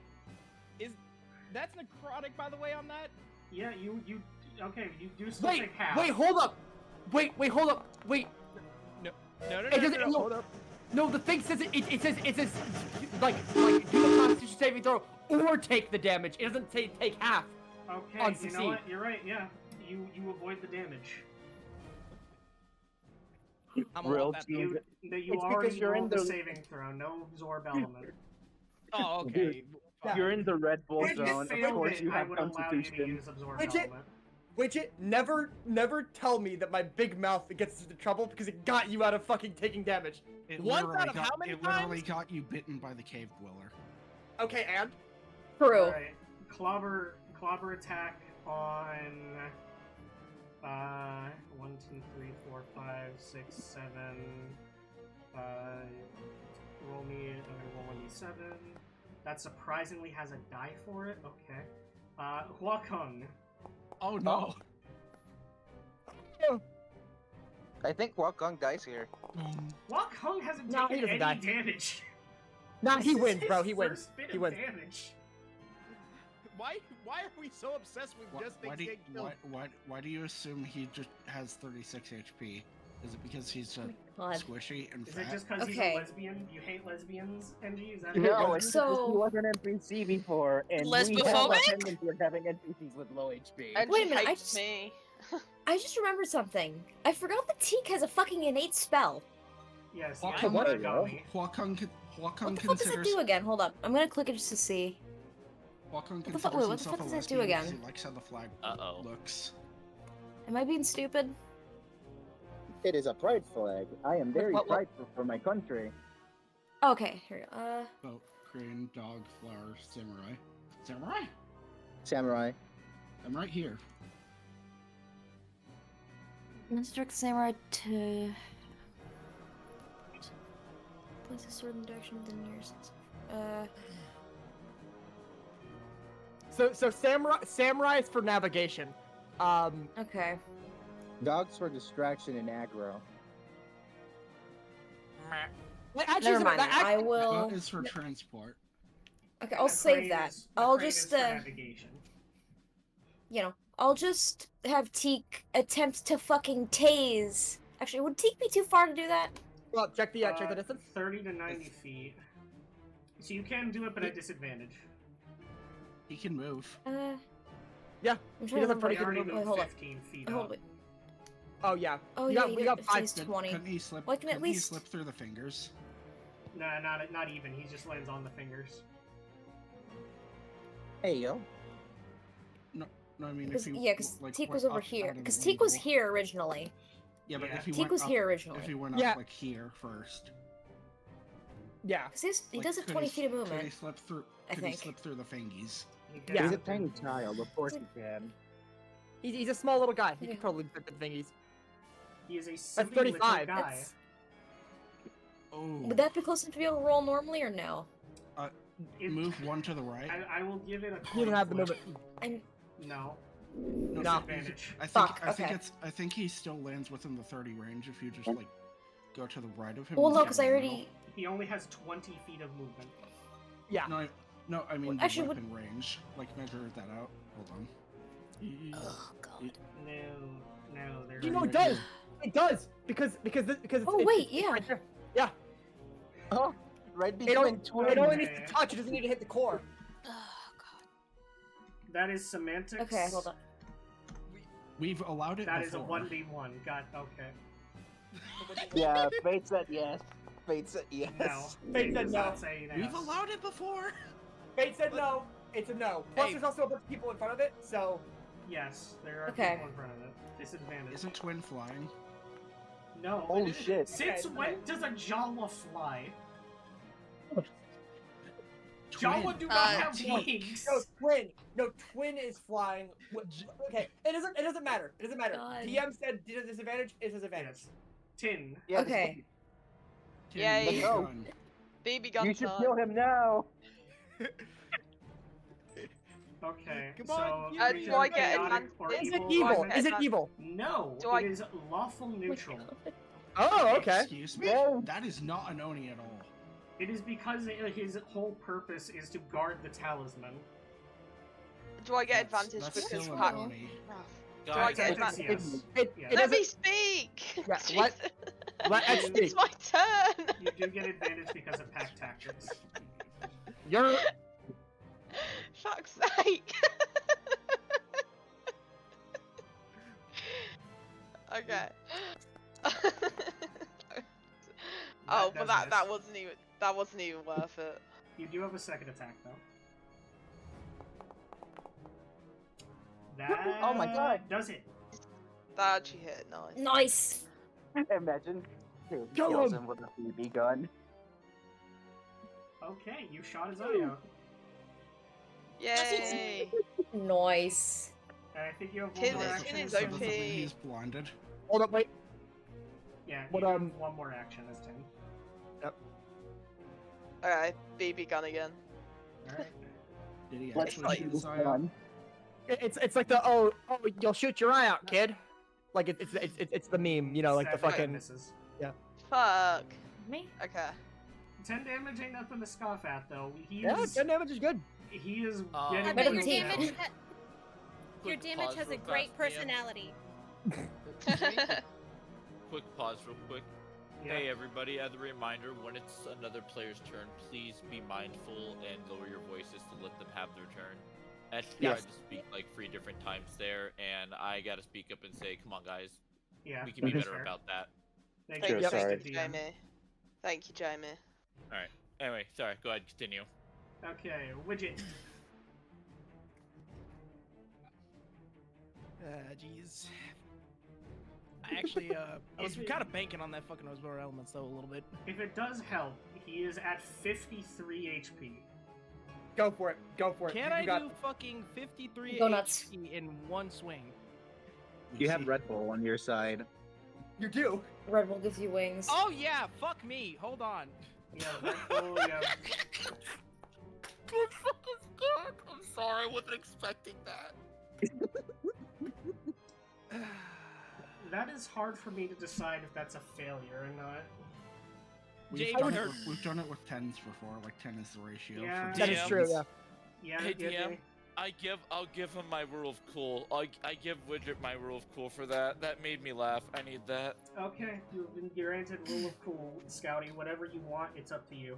That's necrotic, by the way, on that? Yeah, you okay, you do still Wait, take half. wait, hold up. Wait, hold up. Wait. No, It doesn't. No, hold up. no, the thing says it says like do the Constitution saving throw or take the damage. It doesn't say take half. Okay, on you succeed. know what? You're right. Yeah, you avoid the damage. I'm Real all that. team. You It's because already you're in rolled the the- saving throw. No absorb element. Oh, okay. You're in the Red Bull If you zone. Of failed course, it, you I have would allow you to Constitution. use absorb Widget, element. Widget, never tell me that my big mouth gets into trouble because it got you out of fucking taking damage. It Once literally out of got, how many it literally times? got you bitten by the cave dweller. Okay, and True. Alright, clobber attack on 1, 2, 3, 4, 5, 6, 7. Roll me. I'm gonna roll 1d7. That surprisingly has a die for it. Okay. Huakung. Oh no! I think Wakong dies here. Huakung hasn't No, he taken doesn't any die. damage. nah, This he is wins, his bro. He wins. first bit He of wins. damage. Why are we so obsessed with Why, just why, things do you, getting killed? why do you assume he just has 36 HP? Is it because he's God. squishy and Is it fat? just because he's Okay. a lesbian? You hate lesbians, NG? Is that No, it? it's So- because he was an NPC before, and we have a Lesbophobic? tendency of having NPCs with low HP. And Wait she a minute, I hates just- me. I just remembered something. I forgot that Teak has a fucking innate spell. Yes, Huakung, yeah, what? Origami. Huakung What the fuck does it considers do again? Hold up. I'm gonna click it just to see. Huakung the fuck- considers wait, what the himself fuck a does that do lesbian because again? he likes how the flag Uh-oh. looks. Am I being stupid? It is a pride flag. I am very what- prideful for my country. Okay, here we go. Oh, green, dog, flower, samurai. Samurai? Samurai. I'm right here. Instruct Samurai to place a sword in the direction of the nearest. So samurai is for navigation. Okay. Dogs for distraction and aggro. Actually, Never mind. that I will. That is for transport. Okay, I'll save that. I'll just navigation. you know, I'll just have Teak attempt to fucking tase. Actually, would Teak be too far to do that? well, check the distance. 30 to 90 feet. So you can do it, but at disadvantage. He can move. Yeah, I'm he trying to does a remember. pretty You already good moved move. Wait, hold up. 15 feet Hold up. wait. Oh yeah. Oh we yeah, got, we got it 5 says spin. 20. Couldn't he slip? Well, I can at couldn't he least- slip through the fingers? Nah, not even. He just lands on the fingers. Hey yo. No, I mean Because if he yeah, because like, Teak went was over up here. out of the Because Teak was angle. here originally. Yeah, but Yeah. if he Teak went was up, here originally. if he went Yeah. up like here first, Yeah. Because he like, does have could 20 feet of Could he movement. slip through? I Could he think. slip through the fingies? He Yeah. He's a can. tiny child, of course he can. He's a small little guy. He Yeah. can probably fit the thingies. He is a silly 35. little guy. That's, Oh. would that be close enough to be able to roll normally or no? It- Move one to the right. I will give it a You coin don't have the flip. movement. I'm No. No, Disadvantage. I think Fuck, I think okay. it's I think he still lands within the 30 range if you just like go to the right of him. well, no, instead because of I the already. He only has 20 feet of movement. Yeah. middle. No, I mean Well, the actually, would- weapon range. Like measure that out. Hold on. Oh god. No, there's. You know, it Right does. here. It does because Oh, wait, yeah. right there. Yeah. Oh, right It only, between twins. it only needs to touch. It doesn't need to hit the core. Oh god. That is semantics. Okay, hold on. We've allowed it That is a before. 1v1. Got okay. Yeah, Fate said yes. Fate said yes. No. Fate said does no. not say yes. We've allowed it before. Fate said no. It's a no. Plus, Hey. there's also a bunch of people in front of it, so Yes, there are Okay. people in front of it. Disadvantage. Isn't twin flying? No. Holy shit. Since Okay, when okay. does a Jawa fly? Twin. Jawa do not have Teak. wings. no twin. No twin is flying. Okay, it doesn't matter. It doesn't matter. God. DM said disadvantage is disadvantage. Yes. Tin. Yeah, Okay. Tin, Yay. gun. Baby gun You should time. kill him now. Okay, Come so on, creature, do I get chaotic, or Is it evil? evil? get Is it advantage? evil? No, Do I- it is lawful neutral. Oh, okay. Excuse me? Yeah. That is not an Oni at all. It is because his whole purpose is to guard the talisman. Do I get That's advantage still because an pack? Oni. Do I Guys, get Tactics, advantage? yes. It Yeah. it Let me doesn't. speak! Yeah, Jesus. Let us It's speak. my turn! You do get advantage because of pack tactics. You're. Fuck's sake! Okay. Oh, but does that miss. wasn't even worth it. You do have a second attack though. That Oh my God. does it. That actually hit, nice. Nice. Imagine Kid Go kills on. him with a BB gun. Okay, you shot his eye out. Yay! Nice. And I think you have Kid one more is- action. Kid is so OP. doesn't mean He's blinded. Hold up, wait. Yeah, What, you have one more action as 10. Alright, BB gun again. Alright. Did he Let's actually like shoot this his eye out? one. It's like the you'll shoot your eye out, kid. Like it's the meme, you know, like the Seven fucking. misses. Fuck. Me? Okay. 10 damage ain't nothing to scoff at though. Yeah, 10 damage is good. He is Uh, getting I Better bet your than whittled damage. down. Your Quick damage pause has a real great fast, Ian. personality. Quick pause, real quick. Yeah. Hey everybody, as a reminder, when it's another player's turn, please be mindful and lower your voices to let them have their turn. I tried Yes. to speak like 3 different times there, and I gotta speak up and say, come on guys, Yeah, we can be that's better fair. about that. Thank Thank you, you, Sure, sorry. thank you, Jamie. Thank you, Jamie. Alright, anyway, sorry, go ahead, continue. Okay, widget. Jeez. I actually, I was kind of banking on that fucking Osbor Elements though a little bit. If it does help, he is at 53 HP. Go for it. Go for it. Can You I got do fucking 53 Go nuts. HP in one swing? You have Red Bull on your side. You do. Red Bull gives you wings. Oh yeah, fuck me. Hold on. Yeah, Red Bull, yeah. I'm sorry, I wasn't expecting that. That is hard for me to decide if that's a failure or not. James, We've done it with 10s before, like 10 is the ratio. Yeah. for That is DMs. true. Yeah. Yeah, Hey yeah, DM, I'll give him my rule of cool. I give Widget my rule of cool for that. That made me laugh. I need that. Okay, you've been granted rule of cool, Scouty. Whatever you want, it's up to you.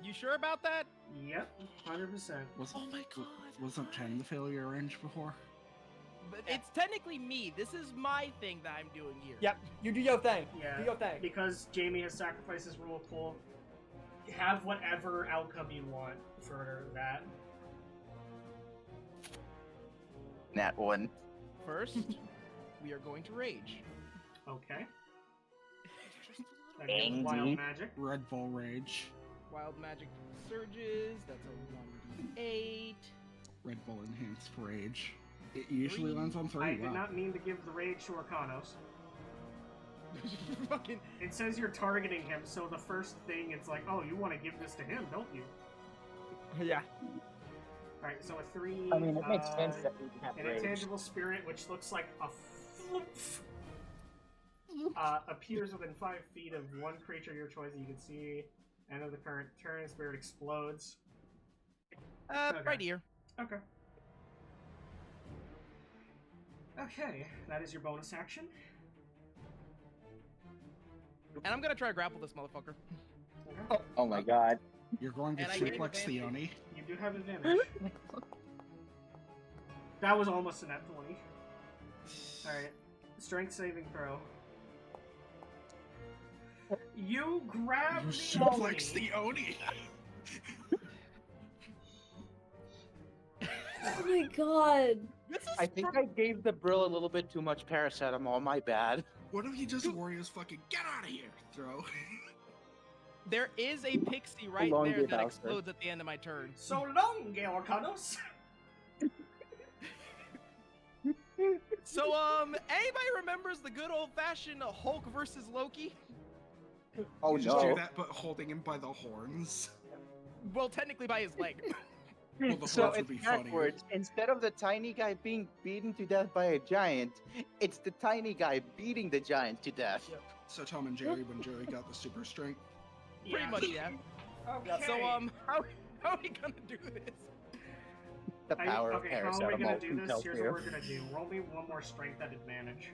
You sure about that? Yep, 100%. Oh my god. Wasn't 10 the failure range before? But it's technically me. This is my thing that I'm doing here. Yep. You do your thing. Yeah, Do your thing. because Jamie has sacrificed his rule of cool. Have whatever outcome you want for that. Nat 1. First, we are going to rage. Okay. That means wild Andy. magic. Red Bull Rage. Wild magic surges. That's a 1d8. Red Bull Enhanced Rage. It usually lands on 3. I did wow. not mean to give the rage to Arcanos. Fucking. It says you're targeting him, so the first thing it's like, oh, you want to give this to him, don't you? Yeah. Alright, so a 3. I mean, it makes sense that we can have An rage. intangible spirit, which looks like a floof, appears within 5 feet of one creature of your choice that you can see. End of the current turn, spirit explodes. Okay. Right here. Okay. Okay, that is your bonus action. And I'm gonna try to grapple this motherfucker. Okay. Oh my god. You're going to And I gain suplex the advantage. Oni. You do have advantage. That was almost a net 20. Alright. Strength saving throw. You grab You the suplex Oni. the Oni! Oh my god. I think I gave the Brill a little bit too much paracetamol, my bad. What if he just Warriors fucking get out of here? Throw. There is a pixie right long there day, that Bowser. explodes at the end of my turn. So long, Georganos! So, anybody remembers the good old-fashioned Hulk versus Loki? Oh You just do no. that, but holding him by the horns. Well, technically by his leg. Well, the So horns would it's be funnier. backwards. Instead of the tiny guy being beaten to death by a giant, it's the tiny guy beating the giant to death. So Tom and Jerry, when Jerry got the super strength. Pretty much, yeah. Okay. So, how are we gonna do this? The power of okay, how are we gonna paracetamol do this? compels Here's you. what we're gonna do. Roll me one more strength at advantage.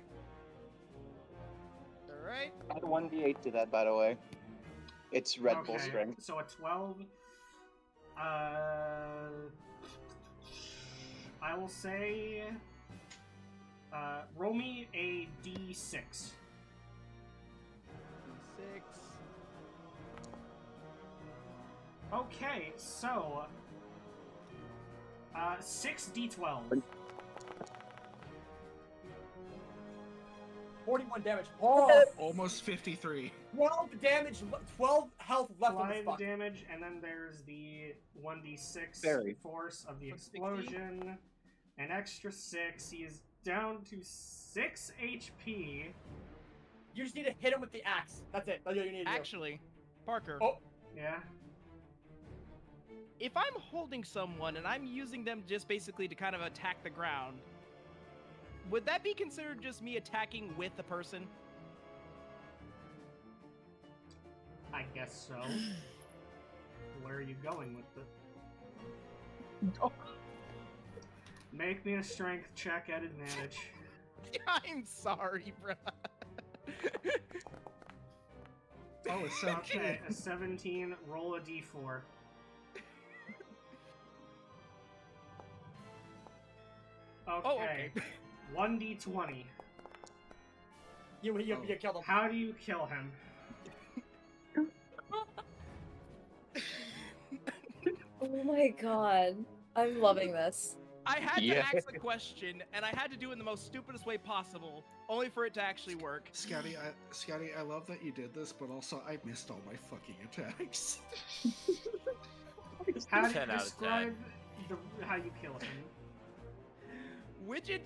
Alright. Add 1d8 to that, by the way. It's Red Bull Okay, strength. So a 12. I will say. Roll me a d6. 6. Okay, so 6d12. 41 damage. Oh, Almost 53. 12 damage, 12 health left on this 5 fuck. damage, and then there's the 1d6 Very. force of the So 60? explosion. An extra 6. He is down to 6 HP. You just need to hit him with the axe. That's it. That's all you need to do. Actually, Parker, Oh. Yeah. if I'm holding someone and I'm using them just basically to kind of attack the ground, would that be considered just me attacking with the person? I guess so. Where are you going with it? Make me a strength check at advantage. I'm sorry, bro. Oh, it's 17. Okay, a 17. Roll a d4. Okay. Oh, okay. 1d20. You killed him. How do you kill him? Oh my god. I'm loving this. I had to Yeah. ask the question, and I had to do it in the most stupidest way possible, only for it to actually work. Scotty, I love that you did this, but also I missed all my fucking attacks. How do you 10 out of describe how you kill him? Widget,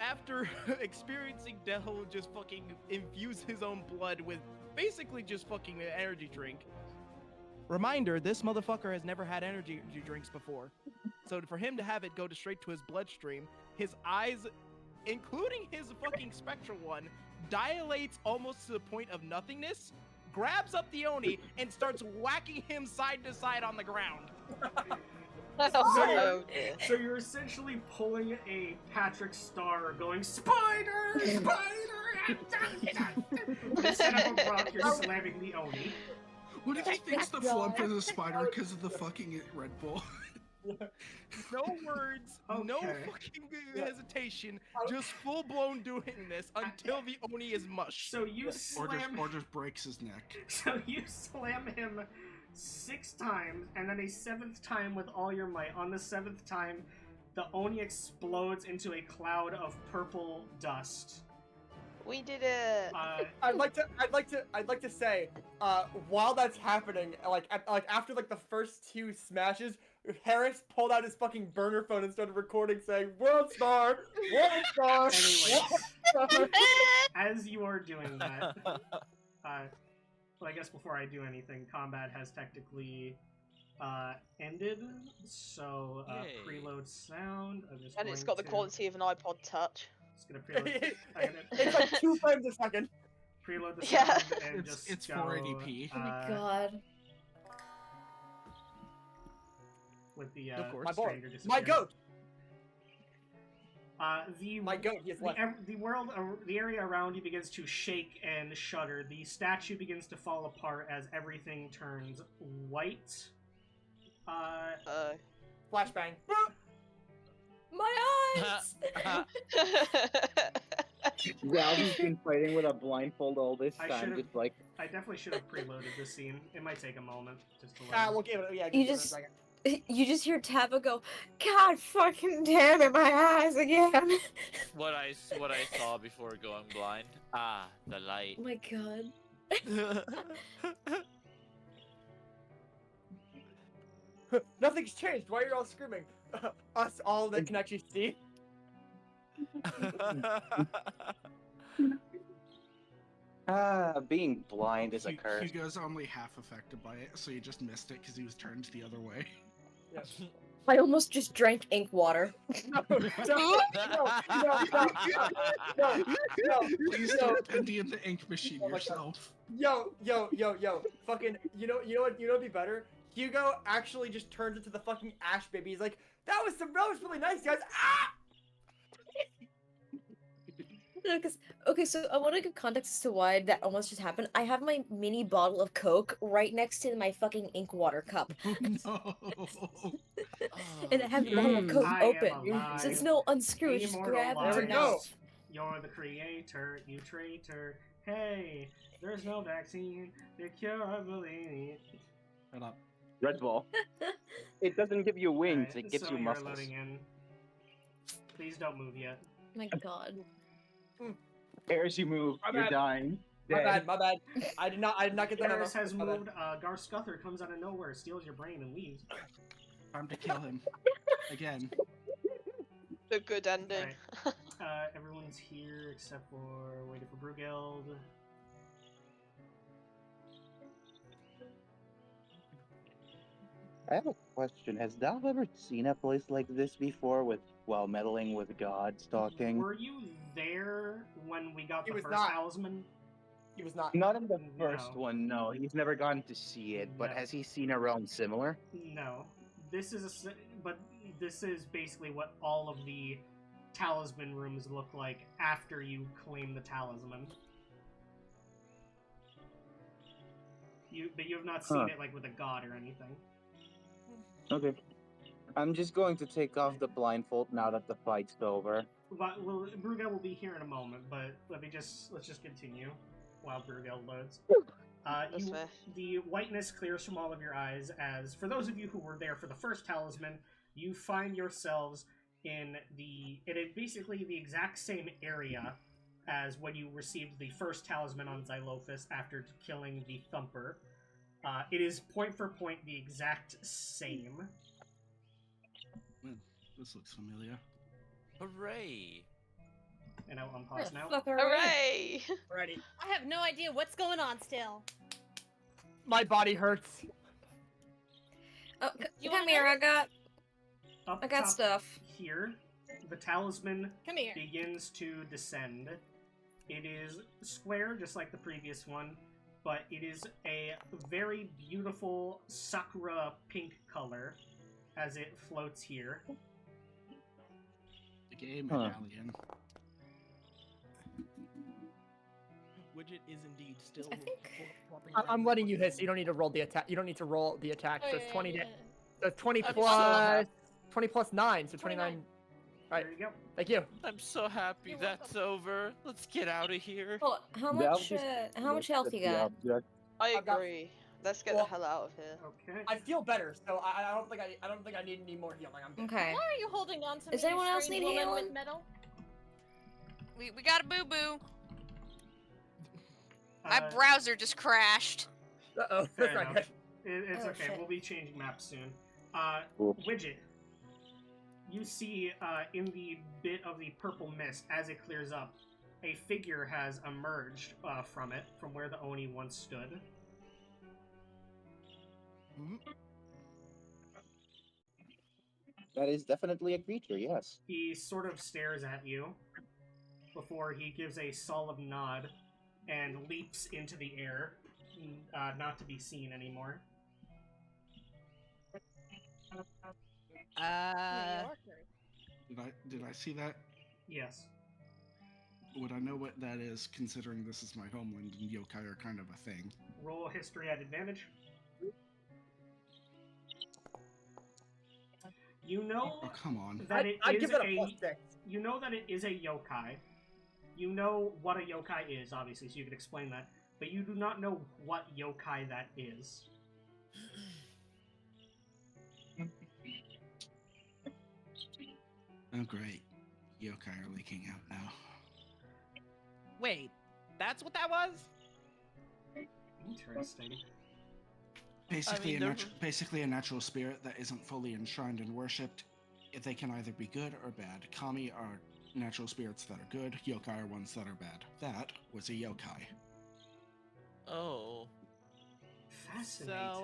after experiencing Devil just fucking infuse his own blood with basically just fucking an energy drink. Reminder, this motherfucker has never had energy drinks before. So for him to have it go straight to his bloodstream, his eyes, including his fucking spectral one, dilates almost to the point of nothingness, grabs up the Oni, and starts whacking him side to side on the ground. Oh, dear. So you're essentially pulling a Patrick Star going, Spider! Spider! Instead of a rock, you're slamming the Oni. What if he thinks the flump is a spider because of the fucking Red Bull? No words, no Okay. fucking hesitation, just full blown doing this until the Oni is mush. So you Or slam just breaks his neck. So you slam him 6 times, and then a 7th time with all your might. On the 7th time, the Oni explodes into a cloud of purple dust. We did it. I'd like to say, while that's happening, like after like the first 2 smashes, Harris pulled out his fucking burner phone and started recording, saying "World Star, World Star." Anyway. World Star." As you are doing that, well, I guess before I do anything, combat has technically ended. So Yay. preload sound. I'm just And it's going got the to- quality of an iPod Touch. Just gonna preload. I'm gonna It's like 2 frames a second. preload the Yeah. sound and It's- just it's go, 480p. Oh my god. with the Of course. My boy, stranger my disappearing. goat, My goat. He is left. the area around you begins to shake and shudder. The statue begins to fall apart as everything turns white. Flashbang. My eyes! Zalby's been fighting with a blindfold all this I time, should've- just like... I definitely should have preloaded this scene. It might take a moment just to load. We'll give it. Yeah, You give it a just- second. You just hear Tava go, God fucking damn it, my eyes again. What I saw before going blind. Ah, the light. Oh my god. Nothing's changed. Why are you all screaming? Us all that can actually see. Being blind is a curse. Hugo's only half affected by it, so he just missed it because he was turned the other way. Yes. I almost just drank ink water. Please don't Pindy in the ink machine yourself. Yo. Fucking, you know what would be better? Hugo actually just turns into the fucking Ash baby. He's like, that was really nice, guys. Ah! No, okay, so I want to give context as to why that almost just happened. I have my mini bottle of Coke right next to my fucking ink water cup. No. And I have the bottle of Coke I am open. alive. So it's no unscrew, it's just Immortal grab life. it. No. You're the creator, you traitor. Hey, there's no vaccine to cure bullying. Shut up. Red Bull. It doesn't give you wings, Alright, it gives so you you're muscles. loading in. Please don't move yet. My god. As you move, My you're bad. dying. My Dead. bad. I did not get that. Garrus has moved. Gar Scuther comes out of nowhere, steals your brain, and leaves. Time to kill him. Again. The good ending. Everyone's here except for waiting for Brugeld. I have a question. Has Dal ever seen a place like this before while meddling with God stalking? Were you there when we got He the was first not. talisman? He was not. Not in the first No. one, no. He's never gone to see it, but No. has he seen a realm similar? No. This is but this is basically what all of the talisman rooms look like after you claim the talisman. But you have not seen Huh. it like with a god or anything. Okay. I'm just going to take off the blindfold now that the fight's over. But Brugel will be here in a moment, but let's just continue while Brugel loads. That's fair. The whiteness clears from all of your eyes as, for those of you who were there for the first talisman, you find yourselves in basically the exact same area as when you received the first talisman on Xylophus after killing the Thumper. It is point for point the exact same. This looks familiar. Hooray! And I'll unpause now. Hooray! Ready. I have no idea what's going on still. My body hurts. Oh, You come wanna here, go? Up I got top stuff. Here, the talisman Come here. begins to descend. It is square, just like the previous one, but it is a very beautiful sakura pink color as it floats here. The game Huh. medallion. Widget is indeed still. I think- I'm letting you hit. So you don't need to roll the attack. You don't need to roll the attack. Oh, So it's yeah, 20. yeah. So 20 I'm so plus happy. 20 plus 9. So 29. Alright. There you go. Thank you. I'm so happy You're that's over. Let's get out of here. Oh, how much health you got? I I've got- agree. Let's get Well- the hell out of here. Okay. I feel better, so I don't think I need any more healing. I'm good. Okay. Why are you holding on to me? Does you anyone else strange need woman healing? with metal? We got a boo boo. My Uh, browser just crashed. Uh-oh. Fair That's not enough. good. It's Oh, okay. shit. We'll be changing maps soon. Cool. Widget. You see in the bit of the purple mist, as it clears up, a figure has emerged from it, from where the Oni once stood. That is definitely a creature, yes. He sort of stares at you before he gives a solemn nod and leaps into the air, not to be seen anymore. Yeah, you are cursed. Did I see that? Yes. Would I know what that is, considering this is my homeland and yokai are kind of a thing? Roll history at advantage. You know Oh, come on. that it I'd is give it a a plus 6. you know that it is a yokai. You know what a yokai is, obviously, so you can explain that. But you do not know what yokai that is. Oh, great. Yokai are leaking out now. Wait, that's what that was? Interesting. Basically, they're- basically a natural spirit that isn't fully enshrined and worshipped. They can either be good or bad. Kami are natural spirits that are good. Yokai are ones that are bad. That was a yokai. Oh. Fascinating. So,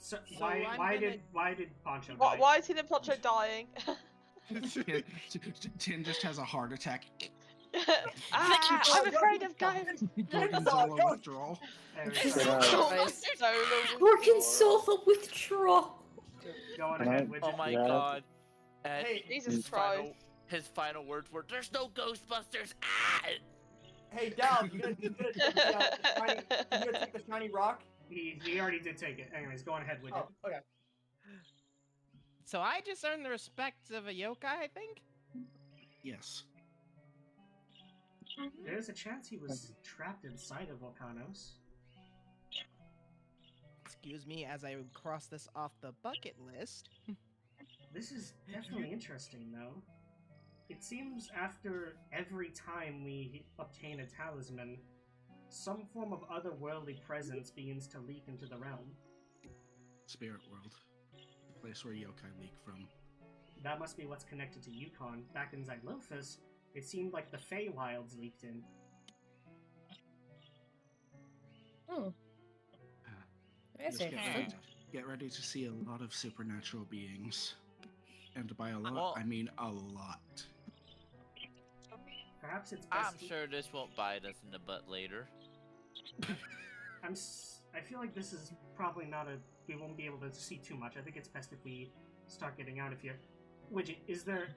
So, So I'm why gonna- did Poncho die? Why is he in Poncho dying? Tin just has a heart attack. I'm afraid of ghosts. Gorgonzola withdrawal. There we Should go. I- Gorgonzola withdrawal. Go on Can ahead, I- Widget. Oh my Yeah. god. And Hey, Jesus his Christ. his final words were, "There's no Ghostbusters." Ah! Hey, Dal, you gonna take the shiny rock? He already did take it. Anyways, go on ahead, Widget. Oh, okay. So I just earned the respect of a yokai, I think? Yes. There's a chance he was trapped inside of Volcanos. Excuse me as I cross this off the bucket list. This is definitely interesting, though. It seems after every time we obtain a talisman, some form of otherworldly presence begins to leak into the realm. Spirit world. The place where yokai leak from. That must be what's connected to Yukon. Back in Xylophus, it seemed like the Feywilds leaked in. Hmm. Just That's interesting. get ready to see a lot of supernatural beings. And by a lot, Well- I mean a lot. Perhaps it's I'm best. sure this won't bite us in the butt later. I feel like this is probably not a. We won't be able to see too much. I think it's best if we start getting out of here. Widget, is there?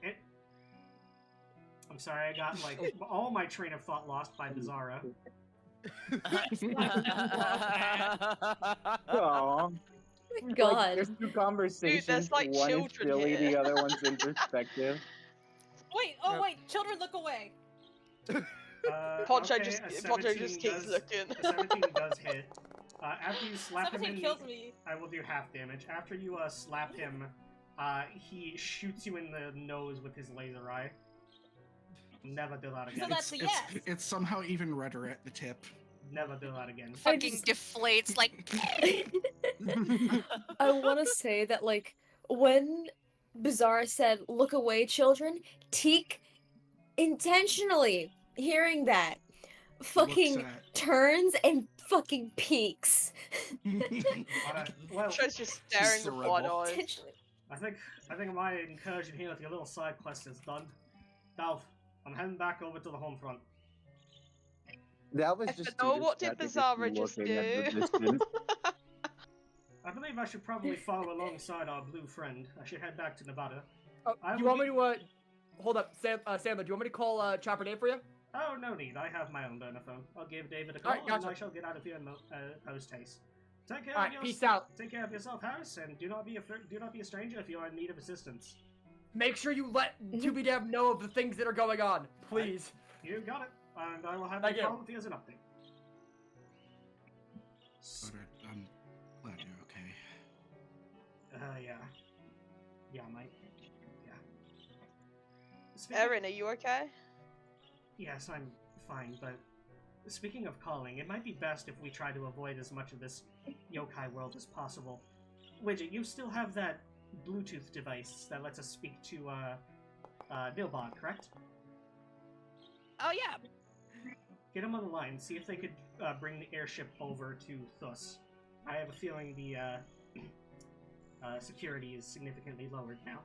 I'm sorry, I got like all my train of thought lost by Bizarra. Aw. God. Like, there's two conversations. like one is children silly, here. the other one's introspective. Wait, oh wait, children look away. Poncho okay, just- a Poncho 17 just keeps looking. A 17 does hit. After you slap him 17 in, kills me. I will do half damage. After you slap him, he shoots you in the nose with his laser eye. Never do that again. So that's a yes. It's somehow even redder at the tip. Never do that again. Fucking deflates like. I want to say that, like, when Bizarre said, "Look away, children," Teak intentionally hearing that fucking Looks at- turns and fucking peeks. Well, Poncho's just staring with wide eyes. Intentionally. I think my incursion here with your little side quest is done. Dalf, I'm heading back over to the home front. That was just. Oh, too what did distracted Bizarra just looking at the do? distance. I believe I should probably follow alongside our blue friend. I should head back to Nevada. Oh, I do you will want me to, hold up, Sandler, do you want me to call, Chopper Dave for you? Oh, no need. I have my own burner phone. I'll give David a call, Alright, and gotcha. I shall get out of here post haste. Take care. Alright, of peace out. Take care of yourself, Harris, and do not be a stranger if you are in need of assistance. Make sure you let 2BDev know of the things that are going on, please. You got it, and I will have Thank no you. problem with you as an update. But I'm glad you're okay. Yeah. Yeah, Mike. Yeah. Erin, are you okay? Yes, I'm fine, but speaking of calling, it might be best if we try to avoid as much of this yokai world as possible. Widget, you still have that Bluetooth device that lets us speak to, Nilbog, correct? Oh yeah. Get him on the line, see if they could bring the airship over to Thus. I have a feeling the security is significantly lowered now.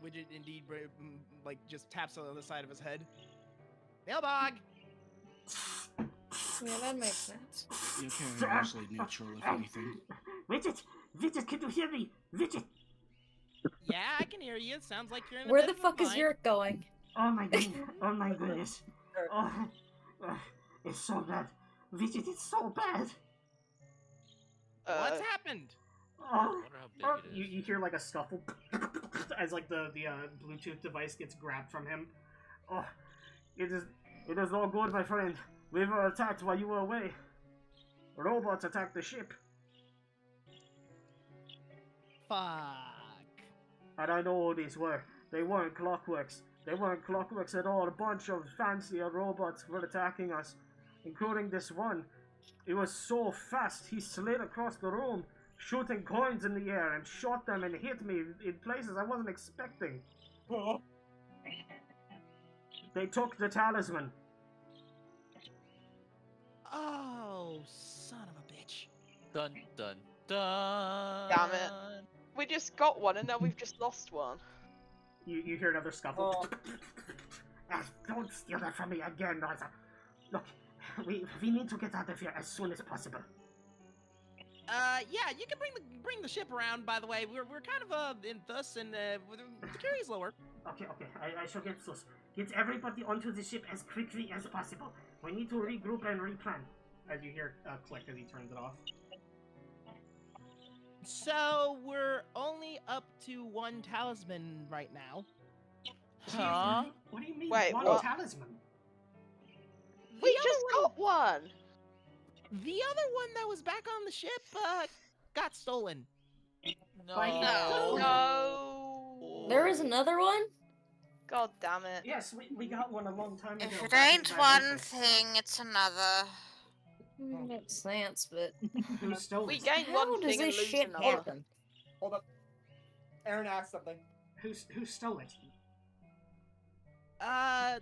Widget indeed, like, just taps on the side of his head. Mailbog! Yeah, that makes sense. Yokai are usually neutral, if anything. Widget, can you hear me? Widget! Yeah, I can hear you. It sounds like you're in a Where bit the of a fuck is bind. Yurt going? Oh my goodness! Oh my goodness! Oh, it's so bad. Widget, it's so bad. What's happened? Oh, how big it is. you hear like a scuffle as like the Bluetooth device gets grabbed from him. Oh, it is all good, my friend. We were attacked while you were away. Robots attacked the ship, Fuck. and I know who these were. They weren't Clockworks. They weren't Clockworks at all. A bunch of fancier robots were attacking us, including this one. It was so fast, he slid across the room, shooting coins in the air, and shot them and hit me in places I wasn't expecting. They took the talisman. Oh, son of a bitch. Dun dun dun. Damn it. We just got one and now we've just lost one. You hear another scuffle. Oh. Don't steal that from me again, Rosa. Look, we need to get out of here as soon as possible. Yeah, you can bring the ship around. By the way, we're kind of in Thus, and the security's lower. Okay, I shall get Sus. Get everybody onto the ship as quickly as possible. We need to regroup and replan. As you hear a click as he turns it off. So we're only up to 1 talisman right now. Huh? What do you mean? Wait, one what? talisman? We just got one! The other one that was back on the ship got stolen. No. No. There is another one? God damn it. Yes, we got one a long time ago. If it back in ain't one Dionysus. thing, it's another. Makes sense, but Who stole We it? gained how one does thing and this lose shit another. happen? Hold up. Aaron asked something. Who stole it?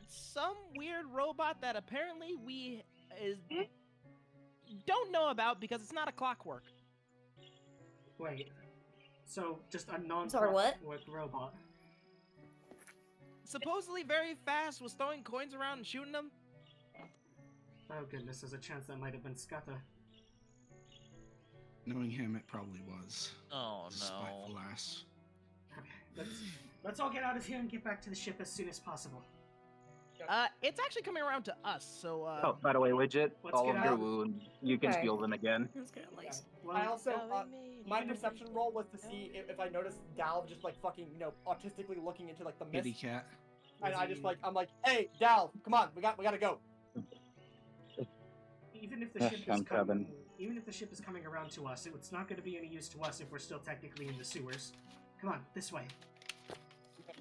Some weird robot that apparently we don't know about because it's not a clockwork. Wait. So just a non Sorry, what? robot. Supposedly very fast, was throwing coins around and shooting them. Oh goodness, there's a chance that might have been Scutta. Knowing him, it probably was. Oh Spiteful no. ass. Okay, let's all get out of here and get back to the ship as soon as possible. It's actually coming around to us, so Oh, by the way, Widget, Let's all get of your out. wounds, you can Okay. steal them again. Let's get at least. I also, my perception roll was to see if I noticed Dal just like fucking, autistically looking into like the Kitty mist. cat. And I just I'm like, hey, Dal, come on, we gotta go. Even if the Yes, ship I'm is coming, coming. even if the ship is coming around to us, it's not going to be any use to us if we're still technically in the sewers. Come on, this way.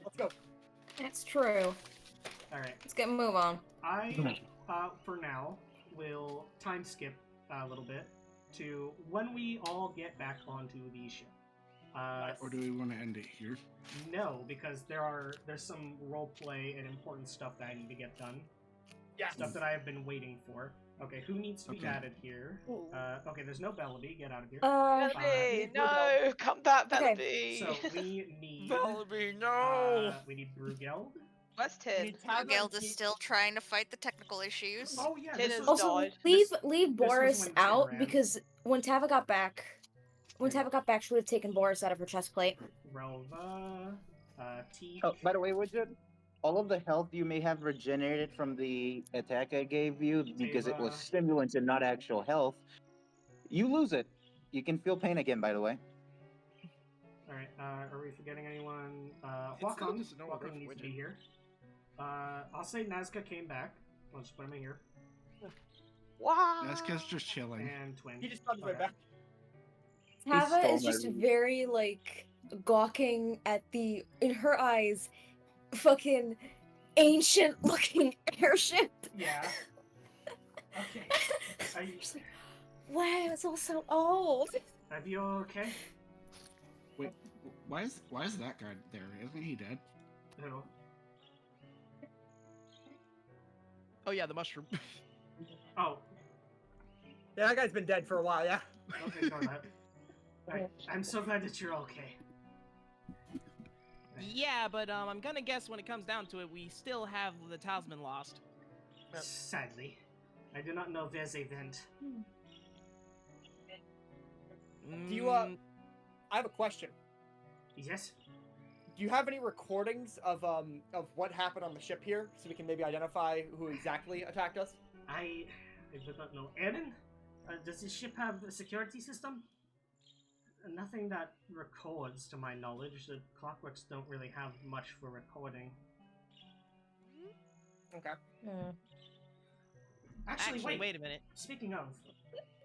Let's go. That's true. All right. Let's get a move on. I, for now, will time skip a little bit to when we all get back onto the ship. Or do we want to end it here? No, because there's some role play and important stuff that I need to get done. Yeah. Stuff that I have been waiting for. Okay, who needs to be Okay. added here? Okay, there's no Bellaby. Get out of here. Bellaby, no! Come back, Bellaby! So we need Bellaby, no! we need Brugeld. Where's Tin? Guild is still trying to fight the technical issues. Oh yeah, Tin this has was, Also, died. leave this was Boris when Tim out ran. because when Tava got back, she would have taken Boris out of her chest plate. Relva, T. Oh, by the way, Widget, all of the health you may have regenerated from the attack I gave you, because it was Ava. stimulants and not actual health, you lose it. You can feel pain again, by the way. All right. Are we forgetting anyone? It's still Huakong. just a normal Huakong growth needs to be widget. here. I'll say Nazca came back. I'll just put him in here. Wow! Nazca's just chilling. And Twin. He just found his way Okay. back. Tava stole is my just loot. very gawking at the, in her eyes, fucking ancient looking airship. Yeah. Okay. Are you, She's like, wow, it's all so old. are you okay? Wait, why is that guy there? Isn't he dead? No. Oh yeah, the mushroom. Oh. Yeah, that guy's been dead for a while, yeah. Okay, ignore that. Alright, I'm so glad that you're okay. Yeah, but I'm gonna guess when it comes down to it, we still have the talisman lost. Sadly, I do not know there's a vent. Do you, Mm, I have a question. Yes. Do you have any recordings of what happened on the ship here, so we can maybe identify who exactly attacked us? I do not know. Aaron, does this ship have a security system? Nothing that records, to my knowledge. The clockworks don't really have much for recording. Okay. Actually, wait a minute. Speaking of,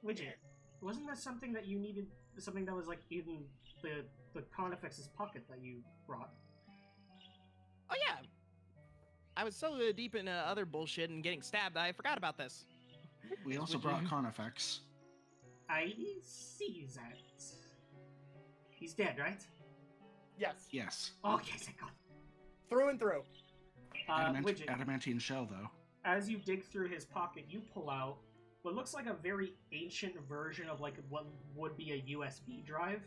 Widget, wasn't there something that you needed? Something that was like in the Carnifex's pocket that you brought? Oh yeah. I was so deep in other bullshit and getting stabbed, I forgot about this. We also brought Carnifex. I see that. He's dead, right? Yes. Yes. Okay, thank God. Through and through. Widget, Adamantine shell, though. as you dig through his pocket, you pull out what looks like a very ancient version of like what would be a USB drive.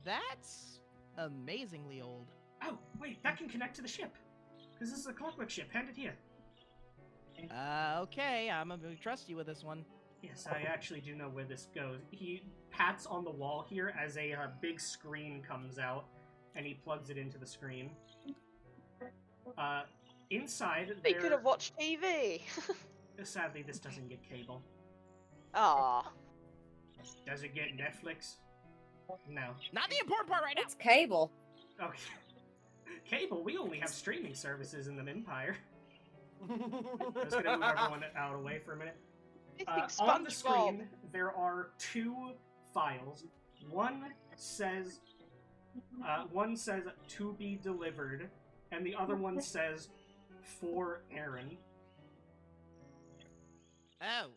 That's amazingly old. Oh, wait, that can connect to the ship. Because this is a clockwork ship. Hand it here. Okay, I'm gonna trust you with this one. Yes, I actually do know where this goes. He pats on the wall here as a big screen comes out, and he plugs it into the screen. Inside, They could have watched TV. Sadly, this doesn't get cable. Ah. Does it get Netflix? No. Not the important part right now. It's cable. Okay. Cable? We only have streaming services in the Empire. I'm just gonna move everyone out of the way for a minute. On the screen, there are two files. One says to be delivered, and the other one says for Aaron. Oh.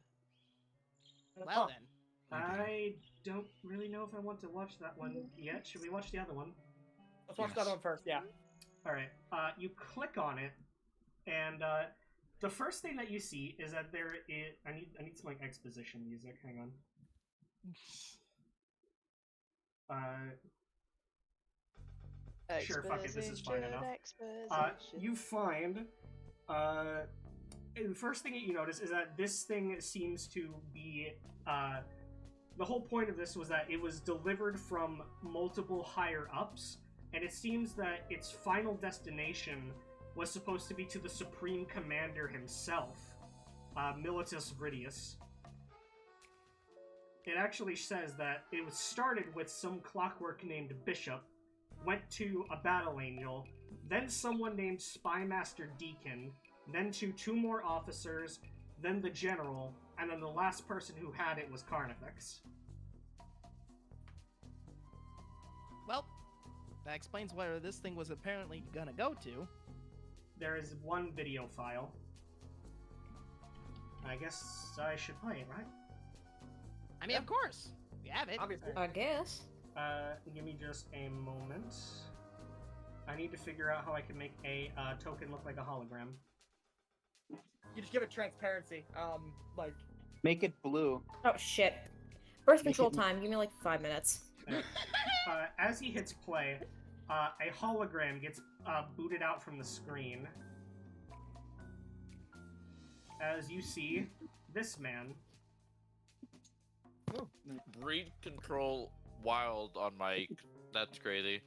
Well then. I don't really know if I want to watch that one yet. Should we watch the other one? Let's watch that one first, yeah. Alright, you click on it, and the first thing that you see is that there is... I need some like exposition music, hang on. Sure, fuck it, this is fine enough. You find... the first thing that you notice is that this thing seems to be... the whole point of this was that it was delivered from multiple higher-ups, and it seems that its final destination was supposed to be to the Supreme Commander himself, Militus Viridius. It actually says that it was started with some clockwork named Bishop, went to a Battle Angel, then someone named Spymaster Deacon, then to two more officers, then the General, and then the last person who had it was Carnifex. Well, that explains where this thing was apparently gonna go to. There is one video file. I guess I should play it, right? I mean, of course. We have it. Obviously. I guess. Give me just a moment. I need to figure out how I can make a token look like a hologram. You just give it transparency. Like... Make it blue. Oh, shit. Birth control time. Give me like 5 minutes. As he hits play, a hologram gets booted out from the screen. As you see, this man. Breed control wild on mic. That's crazy.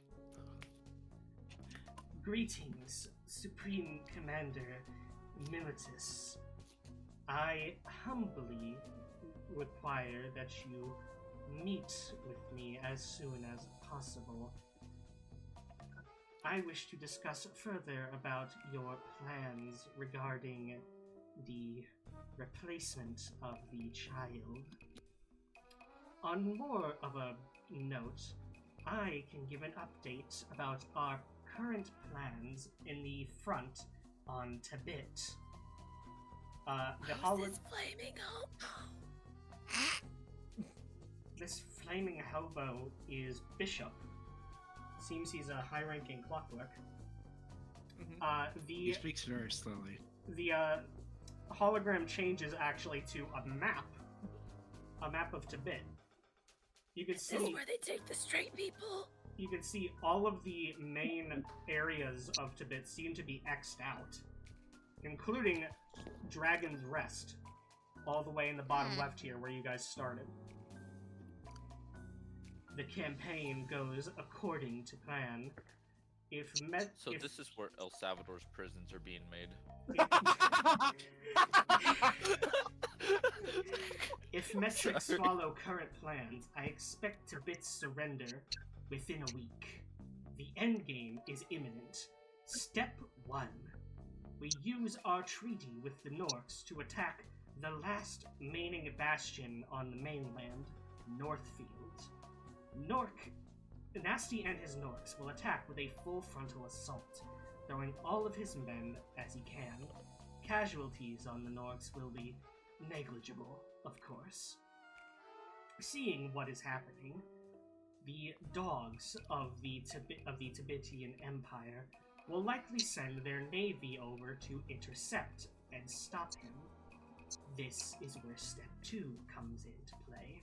Greetings, Supreme Commander Militus. I humbly require that you meet with me as soon as possible. I wish to discuss further about your plans regarding the replacement of the child. On more of a note, I can give an update about our current plans in the front on Tibet. This flaming hobo? This flaming hobo is Bishop. Seems he's a high-ranking clockwork. He speaks very slowly. The hologram changes actually to a map of Tibet. You can see. This is where they take the straight people. You can see all of the main areas of Tibet seem to be X'd out, including Dragon's Rest, all the way in the bottom left here where you guys started. The campaign goes according to plan. This is where El Salvador's prisons are being made. If metrics follow current plans, I expect Tibet's surrender within a week. The endgame is imminent. Step 1. We use our treaty with the Norks to attack the last remaining bastion on the mainland, Northfield. Nasty and his Norks will attack with a full frontal assault, throwing all of his men as he can. Casualties on the Norks will be negligible, of course. Seeing what is happening, the dogs of the Tibetan Empire will likely send their navy over to intercept and stop him. This is where step 2 comes into play.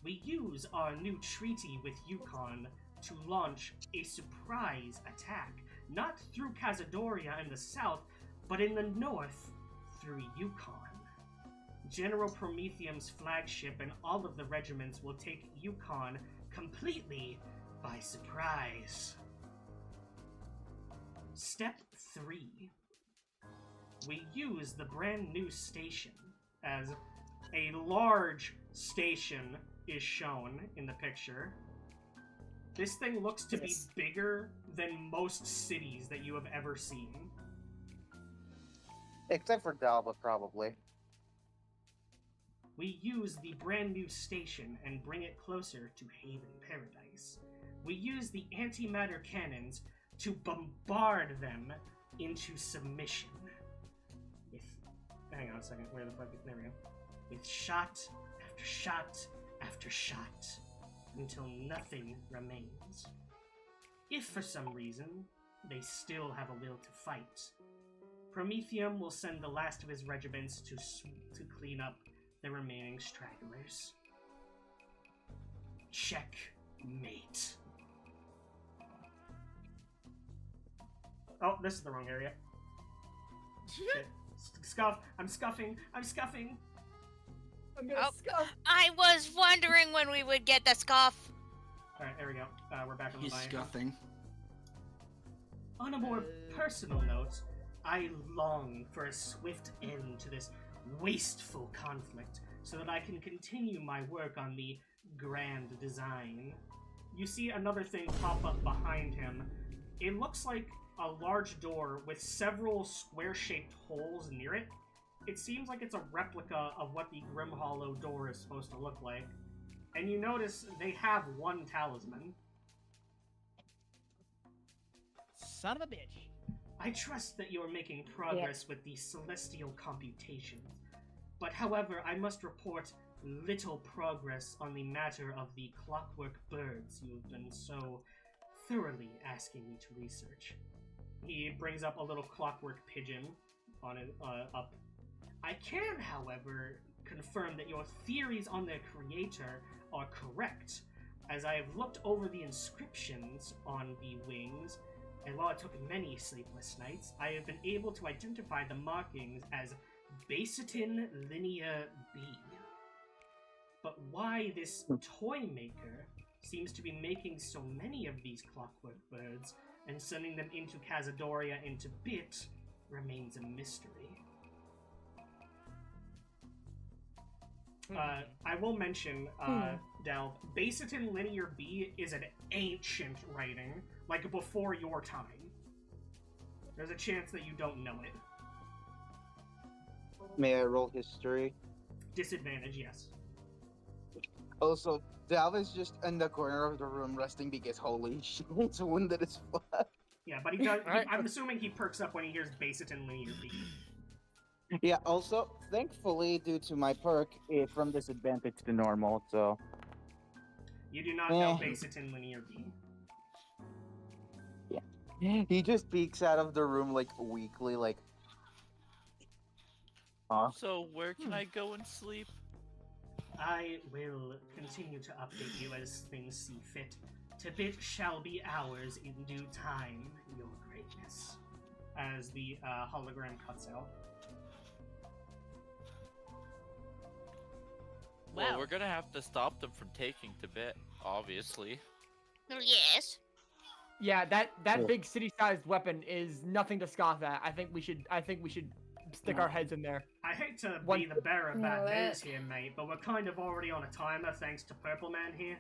We use our new treaty with Yukon to launch a surprise attack, not through Cazadoria in the south, but in the north through Yukon. General Prometheum's flagship and all of the regiments will take Yukon completely by surprise. Step 3. We use the brand new station, as a large station is shown in the picture. This thing looks to be bigger than most cities that you have ever seen. Except for Dalva, probably. We use the brand new station and bring it closer to Haven Paradise. We use the antimatter cannons to bombard them into submission. Hang on a second, where the fuck is... There we go. With shot after shot after shot, until nothing remains. If for some reason they still have a will to fight, Prometheum will send the last of his regiments to clean up the remaining stragglers. Checkmate. Oh, this is the wrong area. Shit. Scuff. I'm scuffing. I'm scuffing. I'm gonna scuff. I was wondering when we would get the scuff. Alright, there we go. We're back on the He's line. scuffing. On a more personal note, I long for a swift end to this wasteful conflict so that I can continue my work on the grand design. You see another thing pop up behind him. It looks like a large door with several square-shaped holes near it. It seems like it's a replica of what the Grim Hollow door is supposed to look like. And you notice they have one talisman. Son of a bitch. I trust that you are making progress with the celestial computations. But however, I must report little progress on the matter of the clockwork birds you have been so thoroughly asking me to research. He brings up a little clockwork pigeon on it, up. I can, however, confirm that your theories on their creator are correct, as I have looked over the inscriptions on the wings, and while it took many sleepless nights, I have been able to identify the markings as Basetin Linear B. But why this toy maker seems to be making so many of these clockwork birds and sending them into Cazadoria into Bit remains a mystery. I will mention, Del, Basetin Linear B is an ancient writing, like before your time. There's a chance that you don't know it. May I roll history? Disadvantage, yes. Also, Dalva's just in the corner of the room resting because holy shit, it's wounded as fuck. Yeah, but he does. I'm assuming he perks up when he hears Basetin Linear B. Yeah, also, thankfully, due to my perk, it's from disadvantage to normal, so... You do not know Basetin Linear B. Yeah. He just peeks out of the room, like, weakly, like... So, where can I go and sleep? I will continue to update you as things see fit. Tibit shall be ours in due time, your greatness. As the hologram cuts out. Well, we're gonna have to stop them from taking Tibet, obviously. Yes. Yeah, that big city-sized weapon is nothing to scoff at. I think we should stick our heads in there. I hate to be the bearer of bad news here, mate, but we're kind of already on a timer thanks to Purple Man here.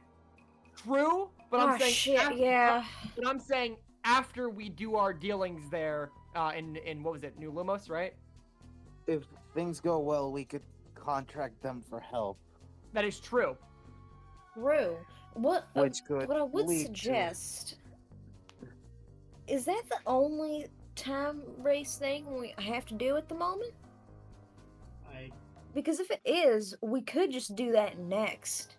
True, but I'm saying shit, after, yeah. But I'm saying after we do our dealings there, in what was it, New Lumos, right? If things go well, we could contract them for help. That is true. True. What I would lead to- suggest is that the only time race thing we have to do at the moment? Because if it is, we could just do that next.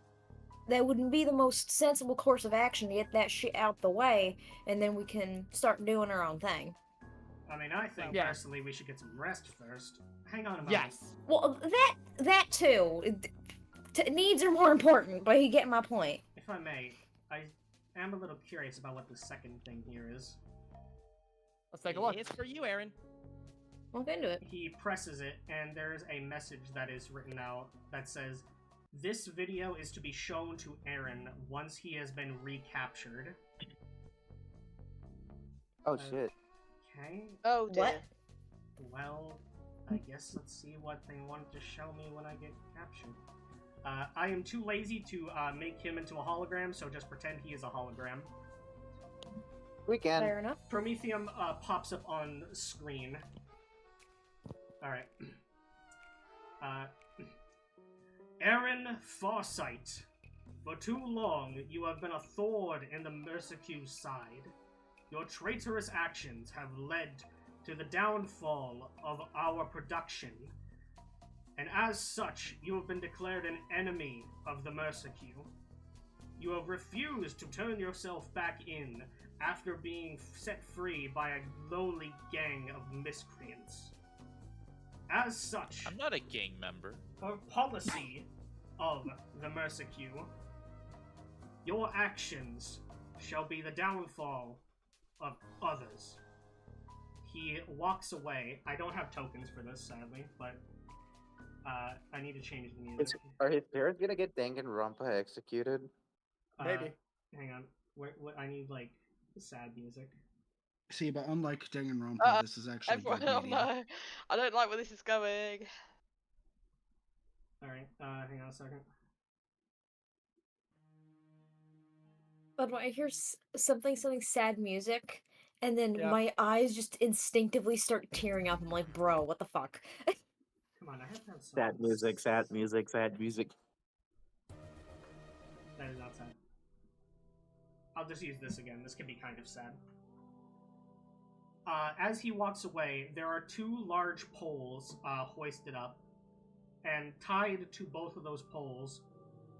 That wouldn't be the most sensible course of action to get that shit out the way, and then we can start doing our own thing. I mean, I think Yeah. personally we should get some rest first. Hang on a moment. Yes. Well, that too. Needs are more important, but you get my point. If I may, I am a little curious about what the second thing here is. Let's take a look. It's for you, Aaron. Look into it. He presses it, and there's a message that is written out that says, "This video is to be shown to Aaron once he has been recaptured." Oh shit. Okay. Oh dear. What? Well, I guess let's see what they want to show me when I get captured. I am too lazy to make him into a hologram, so just pretend he is a hologram. We can. Fair enough. Prometheum pops up on screen. Alright. Aaron Farsight. For too long, you have been a thorn in the Mersecu's side. Your traitorous actions have led to the downfall of our production. And as such, you have been declared an enemy of the Mersecu. You have refused to turn yourself back in after being set free by a lowly gang of miscreants. As such, I'm not a gang member. a policy of the Mersecu, your actions shall be the downfall of others. He walks away. I don't have tokens for this, sadly, but I need to change the music. Are his parents gonna get Danganronpa executed? Maybe. Hang on. What I need, like, sad music. See, but unlike Danganronpa, this is actually Everyone, good oh media. no, I don't like where this is going. Alright, hang on a second. But when I hear something sad music, and then Yeah. my eyes just instinctively start tearing up. I'm like, bro, what the fuck? Come on, I have to have Sad songs. music, sad music, sad music. That is not sad. I'll just use this again. This can be kind of sad. As he walks away, there are two large poles hoisted up, and tied to both of those poles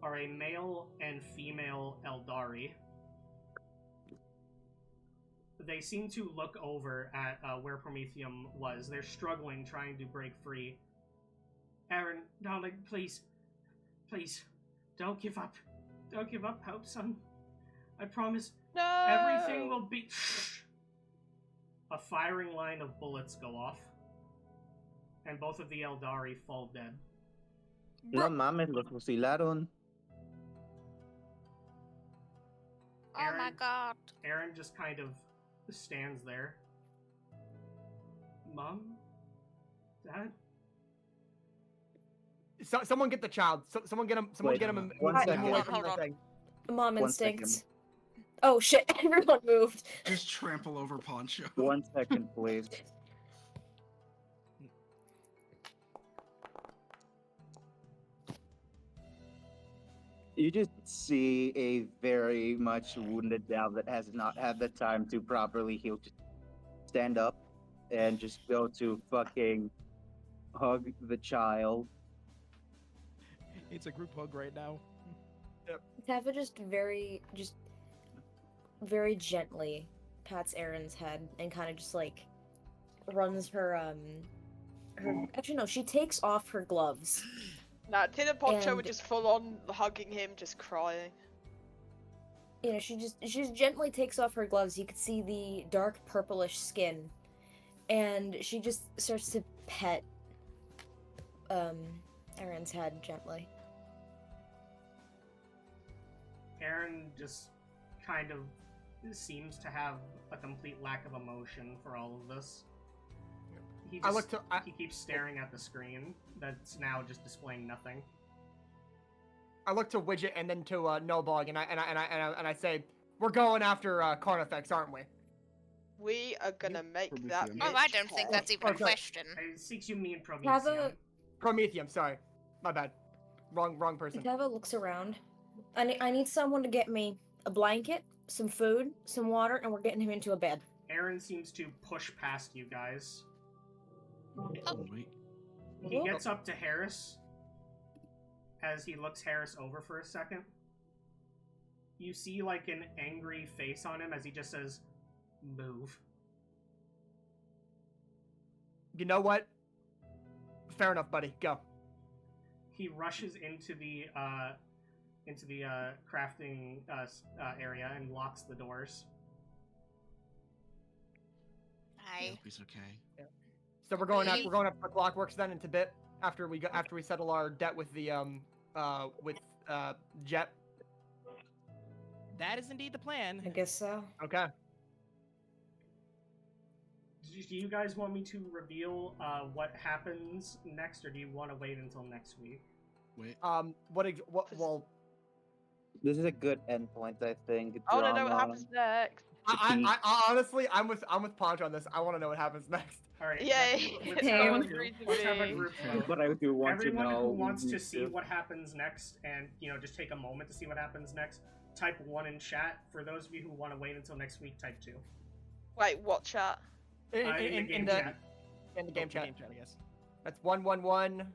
are a male and female Eldari. They seem to look over at where Prometheum was. They're struggling, trying to break free. Aaron, darling, please. Please, don't give up. Don't give up hope, son. I promise No. everything will be... A firing line of bullets go off, and both of the Eldari fall dead. No mames, los fusilaron. Oh my god. Aaron just kind of stands there. Mom? Dad? Someone get the child. Someone get him. Someone Wait, get him. one Move second. him away from Hold the on. thing. Mom One instincts. second. Oh shit! Everyone moved. Just trample over Poncho. 1 second, please. You just see a very much wounded Dal that has not had the time to properly heal. Just stand up and just go to fucking hug the child. It's a group hug right now. Tava just very gently pats Aaron's head and kind of just like runs her actually no, she takes off her gloves. Nah, Tina Poncho were And- just full on hugging him, just crying. You know, she just gently takes off her gloves. You could see the dark purplish skin, and she just starts to pet Aaron's head gently. Aaron just kind of seems to have a complete lack of emotion for all of this. He I just, look to- I- he keeps staring at the screen that's now just displaying nothing. I look to Widget and then to Nobog, and I say, "We're going after Carnifex, aren't we?" We are gonna make that. Prometheum. Oh, I bitch don't think hot. that's even a Okay. question. I seeks you mean Tava, Prometheum. Prometheum, sorry, my bad, wrong person. Tava looks around. I need someone to get me a blanket, some food, some water, and we're getting him into a bed. Aaron seems to push past you guys. Oh, wait. He gets up to Harris as he looks Harris over for a second. You see like an angry face on him as he just says, "Move." You know what? Fair enough, buddy. Go. He rushes into the crafting area and locks the doors. Hi. Hope he's okay. So we're going up for Clockworks then in Tibet after we settle our debt with the Jet. That is indeed the plan. I guess so. Okay. Do you guys want me to reveal what happens next, or do you want to wait until next week? Wait. Well, This is a good endpoint, I think. I want to know Drama. what happens next. I honestly, I'm with Poncho on this. I want to know what happens next. All right. Yay. Let's Same. have a group vote. But I do want Everyone to know. who wants to see what happens next, and just take a moment to see what happens next, type 1 in chat. For those of you who want to wait until next week, type 2. Wait, what chat? In the game chat. In the game chat. I guess. That's 111.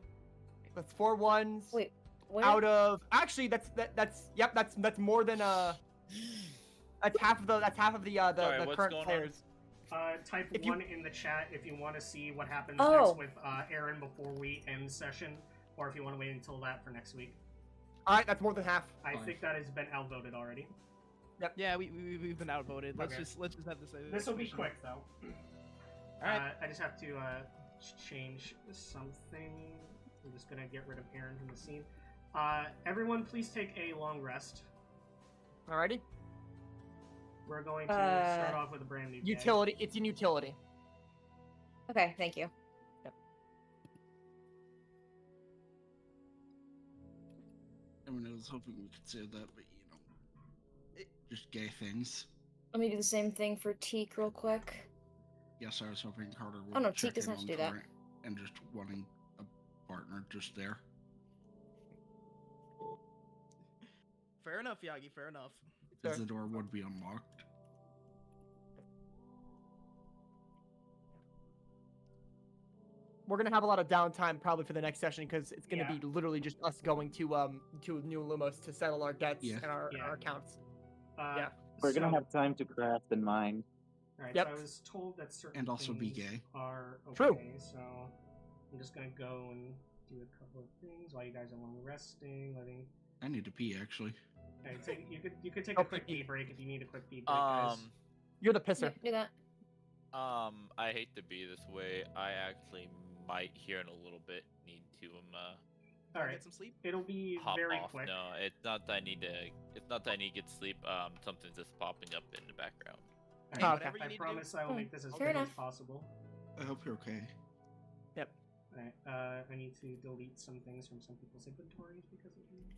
That's 4 ones. Wait, what? Out of actually, that's more than that's half of the Sorry, what's current going on? players. Type 1 in the chat if you want to see what happens Oh. next with Aaron before we end session, or if you want to wait until that for next week. All right, that's more than half. I think that has been outvoted already. Yeah, we've been outvoted. Let's Okay. just have this. This will be quick though. Alright. I just have to change something. I'm just gonna get rid of Aaron from the scene. Everyone, please take a long rest. Alrighty. We're going to start off with a brand new day. Utility. It's in utility. Okay, thank you. I mean, I was hoping we could say that, but just gay things. Let me do the same thing for Teak real quick. Yes, I was hoping Carter would Oh, no, check Teak doesn't in have to on do that. Torrent and just wanting a partner just there. Fair enough, Yagi. Fair enough. Because the door would be unlocked. We're gonna have a lot of downtime probably for the next session because it's gonna Yeah. be literally just us going to New Lumos to settle our debts Yeah. and our Yeah. accounts. Yeah. We're gonna have time to craft and mine. Alright, Yep. so I was told that certain And also be things gay. are okay, True. so I'm just gonna go and do a couple of things while you guys are long resting, letting. I need to pee, actually. Okay, so you could take Oh, a quick pee. pee break if you need a quick pee break, guys. You're the pisser. Do that. I hate to be this way. I actually might here in a little bit need to Alright, Get some sleep. it'll be hop very off. quick. No, it's not that I need to. It's not that I need to get sleep. Something's just popping up in the background. Alright, Oh, whatever you I need to promise do. I will make this as Fair quick as enough. possible. I hope you're okay. Alright, I need to delete some things from some people's inventories because of these.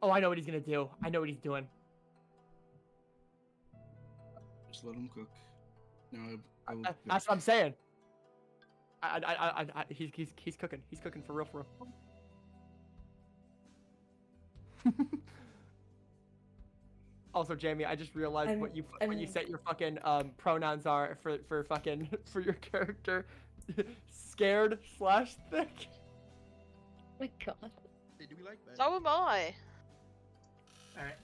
Oh, I know what he's gonna do. I know what he's doing. Just let him cook. No, I will. That's what I'm saying. He's cooking. He's cooking for real, for real. Also, Jamie, I just realized what you set your fucking pronouns are for fucking for your character. Scared / thick. Oh my god. Hey, do we like that? So am I. Alright,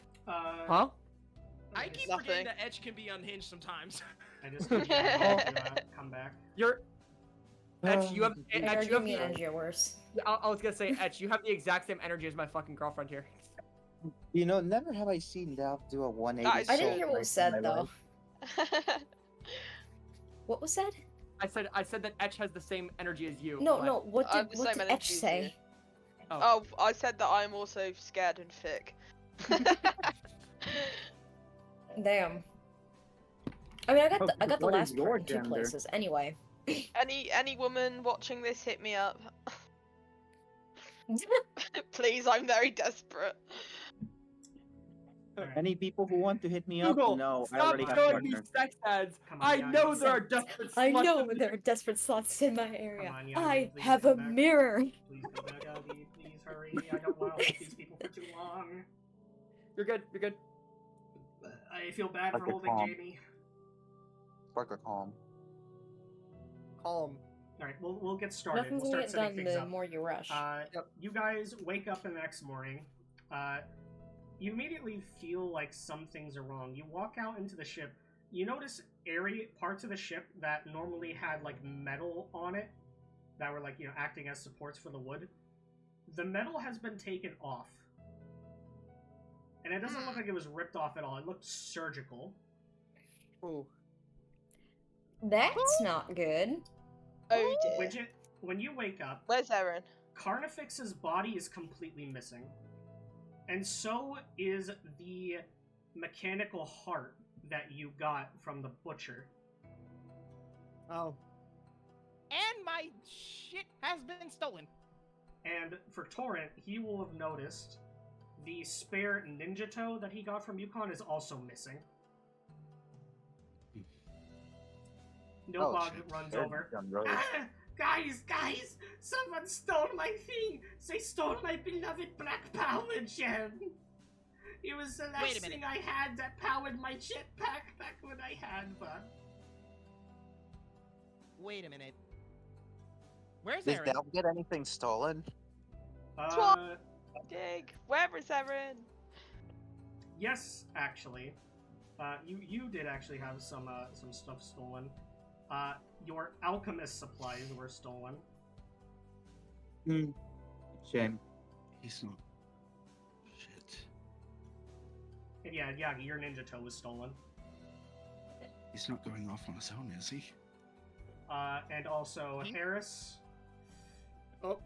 Huh? I keep Nothing. forgetting that Edge can be unhinged sometimes. I just need to come back. You're. Etch, you have. Etch, you Energy have me the, and energy are worse. I was gonna say, Etch, you have the exact same energy as my fucking girlfriend here. You know, never have I seen Val do a 180. I I didn't so hear what quick was said in my though. life. What was said? I said that Etch has the same energy as you. No, but- no. What I have did the same Etch energy as say? Oh, I said that I'm also scared and thick. Damn. I mean, I got Oh, the what is last your part in two gender? places. Anyway. Any woman watching this, hit me up. Please, I'm very desperate. Any people who want to hit me up? Google, No, I stop already have showing me partner. sex ads. Come on, I Yanni. know there are desperate I sluts know in there are desperate slots in my area. on, Yanni, I please have come a back. mirror. Please go back, Abby. Please hurry. I don't want to wait these people for too long. You're good. You're good. I feel bad Like for a holding calm. Jamie. Spark a calm. Calm. Alright, we'll get started. Nothing's We'll gonna start get setting done things the up. more you rush. You guys wake up the next morning. You immediately feel like some things are wrong. You walk out into the ship. You notice parts of the ship that normally had like metal on it, that were like, you know, acting as supports for the wood. The metal has been taken off. And it doesn't look like it was ripped off at all. It looked surgical. Oh. That's not good. Oh dear. Widget, when you wake up, Where's Aaron? Carnifex's body is completely missing. And so is the mechanical heart that you got from the butcher. Oh. And my shit has been stolen. And for Torrent, he will have noticed the spare ninja toe that he got from Yukon is also missing. Nilbog runs over. Guys! Someone stole my thing! They stole my beloved Black Power gem! It was the last thing I had that powered my jetpack back when I had one. Wait a minute. Where's Did Aaron? Del get anything stolen? Dig. Where is Aaron? Yes, actually. You did actually have some stuff stolen. Your alchemist supplies were stolen. Shame. He's not. Shit. And yeah, your ninja toe was stolen. He's not going off on his own, is he? And also Harris. Oh.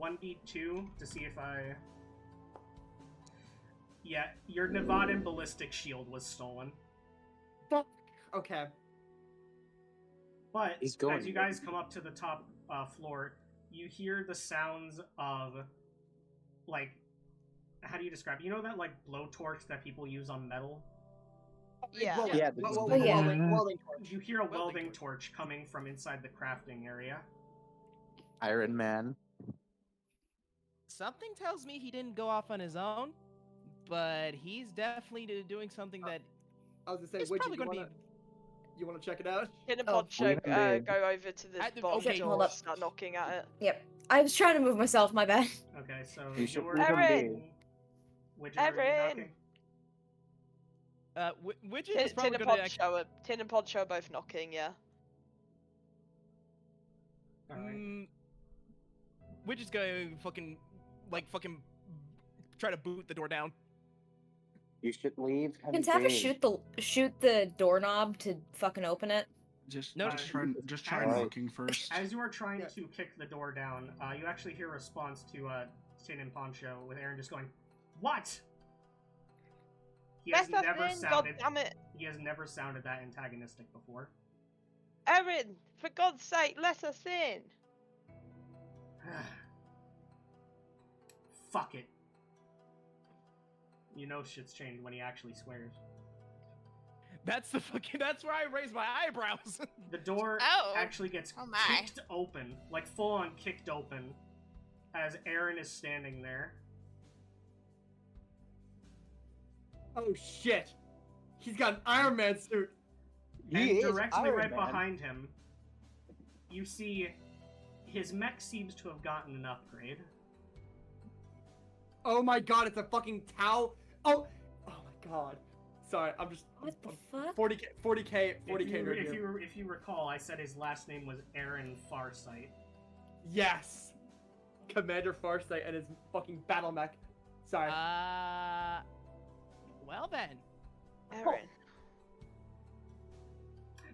1v2 to see if I... Yeah, your Nevadan ballistic shield was stolen. Fuck. Okay. But He's going as you guys come up to the top floor, you hear the sounds of, like, how do you describe it? You know that, like, blowtorch that people use on metal? Yeah. Yeah. Welding torch. You hear a welding torch coming from inside the crafting area. Iron Man. Something tells me he didn't go off on his own, but he's definitely doing something that I was gonna say, is Widget, probably going to be... You want to check it out? Can a Oh. poncho go over to the bottom okay, door hold and up. start knocking at it? Yep. I was trying to move myself, my bad. Okay, so You should you're leave him Aaron! be. Widget, are you Aaron! knocking? Widget is probably going to... Tin and Poncho are both knocking, yeah. Alright. Widget's going to fucking try to boot the door down. You should leave him Can Tava be. shoot the doorknob to fucking open it? Just No, try Alright. knocking first. As you are trying to kick the door down, you actually hear a response to Tin and Poncho with Aaron just going, "What?" He has Let us never in, sounded. goddammit! He has never sounded that antagonistic before. Aaron, for God's sake, let us in! Fuck it. You know shit's changed when he actually swears. That's where I raise my eyebrows. The door Oh. actually gets Oh my. kicked open, like full on kicked open, as Aaron is standing there. Oh shit! He's got an Iron Man suit. And He is directly Iron right Man. behind him, you see his mech seems to have gotten an upgrade. Oh my god! It's a fucking towel. Oh my god. Sorry, I'm just. What the fuck? 40k If nerd here. you recall, I said his last name was Aaron Farsight. Yes. Commander Farsight and his fucking battle mech. Sorry. Well then. Aaron.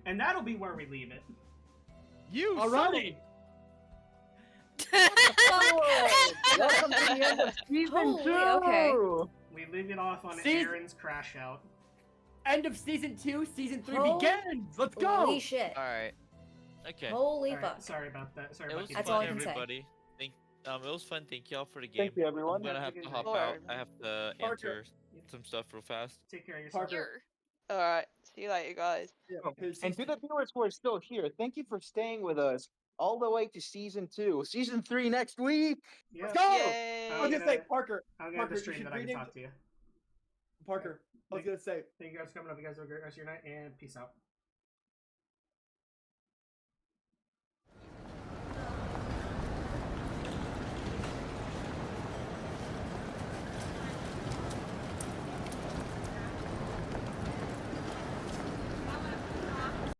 And that'll be where we leave it. You Alrighty. Welcome to the end of season Holy, 2. okay. We leave it off on Season- Aaron's crash out. End of season 2. Season 3 Holy- begins. Let's go. Holy shit. Alright. Okay. Holy Alright, fuck. sorry about that. Sorry It about was the That's all I fun, can say. everybody. It was fun. Thank y'all for the game. Thank you, everyone. I'm gonna have to hop Lord. out. I have to Parker. answer some stuff real fast. Take care of yourself. Parker. Alright, see you later, guys. And to the viewers who are still here, thank you for staying with us all the way to season 2. Season 3 next week. Yeah. Let's go. Yay! I was gonna say, Parker. I'm gonna Parker, have you to stream should that I can read talk to you. Parker. I was gonna say. Thank you guys for coming up. You guys have a great rest of your night, and peace out.